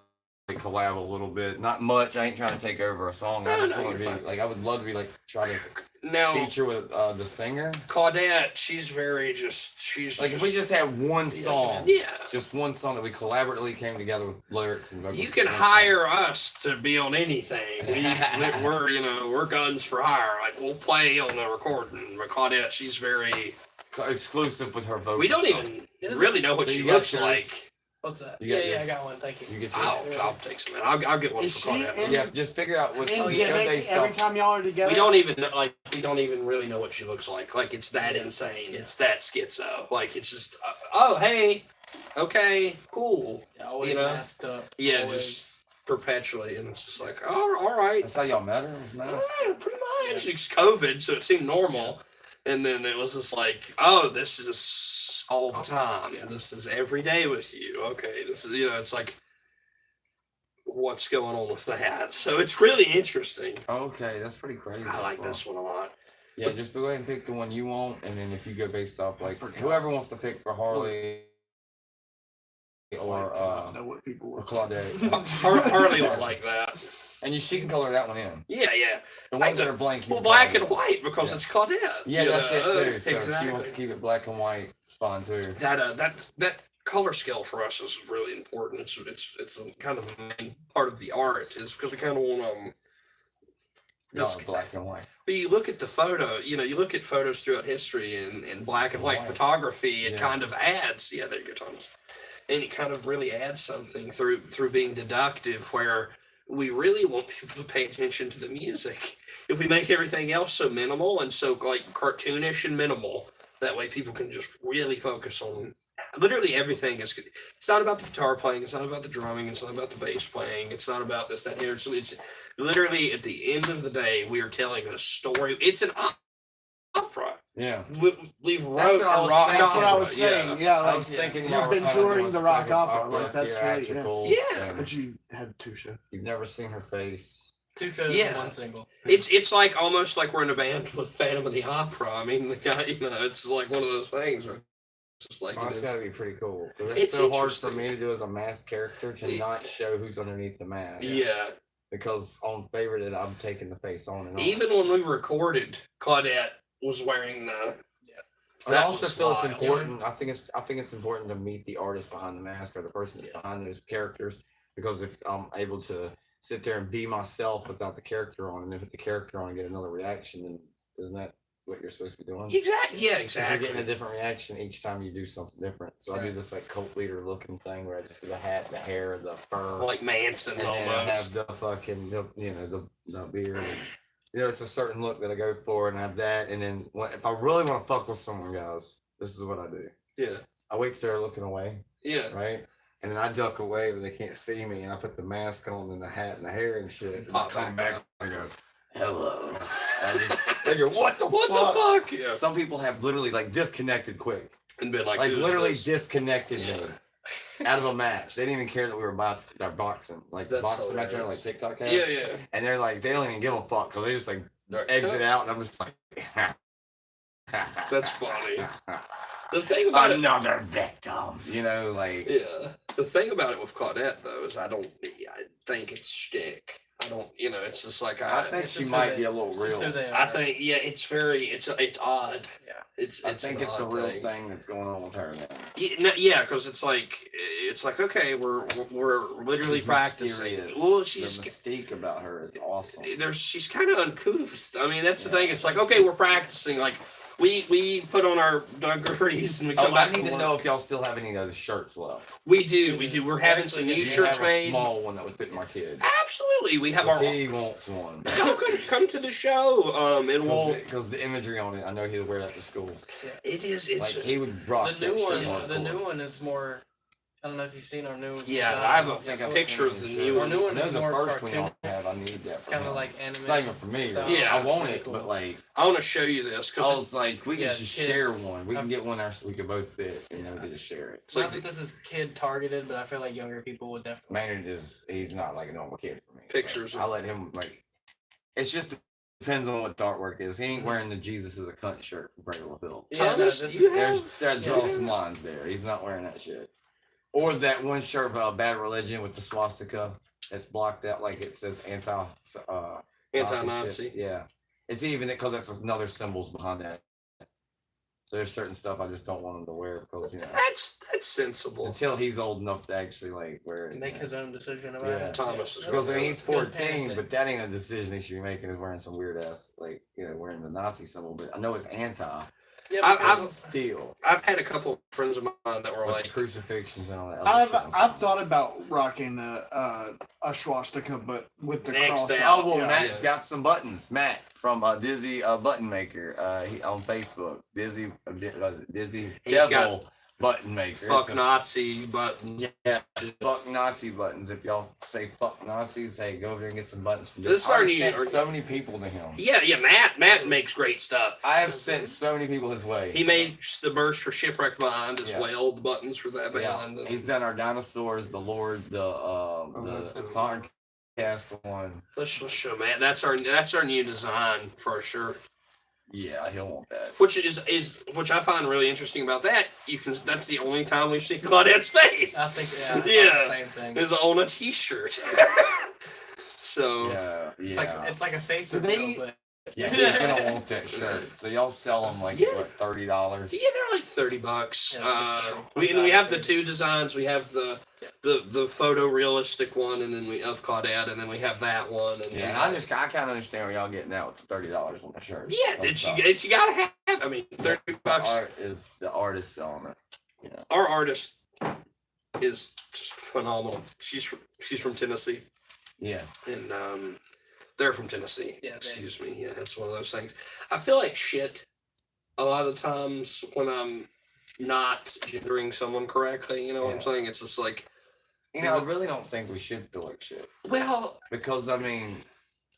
collab a little bit. Not much. I ain't trying to take over a song. I No, just no, want to you're be fine. like, I would love to be like try to Now, feature with the singer. Claudette, she's Like if we just had one song, yeah. just one song that we collaboratively came together with lyrics and vocals. You can hire us to be on anything. We're guns for hire. Like we'll play on the recording. But Claudette, she's very. exclusive with her vocals. We don't even Is really know what So she you got looks yours? like. What's that? You got Yeah, your- I got one. Thank you. You get I'll take some. I'll get one Is for she Claudette. in- yeah, just figure out what In Oh, show yeah. gimmick based every off. time y'all are together. We don't even really know what she looks like. Like it's that insane. It's that schizo. Like it's just oh hey, okay, cool. Yeah, always You know? messed up. Yeah, always. just perpetually, and it's just like all right. That's how y'all met her. It was nice. Yeah, pretty much. It's COVID, so it seemed normal. And then it was just like, oh, this is all the time. This is every day with you. Okay, this is it's like, what's going on with that? So it's really interesting. Okay, that's pretty crazy. I like That's this one a lot. Yeah, just go ahead and pick the one you want, and then if you go based off like forgot. whoever wants to pick for Harley It's or like to not know what people or look like. Claudette, Harley will like that. and she can color that one in. Yeah. The ones that are blank, you Well, can black color and in. white because Yeah. it's Claudette. Yeah, you that's it know? too. So if she exactly. wants to keep it black and white, it's fine too. That color scale for us is really important. It's a kind of the main part of the art is because we kind of want Not black and white. But you look at the photo, you look at photos throughout history and black and white White. photography, it Yeah. kind of adds, there you go, Thomas. And it kind of really adds something through being deductive where we really want people to pay attention to the music. If we make everything else so minimal and so like cartoonish and minimal, that way people can just really focus on literally everything is good. It's not about the guitar playing, it's not about the drumming, it's not about the bass playing, it's not about this, that, here. It's literally at the end of the day, we are telling a story. It's an opera. Yeah. We've That's wrote what I a was rock thinking. That's what I opera. was saying. Yeah, I like was thinking you've y'all been were kinda touring doing the rock stuff opera. Like that's really theatrical, Yeah. But you had 2 shows. You've never seen her face. 2 shows Yeah. and 1 single. It's like almost like we're in a band with Phantom of the Opera. I mean, the guy, it's like one of those things. Where it's just like Oh, it it's is. gotta be pretty cool. 'Cause it's It's so hard for interesting. me to do as a masked character to not show who's underneath the mask. Yeah. Because on favorite, I'm taking the face on and on. Even when we recorded, Claudette was wearing the. I that also was feel it's wild. important. I think it's important to meet the artist behind the mask or the person that's behind those characters, because if I'm able to sit there and be myself without the character on, and then put the character on and get another reaction, then isn't that what you're supposed to be doing? Exactly. Yeah. 'Cause Exactly. You're getting a different reaction each time you do something different. So I do this like cult leader looking thing where I just do the hat, the hair, the fur, Like Manson and then I have almost. the fucking the beard. And, it's a certain look that I go for, and I have that. And then if I really want to fuck with someone, guys, this is what I do. Yeah. I wait till they're looking away, Yeah. right? And then I duck away where they can't see me, and I put the mask on and the hat and the hair and shit. And I Pop come back back and I go, hello. They go, what the What fuck? the fuck? Yeah. Some people have literally like disconnected quick. And been like, Like who is literally this? disconnected Yeah. me out of a match. They didn't even care that we were boxing. Like That's boxing match, like hilarious. TikTok has. Yeah. Yeah. And they're like, they don't even give a fuck because they just like exit out, and I'm just like, That's funny. The thing about it. Another victim. Like Yeah. The thing about it with Claudette though is I think it's shtick. It's just like I think It's she just might who be they- a little it's just real. who they I are. think it's odd. Yeah. It's I think an it's a odd real thing that's going on with her now. Yeah, because it's like okay, we're literally She's practicing. mysterious. Well, The she's mystique about her is awesome. she's kind of uncouth. I mean, that's the thing. It's like okay, we're practicing. Like we put on our dungarees and we come Oh, I back. need to to work. know if y'all still have any of those shirts left. We do. We're having some Actually, new You shirts have a made. small one that would fit my kid. Absolutely, we have our. He wants one. Come to the show. And we'll. Because the imagery on it, I know he'll wear that to school. It is. It's. Like he would rock The that new shit one, the hardcore. new one is more. I don't know if you've seen our new. Yeah, design. I have a think I've picture of seen the it. new Our one. new I one know is the more first one y'all have. I need that. For Kind him. of like anime. It's not even for me. style. Yeah. I want It's it, pretty but cool. like I want to show you this I because was like, we can Yeah, just kids. share one. We can I've- get one there so we can both fit. We can just share it. it's Not like that this is kid targeted, but I feel like younger people would definitely. Maynard he's not like a normal kid for me. Pictures Like, of- I let him like. It's just depends on what the artwork is. He ain't wearing the Jesus is a cunt shirt from Cradle of Filth. Yeah, no, Thomas, this you is- have. That draws some lines there. He's not wearing that shit. Or that one shirt about Bad Religion with the swastika that's blocked out like it says Anti-Nazi. shit. Yeah. It's even because that's another symbols behind that. So there's certain stuff I just don't want him to wear because That's sensible. until he's old enough to actually like wear it. Make his own decision about Yeah. it. Thomas is Because I mean he's That's good 14, parenting. but that ain't a decision he should be making. Is wearing some weird ass wearing the Nazi symbol. But I know it's anti. Yeah, I- because Still, I've had a couple of friends of mine that were with the like, crucifixions and all that. Other shit. I've thought about rocking a swastika, but with the Next cross. down. out, Oh well, yeah. Matt's got some buttons. Matt from Dizzy Button Maker. He on Facebook. Dizzy Dizzy He's Devil Button Maker. fuck It's a- Nazi buttons. Yeah, fuck Nazi buttons. If y'all say fuck Nazis, hey, go over there and get some buttons from This is I've our new- sent so many people to him. Yeah, Matt makes great stuff. I have sent so many people his way. He makes the merch for Shipwrecked Mind as Yeah. well, the buttons for that Yeah, band. and he's done our dinosaurs, the Lord, that's the cool. podcast one. Let's show Matt. That's our new design for sure. Yeah, he'll want that. Which which I find really interesting about that. That's the only time we've seen Claudette's face I think Yeah. yeah, same thing. is on a T-shirt. So Yeah, It's like yeah. it's like a face Do reveal, they- but Yeah, he's gonna want that shirt. So y'all sell them like Yeah. what, $30? Yeah, they're like $30. Yeah, We have the two designs. We have the photorealistic one, and then we of Claudette, and then we have that one. And Yeah, and I kind of understand where y'all getting out with the $30 on the shirt. yeah, you gotta have. I mean, $30. The artist selling it. Yeah. Our artist is just phenomenal. She's from Tennessee, Yeah. and they're from Tennessee. Yeah, they- Excuse me. Yeah, that's one of those things. I feel like shit a lot of the times when I'm not gendering someone correctly. You know what I'm Yeah. saying? It's just like, You know, I really don't think we should feel like shit. well, Because, I mean,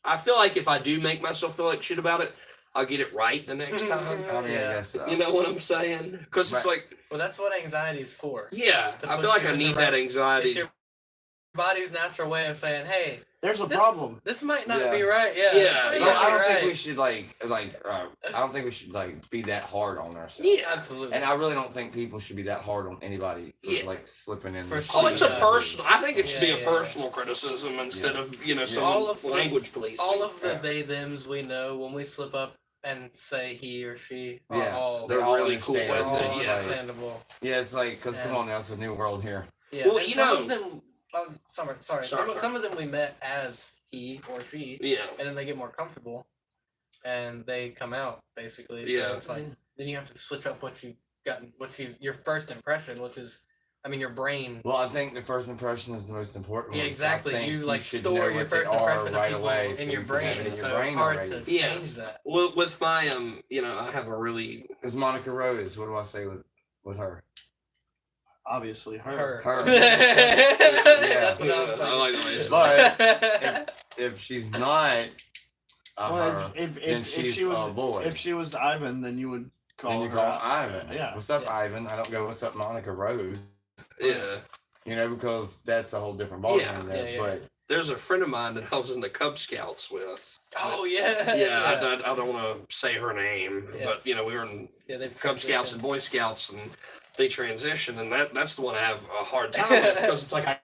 I feel like if I do make myself feel like shit about it, I'll get it right the next time. I Yeah. guess so. You know what I'm saying? Because it's Right. like, Well, that's what anxiety is for. yeah, It's to I push feel like you I in the need right- that anxiety. It's your body's natural way of saying, "Hey, There's a this, problem. This might not Yeah. be right." Yeah. Yeah. this No, might not I be don't think right. we should I don't think we should be that hard on ourselves. Yeah. Absolutely. And I really don't think people should be that hard on anybody for Yeah. like slipping in. For the sure. Oh, it's a Yeah. personal. I think it should be Yeah, a yeah, personal criticism instead of some All of the- language policing. all of the Yeah. they thems we know when we slip up and say he or she are Yeah. all They're all really cool understand all with it. it, It's yeah. like- understandable. Yeah, it's like because come Yeah. on now, it's a new world here. Yeah. Well, and you some know- of them. Oh, sorry. Sorry. Some of them we met as he or she, Yeah. and then they get more comfortable, and they come out basically. Yeah. So it's like then you have to switch up your first impression, which is, I mean, your brain. Well, I think the first impression is the most important Yeah, one. so I exactly. think You like should store know your what they first are impression of right people away, in so your you can have brain, it in your so brain it's hard already. to Yeah. change that. Well, with my I have a really It's Monica Rose. What do I say with her? Obviously, Her. Her. That's what I was I like the way you thinking. But if she's not Well, her, if then she's she was a boy. if she was Ivan, then you would call then you her call out. Ivan. Yeah. What's up, Yeah. Ivan? I don't go, what's up, Monica Rose? yeah. You know, because that's a whole different ballgame Yeah. there. Yeah, yeah. But There's a friend of mine that I was in the Cub Scouts with. Oh yeah. Yeah, I don't want to say her name, Yeah. but we were in Yeah, they've Cub Scouts transitioned. and Boy Scouts, and they transitioned, and that's the one I have a hard time with because it's like I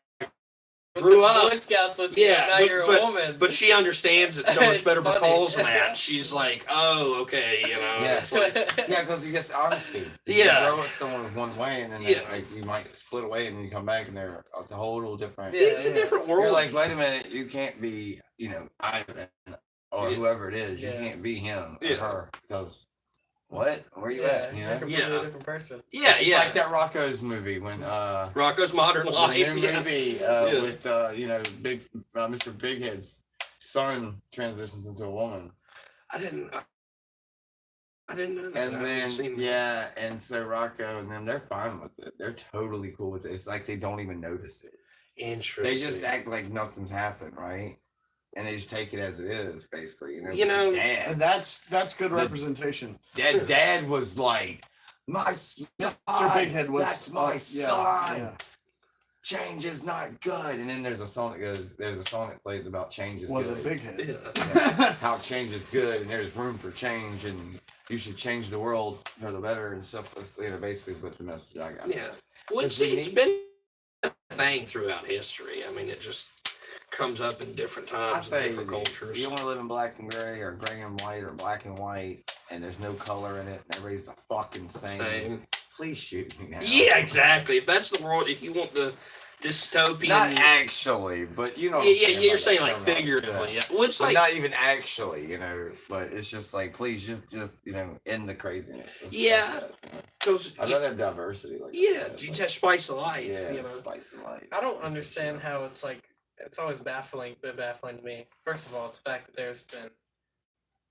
With grew some up. Boy Scouts with you, Yeah, now but- you're a woman. But she understands it so much It's better funny. because of that. She's like, oh, okay, Yeah. It's like, yeah, because you get honesty. Yeah. You grow with someone one way, and then Yeah. you might split away, and then you come back, and they're a total different. Yeah. it's a different world. You're like, wait a minute, you can't be, Ivan or Yeah. whoever it is. You Yeah. can't be him or Yeah. her because what? Where you yeah, at? You you're a know? completely Yeah. different person. yeah, It's just yeah. like that Rocco's movie when Rocco's Modern the Life. new Yeah. movie Yeah. with big Mr. Bighead's son transitions into a woman, I didn't know that. and I haven't seen then that. and so Rocco and them, they're fine with it. They're totally cool with it. It's like they don't even notice it. Interesting. They just act like nothing's happened, right? And they just take it as it is, basically. You know- Dad. And that's good representation. Dad was like, my son, Mr. Bighead was that's my yeah, son. yeah. Change is not good. And then there's a song that plays about change is Was a good. big head. Yeah. How change is good, and there's room for change, and you should change the world for the better and stuff. Basically is what the message I got. Yeah. Well, Because it's been a thing throughout history. I mean, it just comes up in different I times say, and different cultures. you want to live in black and gray, or gray and white, or black and white, and there's no color in it, and everybody's the fucking same. Same. Please shoot me now. Yeah, exactly. If that's the world, if you want the dystopian. Not actually, but you know. what I'm yeah, you're like saying that like terminology, figuratively. yeah. Yeah. Well, it's But like not even actually, but it's just like, please, just end the craziness. Let's Yeah. stop that. those. I'd rather have diversity. Like Yeah, that, you like, just spice of life. yeah, You know. spice of life. I don't Spice of understand shit. how it's like. It's always baffling to me. First of all, it's the fact that there's been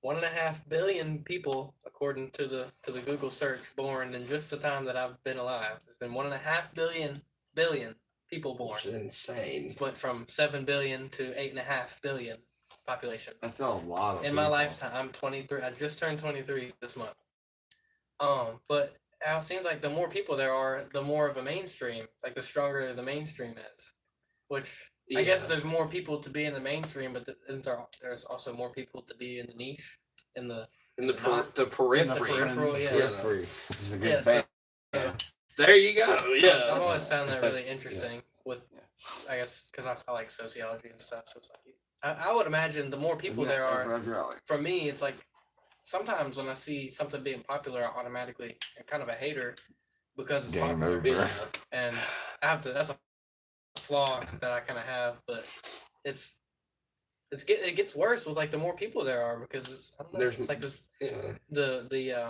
1.5 billion people, according to the Google search, born in just the time that I've been alive. There's been 1.5 billion people born. Which is insane. It's went from 7 billion to 8.5 billion population. That's a lot of In my people. lifetime, I'm 23. I just turned 23 this month. But it seems like the more people there are, the more of a mainstream. Like the stronger the mainstream is. Which I guess there's more people to be in the mainstream, but there's also more people to be in the niche, in the in the not- periphery. peripheral. Yeah. Periphery. This is a good Yeah, so- band. There you go. I've Yeah. always found that really That's- interesting. With, I guess, because I like sociology and stuff, so it's like I would imagine the more people there That's are, right up your alley. for me, it's like sometimes when I see something being popular, I automatically am kind of a hater because it's Game popular. over. Yeah. And I have to. That's a flaw that I kind of have, but it gets worse with like the more people there are because it's I don't know, There's- it's like this Yeah. the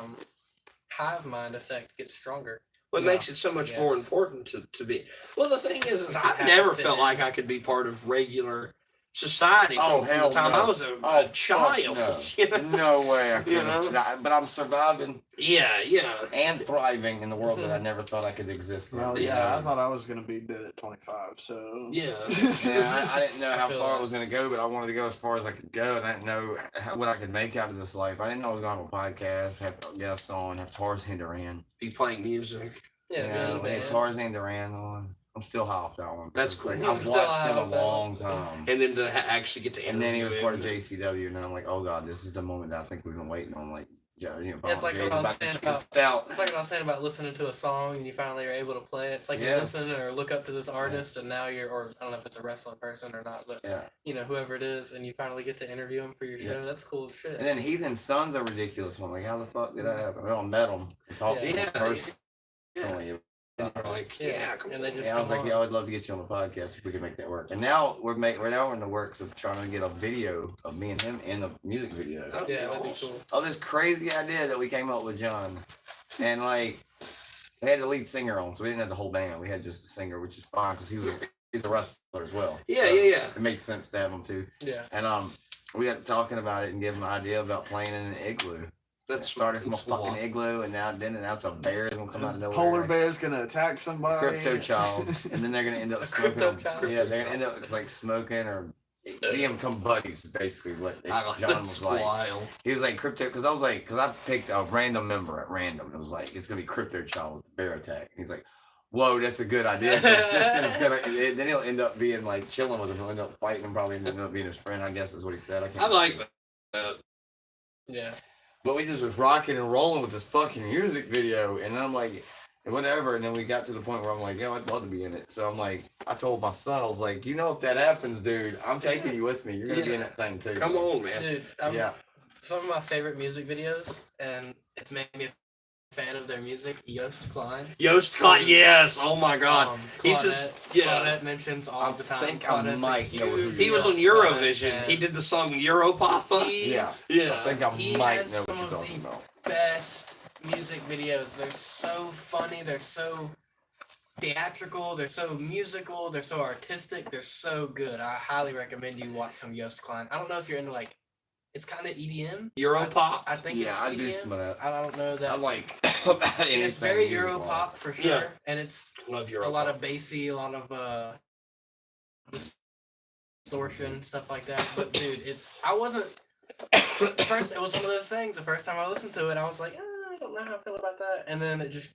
hive mind effect gets stronger. What Yeah, makes it so much more Yes. important to be? Well, the thing is You I've have to never fit felt in. like I could be part of regular society Oh, from the hell time no. I was a fuck child. no. You know? No way I You could. know? But I'm surviving Yeah, and thriving in the world that I never thought I could exist in. Well, Yeah. yeah, I thought I was gonna be dead at 25. So yeah. Yeah, I didn't know how feel far I that. was going to go, but I wanted to go as far as I could go, and I didn't know what I could make out of this life. I didn't know I was going to have a podcast, have guests on, have Tarzan Duran. Be playing music. Yeah, Yeah, being we a had band. Tarzan Duran on. I'm still high off that one. That's It's like, cool. I've Still watched high him a off that one. long time. And then to actually get to And then he was part of interview him. JCW, and then I'm like, oh god, this is the moment that I think we've been waiting on. Like, yeah, you know, Yeah, it's like Jay's what I was about to saying check us out. It's like what I was saying about listening to a song and you finally are able to play it. It's like you Yes. listen or look up to this artist and now or I don't know if it's a wrestling person or not, but Yeah. you know, whoever it is, and you finally get to interview him for your Yeah. show. That's cool as shit. And then Heathen Son's a ridiculous one. Like, how the fuck did that happen? Well, I met him. I talked to him Yeah. personally. And they're like, yeah, come and on. they just Yeah, I was come like, on. yeah, I would love to get you on the podcast if we could make that work. And now we're in the works of trying to get a video of me and him in a music video. That'd be Yeah, that'd be awesome. cool. Oh, this crazy idea that we came up with, John. And like, we had the lead singer on, so we didn't have the whole band. We had just the singer, which is fine because he's a wrestler as well. Yeah, So yeah. It makes sense to have him too. Yeah. And we got talking about it and gave him an idea about playing in an igloo. That's Started from a that's wild. fucking igloo, and now it's a bear is gonna come out of nowhere. polar like, bear's gonna attack somebody. Crypto child, and then they're gonna end up A smoking. crypto child? Yeah, they're gonna end up like smoking or see them become buddies. Is basically what John That's was like. wild. He was like crypto because I picked a random member at random. It was like it's gonna be crypto child with bear attack. He's like, whoa, that's a good idea. 'Cause this is gonna. Then he'll end up being like chilling with him. He'll end up fighting him. Probably end up being his friend. I guess is what he said. I can't. I like that. Yeah. But we just was rocking and rolling with this fucking music video, and I'm like, whatever. And then we got to the point where I'm like, yo, I'd love to be in it. So I'm like, I told my son, I was like, you know, if that happens, dude, I'm taking you with me. You're gonna be in that thing too. Come on, man. Dude, Yeah. some of my favorite music videos, and it's made me a fan of their music, Yost Klein. Yost Klein, yes. Oh my God. He's Claudette, just yeah. Claudette mentions all I the time. think I Claudette's a might know who huge He was on Yost Klein Eurovision. fan. He did the song Europapa. Yeah. I Yeah. think I He might has know what some you're of talking the about. best music videos. They're so funny. They're so theatrical. They're so musical. They're so artistic. They're so good. I highly recommend you watch some Yost Klein. I don't know if you're into like, it's kind of EDM. Europop. I think Yeah, it's I EDM. do some of that. I don't know that. I like anything. it's very music-wise. Europop for sure, Yeah. and it's Love a Europop. lot of bassy, a lot of distortion, stuff like that. But dude, I wasn't first. It was one of those things. The first time I listened to it, I was like, I don't know how I feel about that. And then his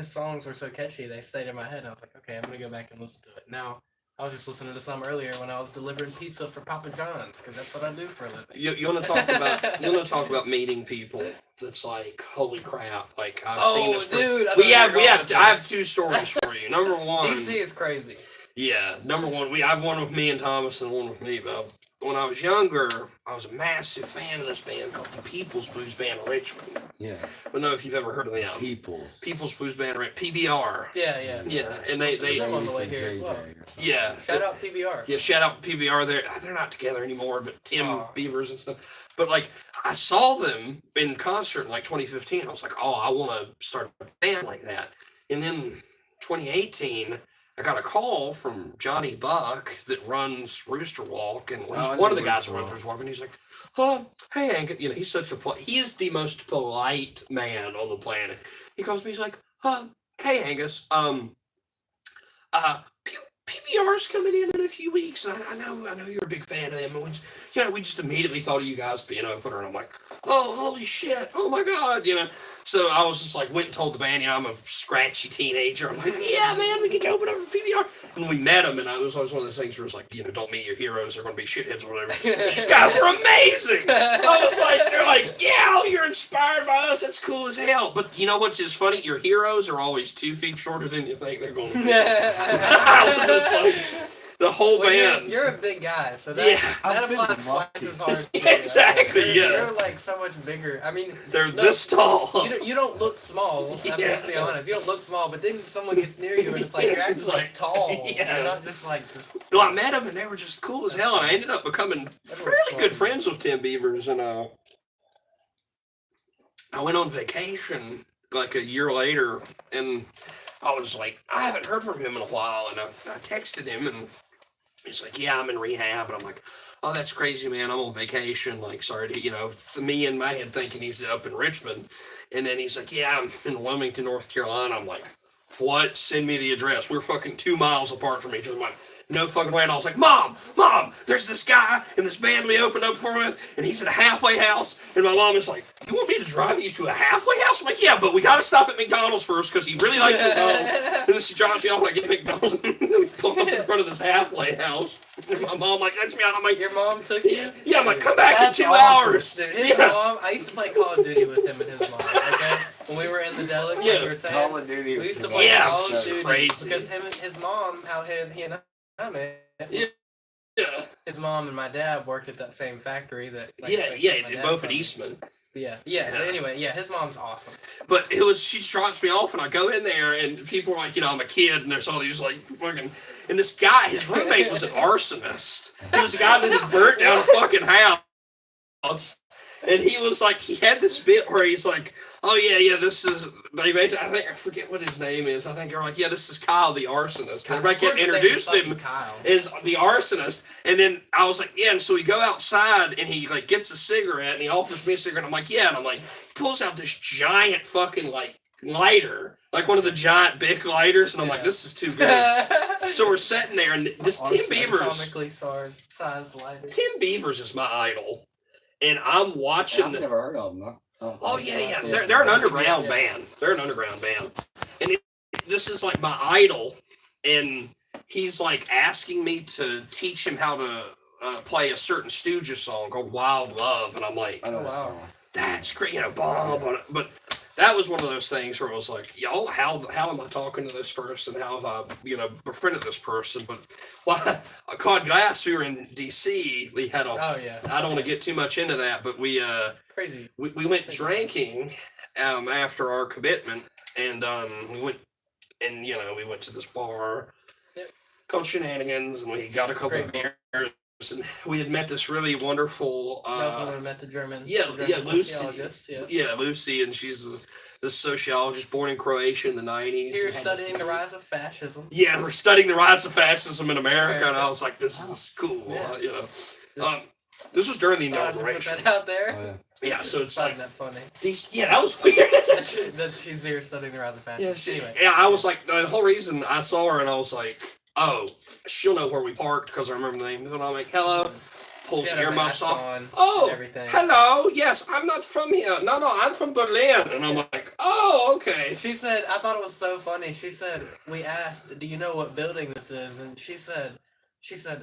songs were so catchy, they stayed in my head. And I was like, okay, I'm gonna go back and listen to it. Now, I was just listening to some earlier when I was delivering pizza for Papa John's because that's what I do for a living. You want to talk about meeting people? That's like holy crap! Like I've Oh, seen this. dude, I we know have you're we going have with I have this. 2 stories for you. Number one, DC is crazy. yeah. Number one, I have one with me and Thomas and one with me. But when I was younger, I was a massive fan of this band called the People's Blues Band of Richmond. Yeah. I don't know if you've ever heard of them. Peoples. People's Blues Band, right? PBR. Yeah, yeah. Yeah, and they I'm on the way here as well. yeah. Shout out PBR. Yeah, shout out PBR. They're not together anymore, but Tim Aw. Beavers and stuff. But like, I saw them in concert in like 2015. I was like, oh, I want to start a band like that. And then 2018, I got a call from Johnny Buck that runs Rooster Walk, and he's I one of know the guys that Rooster runs Rooster Walk, and he's like, oh, hey, Hank, you know, he's such a he is the most polite man on the planet. He calls me, he's like, hey, Angus, PBR's coming in a few weeks. I know you're a big fan of them. And we just immediately thought of you guys being opener. And I'm like, oh, holy shit. Oh my God. So I was just like, went and told the band, I'm a scratchy teenager. I'm like, yeah, man, we get to open up for PBR. And we met them. And it was always one of those things where it was like, don't meet your heroes. They're going to be shitheads or whatever. These guys were amazing. I was like, they're like, yeah, you're inspired by us. That's cool as hell. But you know what's just funny? Your heroes are always 2 feet shorter than you think they're going to be. I was just like, The whole Well, band. you're a big guy, so that, Yeah. that I've been applies lucky. twice as hard. To you. Exactly, You're, yeah. You're like so much bigger. I mean, They're no, this tall. you don't look small. I mean, let's be Yeah. honest. You don't look small, but then someone gets near you and it's like you're It's actually like- tall. yeah. You're not just like this. Well, I met them and they were just cool as hell, and I ended up becoming fairly good fun. friends with Tim Beavers. And I went on vacation like a year later, and I was like, I haven't heard from him in a while, and I texted him, and he's like, yeah, I'm in rehab, and I'm like, oh, that's crazy, man. I'm on vacation. Like, sorry to, me in my head thinking he's up in Richmond, and then he's like, yeah, I'm in Wilmington, North Carolina. I'm like, what? Send me the address. We're fucking 2 miles apart from each other. I'm like, no fucking way. And I was like, Mom, there's this guy in this band we opened up for with, and he's at a halfway house. And my mom is like, you want me to drive you to a halfway house? I'm like, yeah, but we got to stop at McDonald's first because he really likes McDonald's. And then she drives me off, and I get McDonald's, and then we pull up in front of this halfway house. And my mom like lets me out. I'm like, Your mom took you? yeah, I'm like, come back That's in 2 awesome. hours. Dude, his Yeah. mom, I used to play Call of Duty with him and his mom, okay? When we were in the Delic, like Yeah. you were saying. Call of Duty. We used to was play Yeah, Call of it's Duty crazy. because him and his mom, how he and I met. Yeah, His mom and my dad worked at that same factory that. Like, yeah, my yeah. dad Both at from. Eastman. Yeah. Yeah. But anyway, yeah, his mom's awesome. But it was, she drops me off, and I go in there, and people are like, I'm a kid, and there's all these like fucking, and this guy, his roommate was an arsonist. He was a guy that had burnt down a fucking house, and he was like, he had this bit where he's like, oh yeah, this is, they made, I forget what his name is. I think they're like, yeah, this is Kyle the arsonist. And everybody kept introducing him Kyle. is the arsonist. And then I was like, yeah, and so we go outside and he like gets a cigarette and he offers me a cigarette. I'm like, yeah, and I'm like, he pulls out this giant fucking like lighter, like one of the giant big lighters, and I'm like, Yeah. this is too good. So we're sitting there, and this Tim Beavers, Comically sized lighter. Tim Beavers is my idol, and I'm watching I've the. never heard of them. Oh yeah. They're an underground Yeah. band. They're an underground band, and this is like my idol, and he's like asking me to teach him how to play a certain Stooges song called "Wild Love," and I'm like, I know Oh, that wow. song. that's great, but that was one of those things where I was like, y'all, how am I talking to this person? How have I, befriended this person? But Claude Glass, we were in DC. We had a. Oh yeah. I don't want to get too much into that, but we Crazy. went drinking after our commitment, and we went to this bar Yep. called Shenanigans, and we got a couple Great of beers, and we had met this really wonderful. That was when we met the German. yeah, the yeah, German Lucy. sociologist, Yeah. Yeah, Lucy, and she's a sociologist born in Croatia in the 90s. Here studying the rise of fascism. Yeah, we're studying the rise of fascism in America, and I was like, this is cool. Yeah. This was during the I have to put inauguration. that out there. Oh, yeah. Yeah, so it's Find like, that funny. that was weird. that she's here studying the rise of fascism. Yeah, she, Anyway. yeah, I was like, the whole reason I saw her, and I was like, oh, she'll know where we parked because I remember the name. And I'm like, hello. Pulls She the had her earmuffs mask off. on Oh, and everything. hello. Yes, I'm not from here. No, I'm from Berlin. And I'm like, oh, okay. She said, I thought it was so funny. She said, we asked, do you know what building this is? And she said,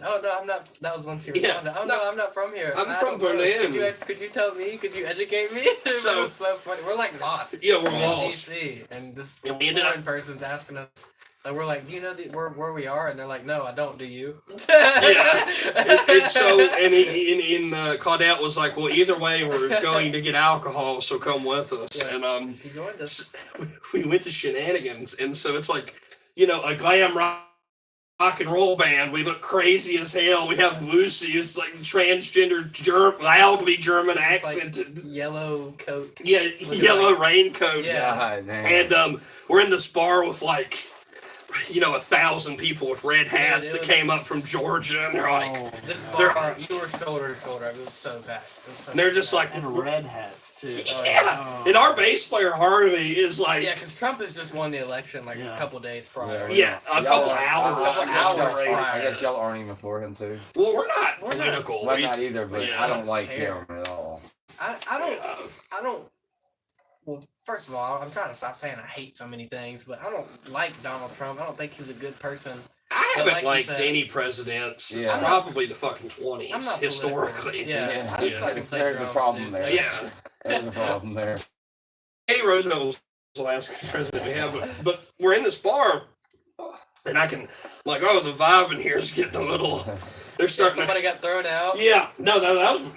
oh no, I'm not. That was when she responded. Yeah, Oh no, I'm not from here. I'm I from don't know. Berlin. Could you tell me? Could you educate me? It So- was so funny. We're like lost. Yeah, we're in lost. DC, and this And we ended up- foreign person's asking us. Like we're like, do you know where we are? And they're like, no, I don't. Do you? And so, and Claudette was like, well, either way, we're going to get alcohol, so come with us. Yeah. And She joined us. we went to Shenanigans, and so it's like, a glam rock and roll band. We look crazy as hell. We have Lucy, who's like transgender, loudly German It's like accented. yellow coat. Yeah, With yellow raincoat. Yeah. God damn. And we're in this bar with like, 1,000 people with red hats it that was- came up from Georgia, and they're like, Oh, This They're- bar, you were shoulder to shoulder. It was so bad. It was so they're just like, and red hats too. Oh, yeah. And our bass player Harvey is like, yeah, because Trump has just won the election like Yeah. a couple days prior. Yeah, a couple hours. prior. I guess y'all aren't even for him too. Well, we're not We're not- political. Well, We- not either, but yeah, I don't like care. him at all. I don't. Well, first of all, I'm trying to stop saying I hate so many things, but I don't like Donald Trump. I don't think he's a good person. I But haven't like you liked said- any president since Yeah. probably the fucking I'm 20s, not historically. political. Yeah, Yeah, I just yeah. fucking say There's a drums, problem dude. there. Yeah. There's a problem there. Teddy Roosevelt was the last president we had, but we're in this bar, and I can like, oh, the vibe in here is getting a little. They're starting. Somebody got thrown out. Yeah, no, that was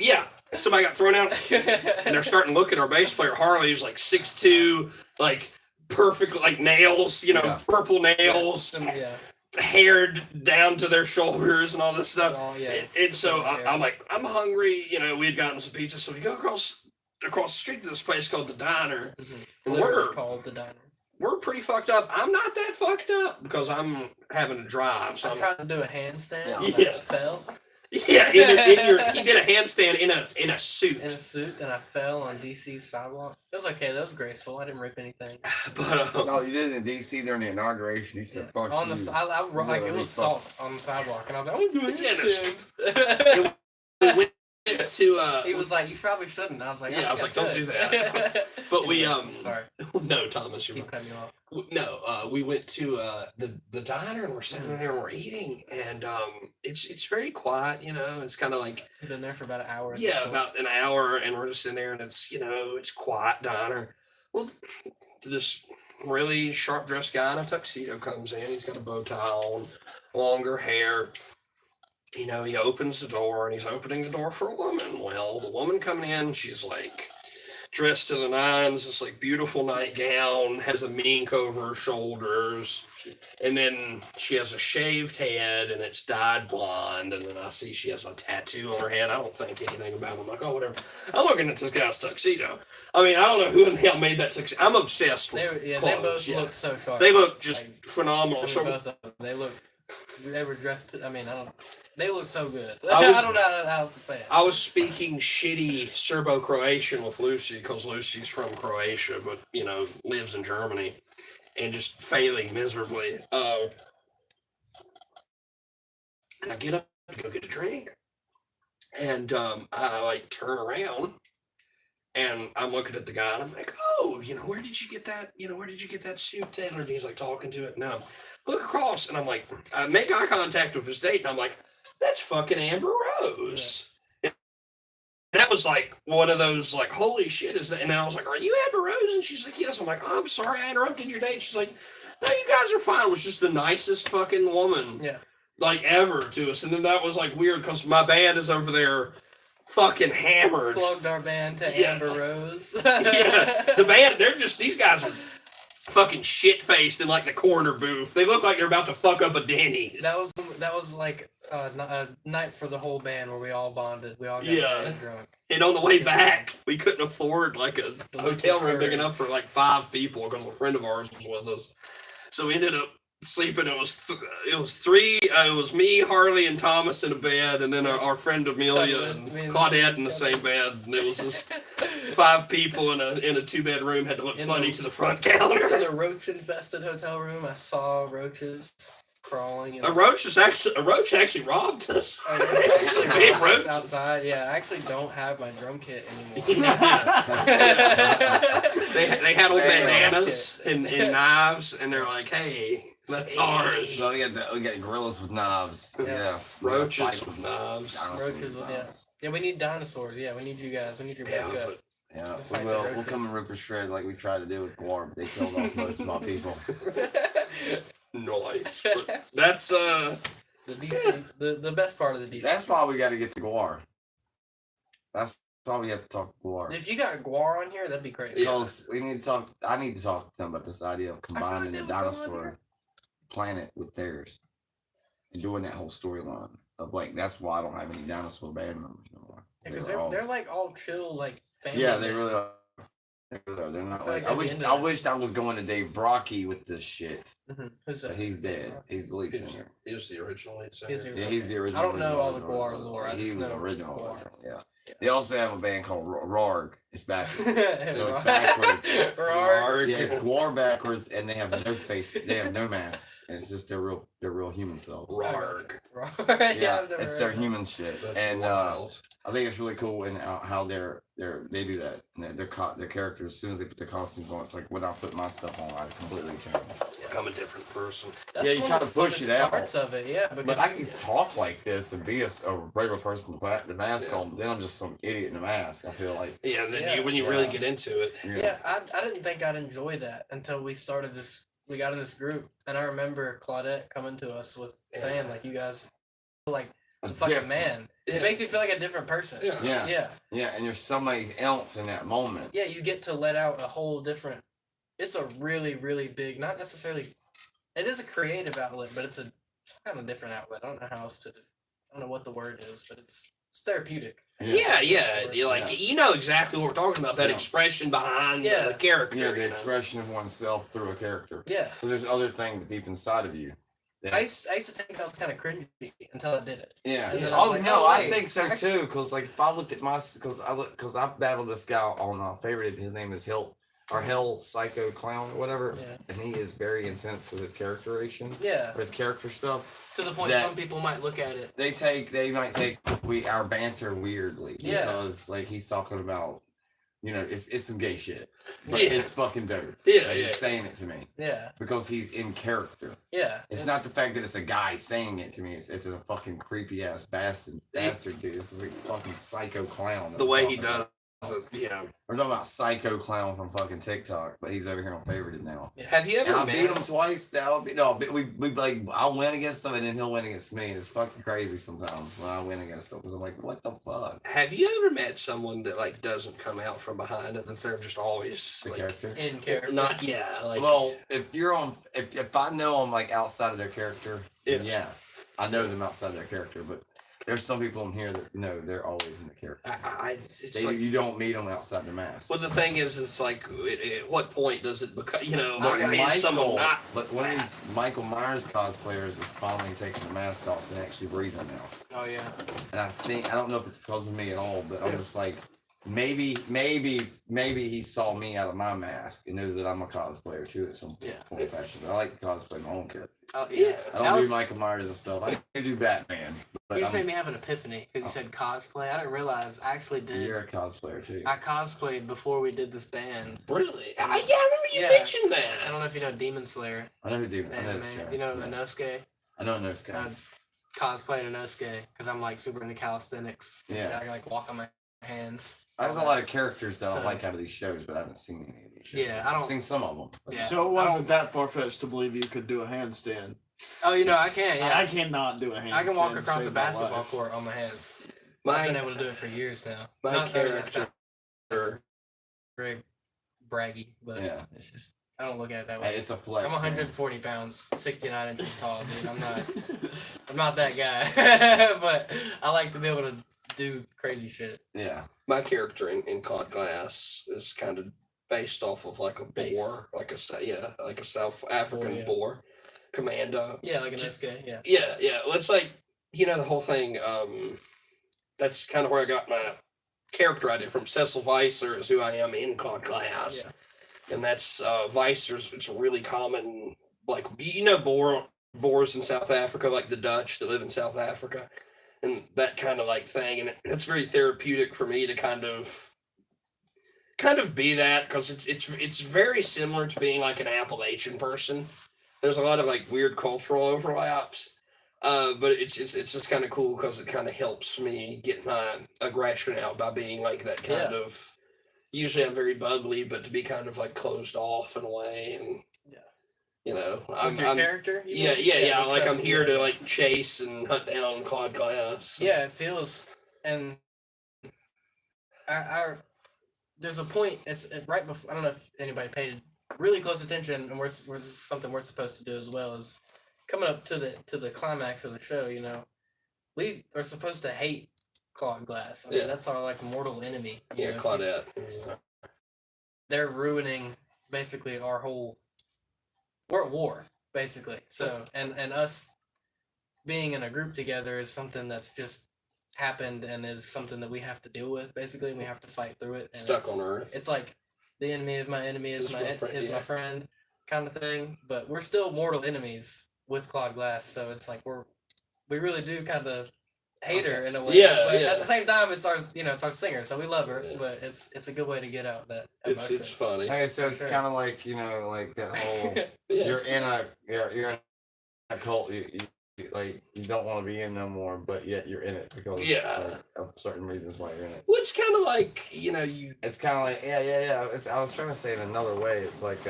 Somebody got thrown out, and they're starting to look at our bass player Harley, who's like 6'2", like perfect, like nails, purple nails, and Yeah. haired down to their shoulders and all this stuff. Oh, yeah. And so I'm like, I'm hungry. We had gotten some pizza, so we go across the street to this place called the Diner, and Literally called the diner. we're pretty fucked up. I'm not that fucked up because I'm having to drive. So I tried to do a handstand. Yeah. I fell he did a handstand in a suit. in a suit, and I fell on DC's sidewalk. That was okay. That was graceful. I didn't rip anything. But No, you did it in DC during the inauguration. He said, "Fuck On you." the like it was salt on the sidewalk, and I was like, "I'm doing Yeah, handstand." we went to He was like, "You probably shouldn't." I was like, Yeah, I was like, "Don't do that." that. But we sorry, no, Thomas, you're keep cutting you off. no, we went to the diner and we're sitting there and we're eating and it's very quiet, it's kind of like You've been there for about an hour. at this yeah, point. about an hour and we're just in there and it's it's quiet diner. Well, this really sharp dressed guy in a tuxedo comes in. He's got a bow tie on, longer hair. He opens the door and he's opening the door for a woman. Well, the woman coming in, she's like dressed to the nines, this like beautiful nightgown, has a mink over her shoulders, and then she has a shaved head and it's dyed blonde, and then I see she has a tattoo on her head. I don't think anything about it. I'm like, oh, whatever. I'm looking at this guy's tuxedo. I mean, I don't know who in the hell made that tuxedo. I'm obsessed with They clothes. both look so sharp. They look just Like, phenomenal. I mean, So both of them. They were dressed. They look so good. I was- I don't know how else to say it. I was speaking shitty Serbo-Croatian with Lucy because Lucy's from Croatia, but lives in Germany, and just failing miserably. And I get up to go get a drink, and I like turn around, and I'm looking at the guy, and I'm like, oh, where did you get that? Where did you get that suit, Taylor? And he's like talking to it, and I look across, and I'm like, I make eye contact with his date, and I'm like, that's fucking Amber Rose. And that was like one of those like, holy shit, is that? And I was like, are you Amber Rose? And she's like, yes. I'm like, oh, I'm sorry, I interrupted your date. She's like, no, you guys are fine. It was just the nicest fucking woman Yeah. like ever to us. And then that was like weird because my band is over there fucking hammered. Plugged our band to Yeah. Amber Rose. Yeah, the band, these guys are fucking shit faced in like the corner booth. They look like they're about to fuck up a Denny's. That was like a night for the whole band where we all bonded. We all got Yeah. very drunk. And on the way back, we couldn't afford like a hotel room big Courage. enough for like 5 people because a friend of ours was with us. So we ended up sleeping. It was three. It was me, Harley, and Thomas in a bed, and then our friend Amelia and Me and Claudette in the same bed. And it was just 5 people in a 2-bed room. Had to look In funny the- to the front In counter. the roach infested hotel room, I saw roaches crawling. A roach actually robbed us. Actually, Big roaches roaches. outside. Yeah, I actually don't have my drum kit anymore. They had old Damn. bandanas and knives, and they're like, "Hey, that's ours." So we got gorillas with knives. Yeah. Yeah. We got Roaches fight with knives. dinosaurs Roaches, with yeah. knives. Yeah, we need dinosaurs. Yeah, we need you guys. We need your Yeah, backup. but Yeah, We'll we fight the will. We'll roaches. come and rip a shred like we tried to do with Guar, but they killed off most of my people. nice. But that's The DC, the best part of the DC. That's why we got to get to Guar. That's why we have to talk to Guar. If you got Guar on here, that'd be great. Because we need to talk. I need to talk to them about this idea of feel like combining they the would go on dinosaur here. planet with theirs and doing that whole storyline of like that's why I don't have any dinosaur band members no more. Because They were all- they're like all chill, like family. yeah, they really are. They really are. They're not feel like like I they'd be wish. into I that. wished I was going to Dave Brocky with this shit, Who's but that? he's dead. He's the lead singer. he was the original lead singer. He's the- Yeah, he's the original. I don't know all the original, Guar lore. I He just was know the original. Guar. Yeah. Yeah. They also have a band called Rarg. It's backwards. So it's backwards. Rar. Yeah, it's Guar backwards, and they have no face. They have no masks, and it's just their real human selves. Rarg. Yeah, I've never it's heard their of human shit, That's and wild. I think it's really cool in how they do that. And their characters, as soon as they put their costumes on, it's like when I put my stuff on, I completely change. Become a different person. That's Yeah, you one try of to the push funnest it out. Parts of it, yeah. Because But I can talk like this and be a regular person with the mask Yeah. on. Then I'm just some idiot in a mask. I feel like Yeah, and then Yeah. when you really Yeah. get into it, yeah, I didn't think I'd enjoy that until we started this we got in this group, and I remember Claudette coming to us with saying like, "You guys, feel like a fucking Different. man." Yeah. It makes you feel like a different person. Yeah. Yeah. Yeah. Yeah, and there's somebody else in that moment. Yeah, you get to let out a whole different. It's a really, really big, not necessarily. It is a creative outlet, but it's kind of different outlet. I don't know how else to. I don't know what the word is, but it's therapeutic. Yeah, you're like Yeah. you know exactly what we're talking about. That Yeah. expression behind Yeah. the character. Yeah, you the know? expression of oneself through a character. Yeah, Because there's other things deep inside of you. that- I used to think that was kind of cringy until I did it. Yeah. And then I was Oh like, no, oh, I wait. think so too. Cause like if I looked at my, cause I battled this guy on favorite. His name is Hell Psycho Clown or whatever, Yeah. and he is very intense with his characterization, Yeah, or his character stuff. to the point That- some people might look at it. They might take our banter weirdly Yeah. because like he's talking about, it's some gay shit, but Yeah. it's fucking dope. Yeah, Like, yeah. he's saying it to me Yeah, because he's in character. yeah. It's not the fact that it's a guy saying it to me. It's a fucking creepy ass bastard dude. This is a fucking psycho clown. that The I'm way he talking about. does it. Yeah. We're talking about psycho clown from fucking TikTok, but he's over here on favorited now. Have you And ever I beat met him twice. We like I'll win against him and then he'll win against me. It's fucking crazy sometimes when I win against him because I'm like, what the fuck? Have you ever met someone that like doesn't come out from behind it? That they're just always The like character. In character. not like Well, if I know I'm like outside of their character, then Yeah. yes, I know them outside of their character. But there's some people in here that know they're always in the character. it's like. You don't meet them outside the mask. Well, the thing is, it's like, at what point does it become? But is someone not? but one of these Michael Myers cosplayers is finally taking the mask off and actually breathing now. Oh yeah. And I don't know if it's because of me at all, but I'm just like, maybe he saw me out of my mask and knows that I'm a cosplayer too at some point in fashion. But I like to cosplay my own character. Oh Yeah. I That don't do was- Michael Myers and stuff. I do Batman. You But just made me have an epiphany because you said cosplay. I didn't realize I actually did. you're a cosplayer too. I cosplayed before we did this band. Really? I remember you Yeah. mentioned I that. don't know if you know Demon Slayer. I know who do. I know Anime. this guy. You know Yeah. Inosuke? I know this guy. I cosplayed Inosuke because I'm like super into calisthenics. Yeah. So I can like walk on my hands. There's a lot of characters that I So- like out of these shows, but I haven't seen any of these shows. Yeah, I I've don't- seen some of them. Yeah. So it I wasn't don't- that far fetched to believe you could do a handstand. Oh, I can. Yeah. I cannot do a handstand. I can walk to across save a my basketball life. court on my hands. I've been My able to do it for years now. my Not that that's character. very braggy, but Yeah. it's just I don't look at it that Hey, way. it's a flex. I'm man. 140 pounds, 69 inches tall, dude. I'm not that guy. But I like to be able to do crazy shit. Yeah. My character in Cloud Glass is kind of based off of like a Based. boar, like a South African yeah. boar commando. Yeah, like an Inosuke, yeah. Yeah. Well, it's like the whole thing. That's kind of where I got my character idea from. Cecil Weiser is who I am in Cloud Glass, and that's Weiser's. It's a really common, like boars in South Africa, like the Dutch that live in South Africa, and that kind of like thing, and it's very therapeutic for me to kind of be that because it's very similar to being like an Appalachian person. There's a lot of like weird cultural overlaps. But it's just kind of cool because it kind of helps me get my aggression out by being like that kind of. Usually I'm very bubbly, but to be kind of like closed off in a way, and With your character? you mean? yeah. Like I'm Cecil, here yeah. to like chase and hunt down Claude Glass. Yeah, it feels, and I there's a point. It's right before. I don't know if anybody paid really close attention, and we're something we're supposed to do as well is coming up to the climax of the show. We are supposed to hate Claude Glass. I mean, Yeah. that's our like mortal enemy. you Yeah, know, Claudette. They're ruining basically our whole. We're at war basically. So and us being in a group together is something that's just happened and is something that we have to deal with basically, and we have to fight through it. And Stuck on Earth. It's like the enemy of my enemy is Is my my friend, my yeah. friend kind of thing. But we're still mortal enemies with Claude Glass, so it's like we really do kind of hate her in a way. Yeah, but yeah. at the same time, it's our singer, so we love her. Yeah. But it's a good way to get out that It's emotion. funny. Okay, so it's Sure. kind of like like that whole. Yeah. You're in a cult. You don't want to be in no more, but yet you're in it because of certain reasons why you're in it. Well, it's kind of like you. It's kind of like yeah. I was trying to say it another way. It's like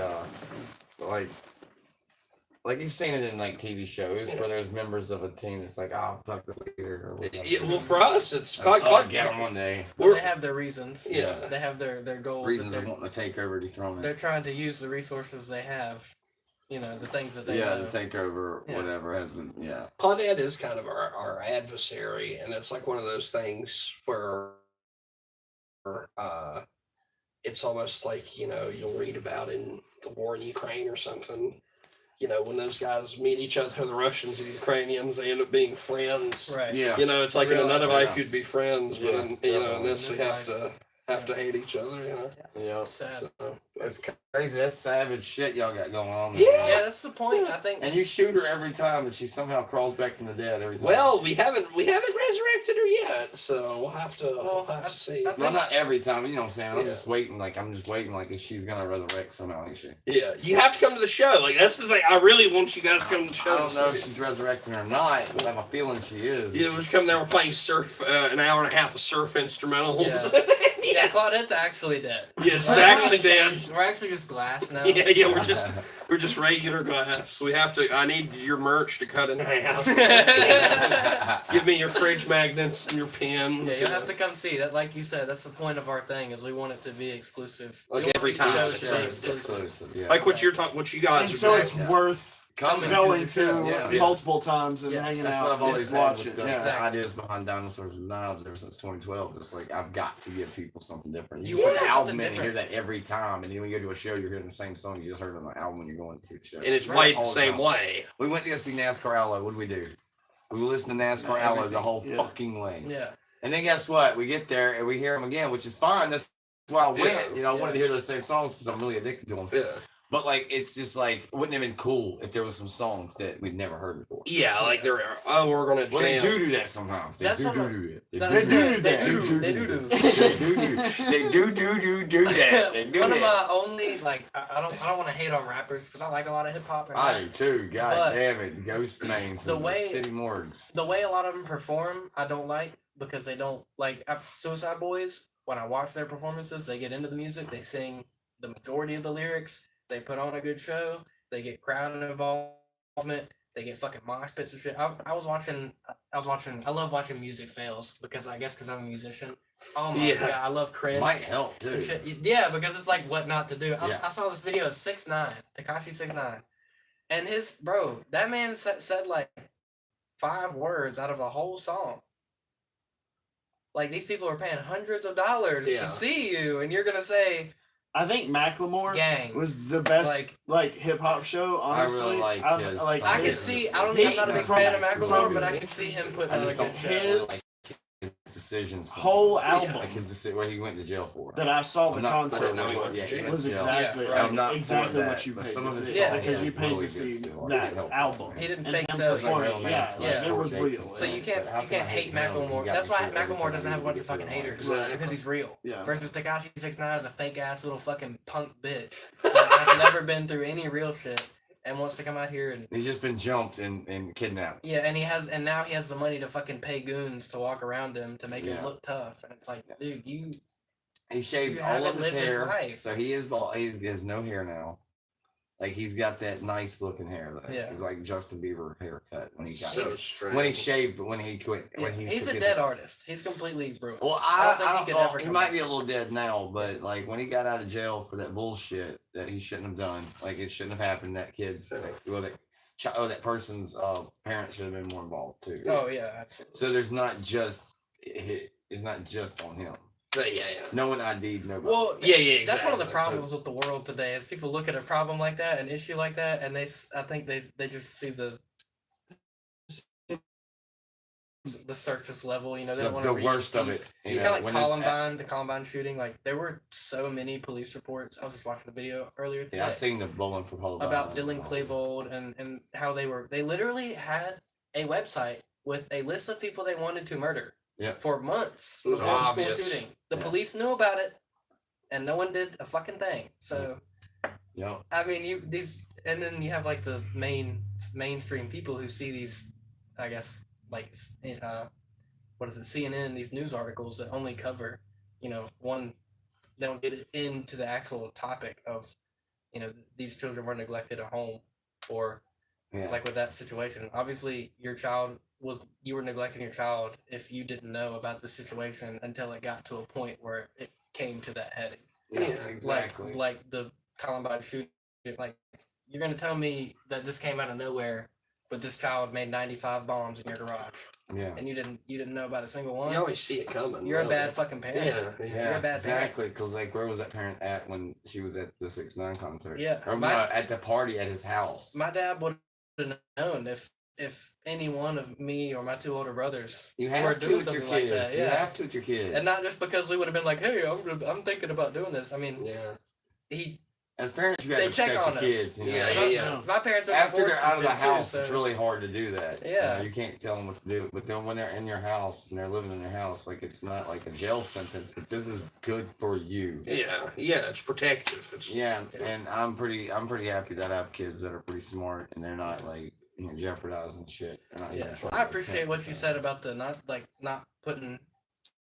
Like you've seen it in like TV shows where there's members of a team that's like, oh fuck the leader or whatever. Yeah, well, for us, it's Like, quite, oh, get him one day. Well, they have their reasons. Yeah. They have their goals. Reasons that of wanting to take over, dethrone they're it. trying to use the resources they have. You know, the things that they Yeah, know. to take over Yeah. whatever has been. Yeah. Claudette is kind of our adversary, and it's like one of those things where it's almost like, you'll read about in the war in Ukraine or something. When those guys meet each other, the Russians and Ukrainians, they end up being friends. Right. Yeah. It's like in Realize another that. life you'd be friends, but Yeah, in definitely. this we In have this to hate each other. Yeah. Sad. So, It's crazy. That's savage shit y'all got going on. Yeah. Yeah, that's the point. I think. And you shoot her every time, and she somehow crawls back from the dead every time. well, we haven't resurrected her yet, so we'll have to see. I- well, not every time. You know what I'm saying? I'm Yeah. just waiting. Like I'm just waiting. Like if she's gonna resurrect somehow, ain't she? Yeah, you have to come to the show. Like that's the thing. I really want you guys to come to the show. I don't know to if see she's resurrecting or not, but I have a feeling she is. it. Yeah, we'll just come there. We're playing surf, an hour and a half of surf instrumentals. Yeah, Claudette's actually dead. Yeah, she's actually dead. We're actually just glass now. Yeah, we're just regular glass. We have to. I need your merch to cut in half. Give me your fridge magnets and your pins. Yeah, you'll have to come see that. Like you said, that's the point of our thing is we want it to be exclusive. Like We want every these time shows it's to be Exclusive, yeah. Like what you're talking, what you guys. And are so doing. it's Yeah. worth Coming going the to show. Yeah. multiple times and Yes. hanging That's out what I've always and said watch with it. the Yeah. Exactly. ideas behind Dinosaurs with Knives ever since 2012. It's like I've got to give people something different. You You put want an album something in and hear different. that every time, and then when you go to a show, you're hearing the same song you just heard on the album when you're going to see the show. and it's Right. played the All same time. way. We went to go see NASCAR Allo. What did we do? We listened to NASCAR Allo the whole Yeah. fucking way. Yeah. And then guess what? We get there and we hear them again, which is fine. That's why I went. Yeah. I wanted to hear those same songs because I'm really addicted to them. Yeah. But like, it's just like, wouldn't have been cool if there was some songs that we'd never heard before. Yeah, like we're gonna jam. Well, they do that sometimes. They That's do what do I- that. They That- do do They that. do. Do They do do. They do that. They do One of that. my only I don't want to hate on rappers because I like a lot of hip hop. I do too. God But damn it. Ghost Mains the and way- City Morgues. The way a lot of them perform, I don't like because they don't like Suicide Boys. When I watch their performances, they get into the music. They sing the majority of the lyrics. They put on a good show. They get crowd involvement. They get fucking mosh pits and shit. I was watching. I love watching music fails because I guess because I'm a musician. Oh my Yeah. god, I love cringe. Might help too. and shit. Yeah, because it's like what not to do. Yeah. I saw this video of 6ix9ine, Tekashi 6ix9ine, and that man said like 5 words out of a whole song. Like these people are paying hundreds of dollars Yeah. to see you, and you're gonna say I think Macklemore gang. was the best Like like hip hop show. Honestly, like his I Yeah. can see. I don't. He- I'm not a big from- fan of Macklemore, from- but I can see him putting I on a just good don't show. his like his decisions. whole album Like his decision, what he went to jail for. that I saw the I'm not concert for it, no, he for went to jail. was Yeah. exactly Yeah, right. I'm not for exactly that, what you but paid some of to his see. songs Because are you paid really to good see still. I that can't help album. it. He didn't And fake him sell performing, Real yeah, Man's like, Yeah. it was Jake's real. So you But can't how you can can't I hate hate him? Macklemore. You got That's me why feel every Macklemore time doesn't I have a bunch of feel fucking like- haters Exactly. because he's real. Yeah. Versus Tekashi 6ix9ine is a fake ass little fucking punk bitch that has never been through any real shit and wants to come out here and He's just been jumped and kidnapped. yeah, and now he has the money to fucking pay goons to walk around him to make him Yeah. look tough. And it's like, dude, He shaved You all haven't of his lived his hair, life. so he is bald. He has no hair now. Like he's got that nice looking hair though. Yeah. He's like Justin Bieber haircut when he got So his, strange. when he shaved when he quit when he he's took a his- dead artist. He's completely ruined. Well, I don't think he I could don't, ever he come might back. be a little dead now, but like when he got out of jail for that bullshit that he shouldn't have done, like it shouldn't have happened. That kid's that person's parents should have been more involved too. Oh yeah, absolutely. So there's not just it's not just on him. But yeah. No one ID'd nobody. Well, Yeah, exactly. that's one of the problems with the world today is people look at a problem like that, an issue like that, and I think they just see the surface level. You know, they don't want to the read worst of deep. it. You know, know, like when it's- the Columbine shooting. Like there were so many police reports. I was just watching the video earlier today Yeah, I seen the Bowling for Columbine about Dylan Klebold and how they literally had a website with a list of people they wanted to murder. Yeah. For months It was before the school obvious. shooting. The Yeah. police knew about it, and no one did a fucking thing. So. Yeah. I mean, and then you have like the mainstream people who see these, I guess, like, what is it, CNN, these news articles that only cover, one, they don't get into the actual topic of, these children were neglected at home, or, Yeah. like with that situation. Obviously, you were neglecting your child if you didn't know about the situation until it got to a point where it came to that heading. Yeah, Yeah, exactly. Like the Columbine shooting. Like, you're gonna tell me that this came out of nowhere, but this child made 95 bombs in your garage, yeah. and you didn't know about a single one. You always see it coming. You're a really. bad fucking parent. Yeah, yeah. Yeah, a bad exactly. Because like, where was that parent at when she was at the 6ix9ine concert? Yeah, or no, at the party at his house. My dad would have known if any one of me or my 2 older brothers You were have to doing with your something like kids. that. You Yeah, have to with your kids. and not just because we would have been like, hey, I'm thinking about doing this. I mean, Yeah. he As parents, you got they to check protect on your us. kids. You know? Yeah, my, yeah. my parents are After divorced they're out of the and shit, house, too, it's so- really hard to do that. Yeah. You can't tell them what to do. But then when they're in your house and they're living in your house, like it's not like a jail sentence, but this is good for you. Yeah, yeah, it's protective. It's, Yeah, and I'm pretty happy that I have kids that are pretty smart and they're not like jeopardizing shit. They're not even Yeah, trying I to appreciate attempt what you that. said about the not putting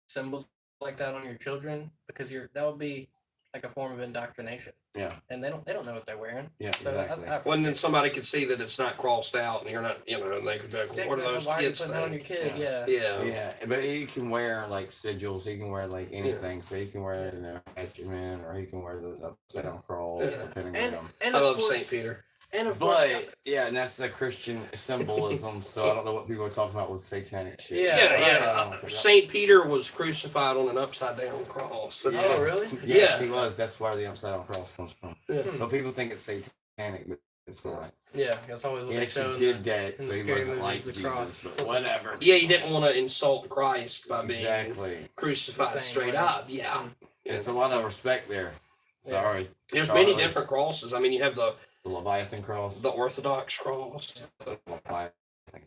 symbols like that on your children, because that would be like a form of indoctrination. Yeah. And they don't know what they're wearing. Yeah, So exactly. I when then appreciate somebody could see that it's not crossed out and you're not, and they could be like, it. well, what are those Why are you kids putting that on your think? kid? Yeah. Yeah. Yeah. Yeah, but he can wear like sigils. He can wear like anything. So he can wear attachment, or he can wear the upside down cross, Yeah. depending And on him. and I of love course, St. Peter. And of course, But yeah, and that's the Christian symbolism. So I don't know what people are talking about with satanic shit. Yeah, Yeah, So, St. Peter was crucified on an upside down cross. That's oh really? yes, Yeah. he was. That's where the upside down cross comes from. Yeah. But people think it's satanic, but it's not. Yeah, that's always what He they show. actually in did that, in so the he scary wasn't like movies, the Jesus. cross. But whatever. Yeah, you didn't want to insult Christ by being Exactly. crucified The same straight way. up. Yeah. Mm. It's a lot of respect there. Sorry. There's Charlie. many different crosses. I mean, you have the Leviathan cross. Orthodox cross, Leviathan.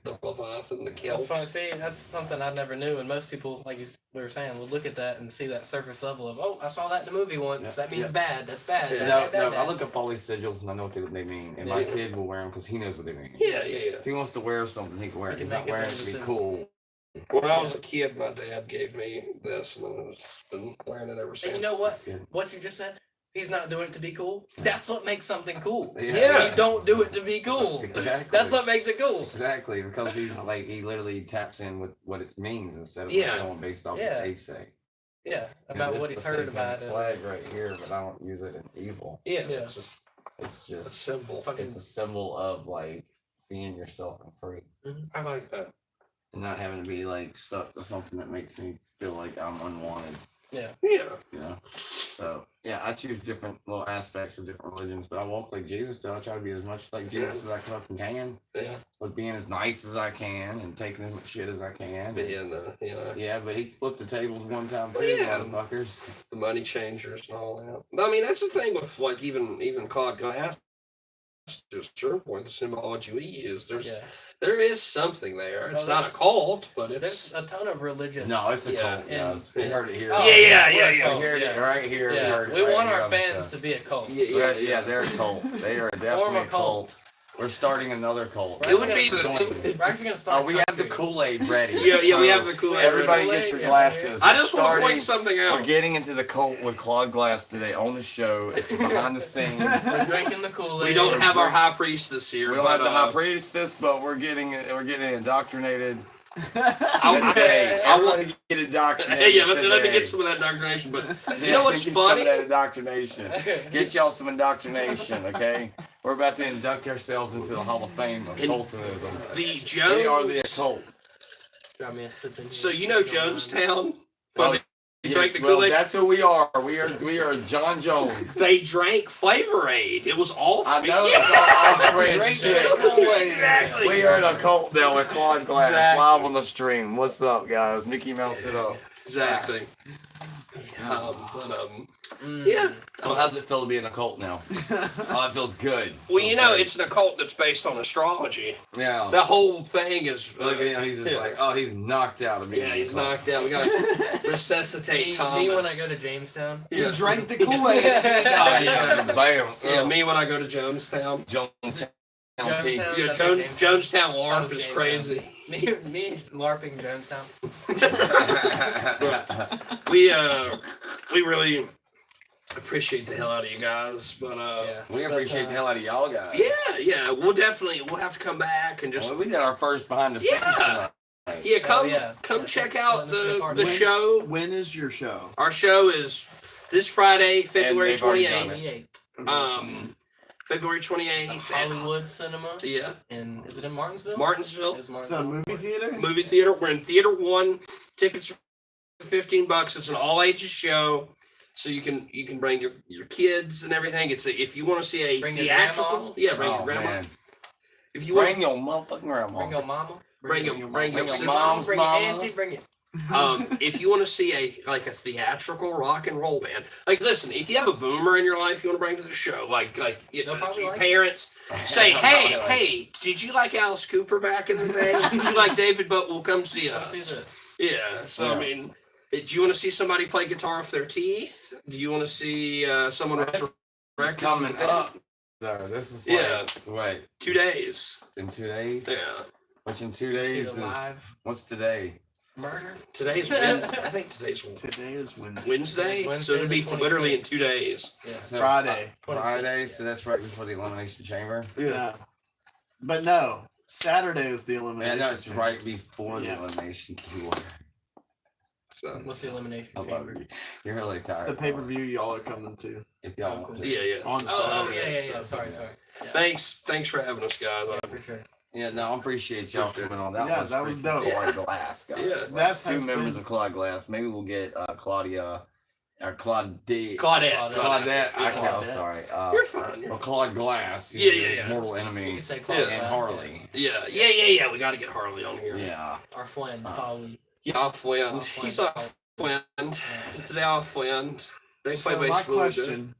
the Leviathan, the That's Celt. funny. See, that's something I never knew, and most people, like we were saying, would look at that and see that surface level of, oh, I saw that in the movie once. Yeah, That means yeah. bad. That's bad. Yeah. Bad, No, bad, bad, no, I bad. look up all these sigils and I know what they mean. And my Yeah. kid will wear them because he knows what they mean. Yeah. If he wants to wear something, he can wear it. He He's can not make his wearing own it to be decision. cool. When I was a kid, my dad gave me this, and I've been wearing it ever since. And you know what? That's good. What you just said? He's not doing it to be cool. That's what makes something cool. Yeah. When you don't do it to be cool. Exactly. That's what makes it cool. Exactly, because he's like, he literally taps in with what it means instead of Yeah. going based off Yeah. what they say. Yeah, And about this what is he's a heard satanic about it. flag right here, but I don't use it in evil. Yeah, Yeah. it's just It's a just, symbol. Fucking it's a symbol of like being yourself and free. I like that. And not having to be like stuck to something that makes me feel like I'm unwanted. yeah. Yeah. You know, so yeah, I choose different little aspects of different religions, but I walk like Jesus. Though I try to be as much like Jesus as I fucking can, Yeah. with being as nice as I can and taking as much shit as I can. Being Yeah, but he flipped the tables one time too, Well, yeah. motherfuckers. the money changers and all that. I mean, that's the thing with like even Claude Glass. To a certain point, the symbology we use, Yeah. there is something there. It's Oh, not a there's- cult, but it's There's a ton of religious. No, it's a Yeah. cult, And- guys. We heard it here. Oh, Yeah, we're a yeah. cult, We heard it yeah. right here. Yeah. heard it We right want here our on the fans show. to be a cult. Yeah, they're a cult. They are definitely a cult. cult. We're starting another cult. Right. it would be We're actually gonna start. Oh, we have the country. Kool-Aid ready. Yeah, we So have the Kool-Aid Everybody ready. get your Yeah. glasses. I just want to Starting- point something We're out. getting into the cult with Claude Glass today on the show. It's behind the scenes. We're drinking the Kool-Aid. We don't have our high priestess here. We don't but, have the high priestess, but we're getting indoctrinated. I, Hey, I I want want. to get indoctrinated. Hey, yeah, let me today. get some of that indoctrination. But you Yeah, know what's get funny? Some of that indoctrination. Get y'all some indoctrination, okay? We're about to induct ourselves into the Hall of Fame of cultism. The We are the Jones. occult. Got me a sip in here. So you know If you don't mind. Jonestown. Well, Well, they Yeah, drank the well, Kool-Aid. that's who we are. We are John Jones. They drank Flavor Aid. It was all. I know it's all off brand Drink shit. the Kool-Aid. Exactly. We are the cult now with Claude Glass Exactly. live on the stream. What's up, guys? Mickey Mouse it up. Exactly. Yeah. Well, how's it feel to be in a cult now? Oh, it feels good. Well, you know, it's an occult that's based on astrology. Yeah. The whole thing is. Look at him. He's just like, oh, he's knocked out of me. Yeah, he's knocked out. We gotta resuscitate Thomas. Me when I go to Jamestown. You Yeah. drank the Kool-Aid. Oh, yeah. Bam. Yeah, me when I go to Jonestown. Jonestown. Jonestown? Yeah, That's like Jonestown That LARP was is Jamestown. crazy. Me LARPing Jonestown. We really appreciate the hell out of you guys, but Yeah. We appreciate the hell out of y'all guys. yeah, we'll have to come back and just Well, we did our first behind the scenes Yeah. tonight. come yeah. come Yeah, check thanks for out letting us be a part the of it. show. When is your show? Our show is this Friday, February they've already done 28th. it. February 28th at Hollywood Cinema. yeah, And is it in Martinsville? Martinsville It's It's a movie theater? movie theater. We're in Theater 1. Tickets are $15. It's an all ages show. So you can bring your kids and everything. If you want to see a Bring your theatrical, grandma. yeah, bring Oh, your grandma. man. If you want, Bring your motherfucking grandma. Bring your mama. bring your Bring your sister. mom's Bring your mama. auntie. Bring it. If you want to see a theatrical rock and roll band, like listen, if you have a boomer in your life you want to bring to the show, They'll probably your like parents say, hey, Probably. hey, did you like Alice Cooper back in the day? Did you like David Bowie? Come see Come us. see this. Yeah. So Yeah. I mean, do you want to see somebody play guitar off their teeth? Do you want to see someone It's resurrect coming up. No, this is like, 2 days? in 2 days? Yeah. Which in 2 See days the is, live what's today? murder. Today's I think today's Today is Wednesday. Wednesday, Wednesday so it'll be the literally in 26th. 2 days. Yeah. So Friday. Friday, so that's right before the Elimination Chamber. Yeah. But no, Saturday is the Yeah, elimination. no, it's chamber. right before the Yeah. Elimination Chamber. So What's the elimination I love chamber? you. You're really tired. It's the pay per view y'all are coming to. If y'all Oh, want cool. to. yeah. On Oh, Saturday. yeah. Sorry. Yeah. Thanks for having us, guys. Yeah, for sure. Yeah, no, I appreciate y'all Appreciate coming on. That Yeah, was that was freaking dope. Claudia Glass, guys. Yeah. Like, That's two has members been- of Claudia Glass. Maybe we'll get Claudia, Claudette. Claudette. Claudette. Yeah. Okay, I'm sorry. You're fine. Or Claude Glass. Yeah, your yeah. Mortal You enemy. can say Yeah. Claude And Glass, Harley. Yeah. We got to get Harley on here. Yeah. Yeah. Our friend, Holly. Yeah, our friend. Our friend. He's our friend. Today, our friend. They play So my baseball. question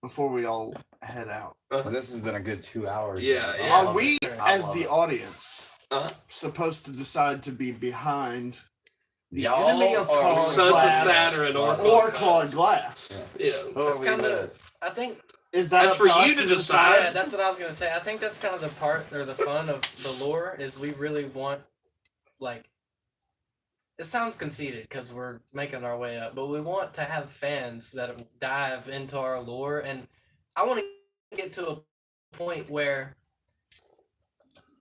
before we all head out: Well, this has been a good 2 hours. Yeah, guys. yeah. I Are love we, it. I as love the it. audience, Uh-huh. supposed to decide to be behind the Y'all enemy of are Claude Sons of Glass Saturn or Claude Glass? Yeah. Who That's are we kind with? of. I think. Is that That's up for us you to decide. Yeah, that's what I was gonna say. I think that's kind of the part or the fun of the lore is we really want, like. It sounds conceited because we're making our way up, but we want to have fans that dive into our lore, and I want to get to a point where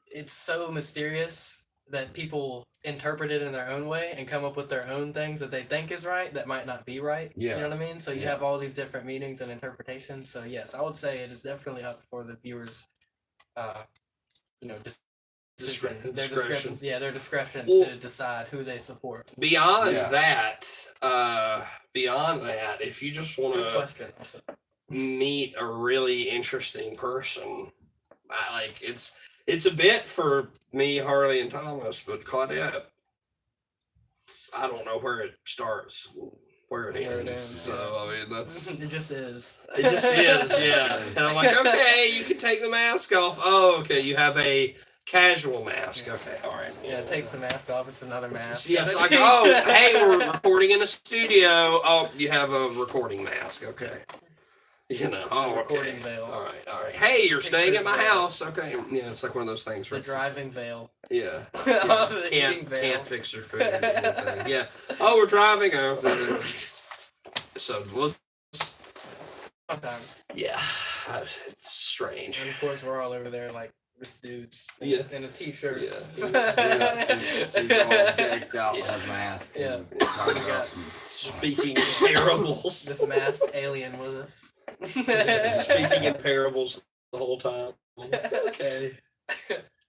it's so mysterious that people interpret it in their own way and come up with their own things that they think is right that might not be right. Yeah. You know what I mean? So you Yeah. have all these different meanings and interpretations. So yes, I would say it is definitely up for the viewers, Discretion. their discretion. Yeah, their discretion Well- to decide who they support. Beyond Yeah. that, if you just want Good to question. Also. meet a really interesting person, it's a bit for me, Harley, and Thomas, but Claudette, I don't know where it starts, where it Where it ends. ends, So I mean, that's It just is. it. Just is, yeah. And I'm like, okay, you can take the mask off. Oh, okay, you have a casual mask. Okay, all right. Yeah, it takes the mask off. It's another mask. Yeah, it's like, oh, hey, we're recording in a studio. Oh, you have a recording mask. Okay. You know, oh, recording okay. veil. All right. Hey, you're staying at my Pictures veil. house. Okay. Yeah, it's like one of those things. The where it's just- driving veil. Yeah. The eating veil. Can't fix your food. Or anything. Yeah. Oh, we're driving. Oh, so, well, Sometimes. yeah, it's strange. And of course, we're all over there like this dude's Yeah. in a t-shirt. Yeah. Yeah, she's all decked out Yeah. with a mask. Yeah. and covered We got- up and- Speaking in parables. This masked alien with us. Speaking in parables the whole time. Okay.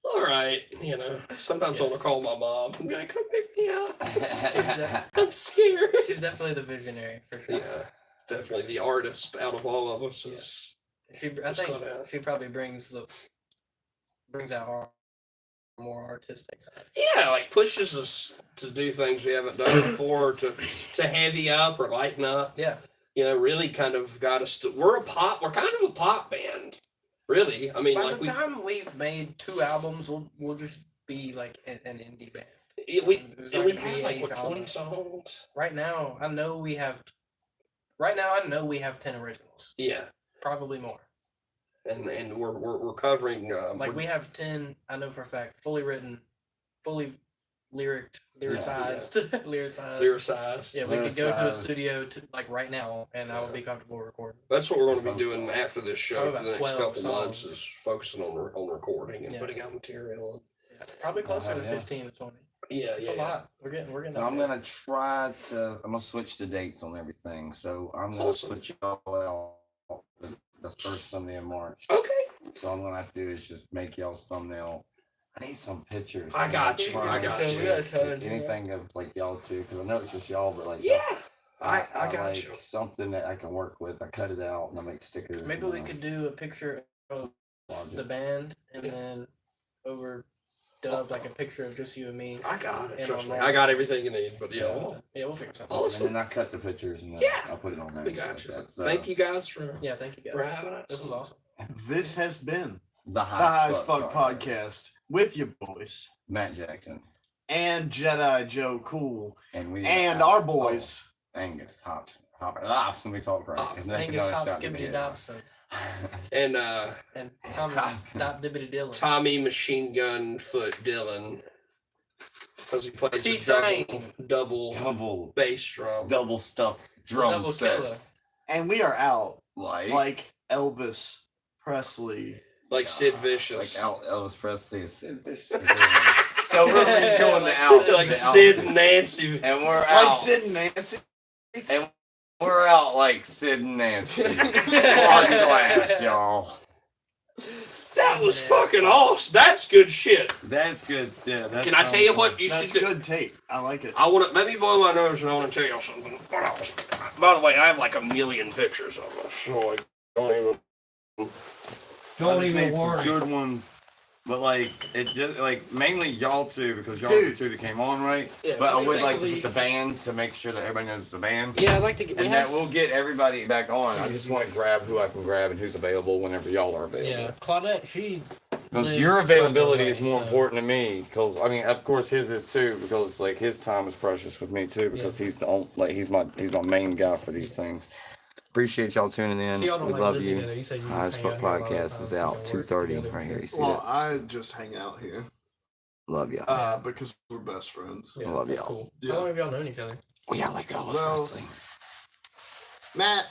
All right. You know, sometimes I want to Yes. call my mom and be like, come pick me up. She's I'm scared. definitely the visionary for sure. Yeah, definitely the artist out of all of us is. I Just think got out. she probably brings out our more artistic side. Yeah, like pushes us to do things we haven't done before, to heavy up or lighten up. Yeah. You know, really kind of got us to. We're kind of a pop band. Really, I mean, By like the time we've made 2 albums, we'll just be like an indie band. we There's and not we gonna be have like 8 what 20 albums. songs. Right now, I know we have. Right now, I know we have 10 originals. Yeah, Probably more. and we're covering Like we have 10. I know for a fact, fully written, fully lyricized. Lyricized. Yeah, we could go to a Lyricized. studio to like right now, and I would be comfortable recording. That's what we're going to be doing after this show Probably for the about next 12 couple months songs. is focusing on recording and Yeah. putting out material. Yeah, probably closer to yeah. 15 to 20. Yeah, It's yeah. a lot. We're getting. So I'm up there. gonna try to. I'm gonna switch the dates on everything. So I'm gonna Awesome. put y'all out the first Sunday in March. Okay. So all I'm gonna have to do is just make y'all's thumbnail. I need some pictures. I got you. I got Yeah, you. we gotta try to Like do that. anything of like y'all too, because I know it's just y'all, but like Yeah. I got like you. something that I can work with. I cut it out and I make stickers. Maybe and we I could do a picture of lodge the it. band and then overdub like a picture of just you and me. I got it. And Trust me. online. I got everything you need. But yeah. Yeah, we'll figure something. And Awesome. then I cut the pictures and then Yeah. I'll put it on there. We and stuff got you. like that. So, Thank you guys for Yeah, thank you guys. for having us. This was awesome. This has been The the High High as Fuck podcast with your boys Matt Jackson. and Jedi Joe Cool And we and our boys. Angus Hobson. Hobson, we talk right. Oh, If they can Angus know, Hobbs, shout to Skibbity me. Dobson, And and Thomas Dop Dibbity Dylan. Tommy Machine Gun Foot Dylan. Because he plays a T-Train. double bass drum. Double stuff drum Double sets. And we are out Like like Elvis Presley. Like Sid Vicious. Like Elvis Presley is Sid Vicious. So we're going to out. Like the Sid Elvis. and Nancy. And we're out. Like Sid and Nancy. And we're out like Sid and Nancy. On glass, y'all. That was fucking awesome. That's good shit. That's good. Yeah. That's Can I tell you what you That's should do? good tape. I like it. I want to let me blow my nose and I want to tell y'all something. By the way, I have like a million pictures of us. So like, don't even. I just made some good ones, but like it just like mainly y'all two because y'all are the Dude. two that came on, right? Yeah, But I would like to basically- put the band to make sure that everybody knows it's a band. Yeah, I'd like to get. And that will get everybody back on. I just want to grab who I can grab and who's available whenever y'all are available. Yeah, Claudette, she. Because lives your availability further is more away, so- important to me. Because I mean, of course, his is too. Because like his time is precious with me too. Because he's the only, like he's my main guy for these things. Appreciate y'all tuning in. So y'all don't We like love live you. together. You said you High as just Fuck hang out here a lot of podcast is times, out you work 2:30 together. right here. You see Well, that? I just hang out here Love y'all. because we're best friends. Yeah, Love that's y'all. cool. Yeah. How long have y'all known each other? Well, yeah, like Elvis Well, Presley. Matt,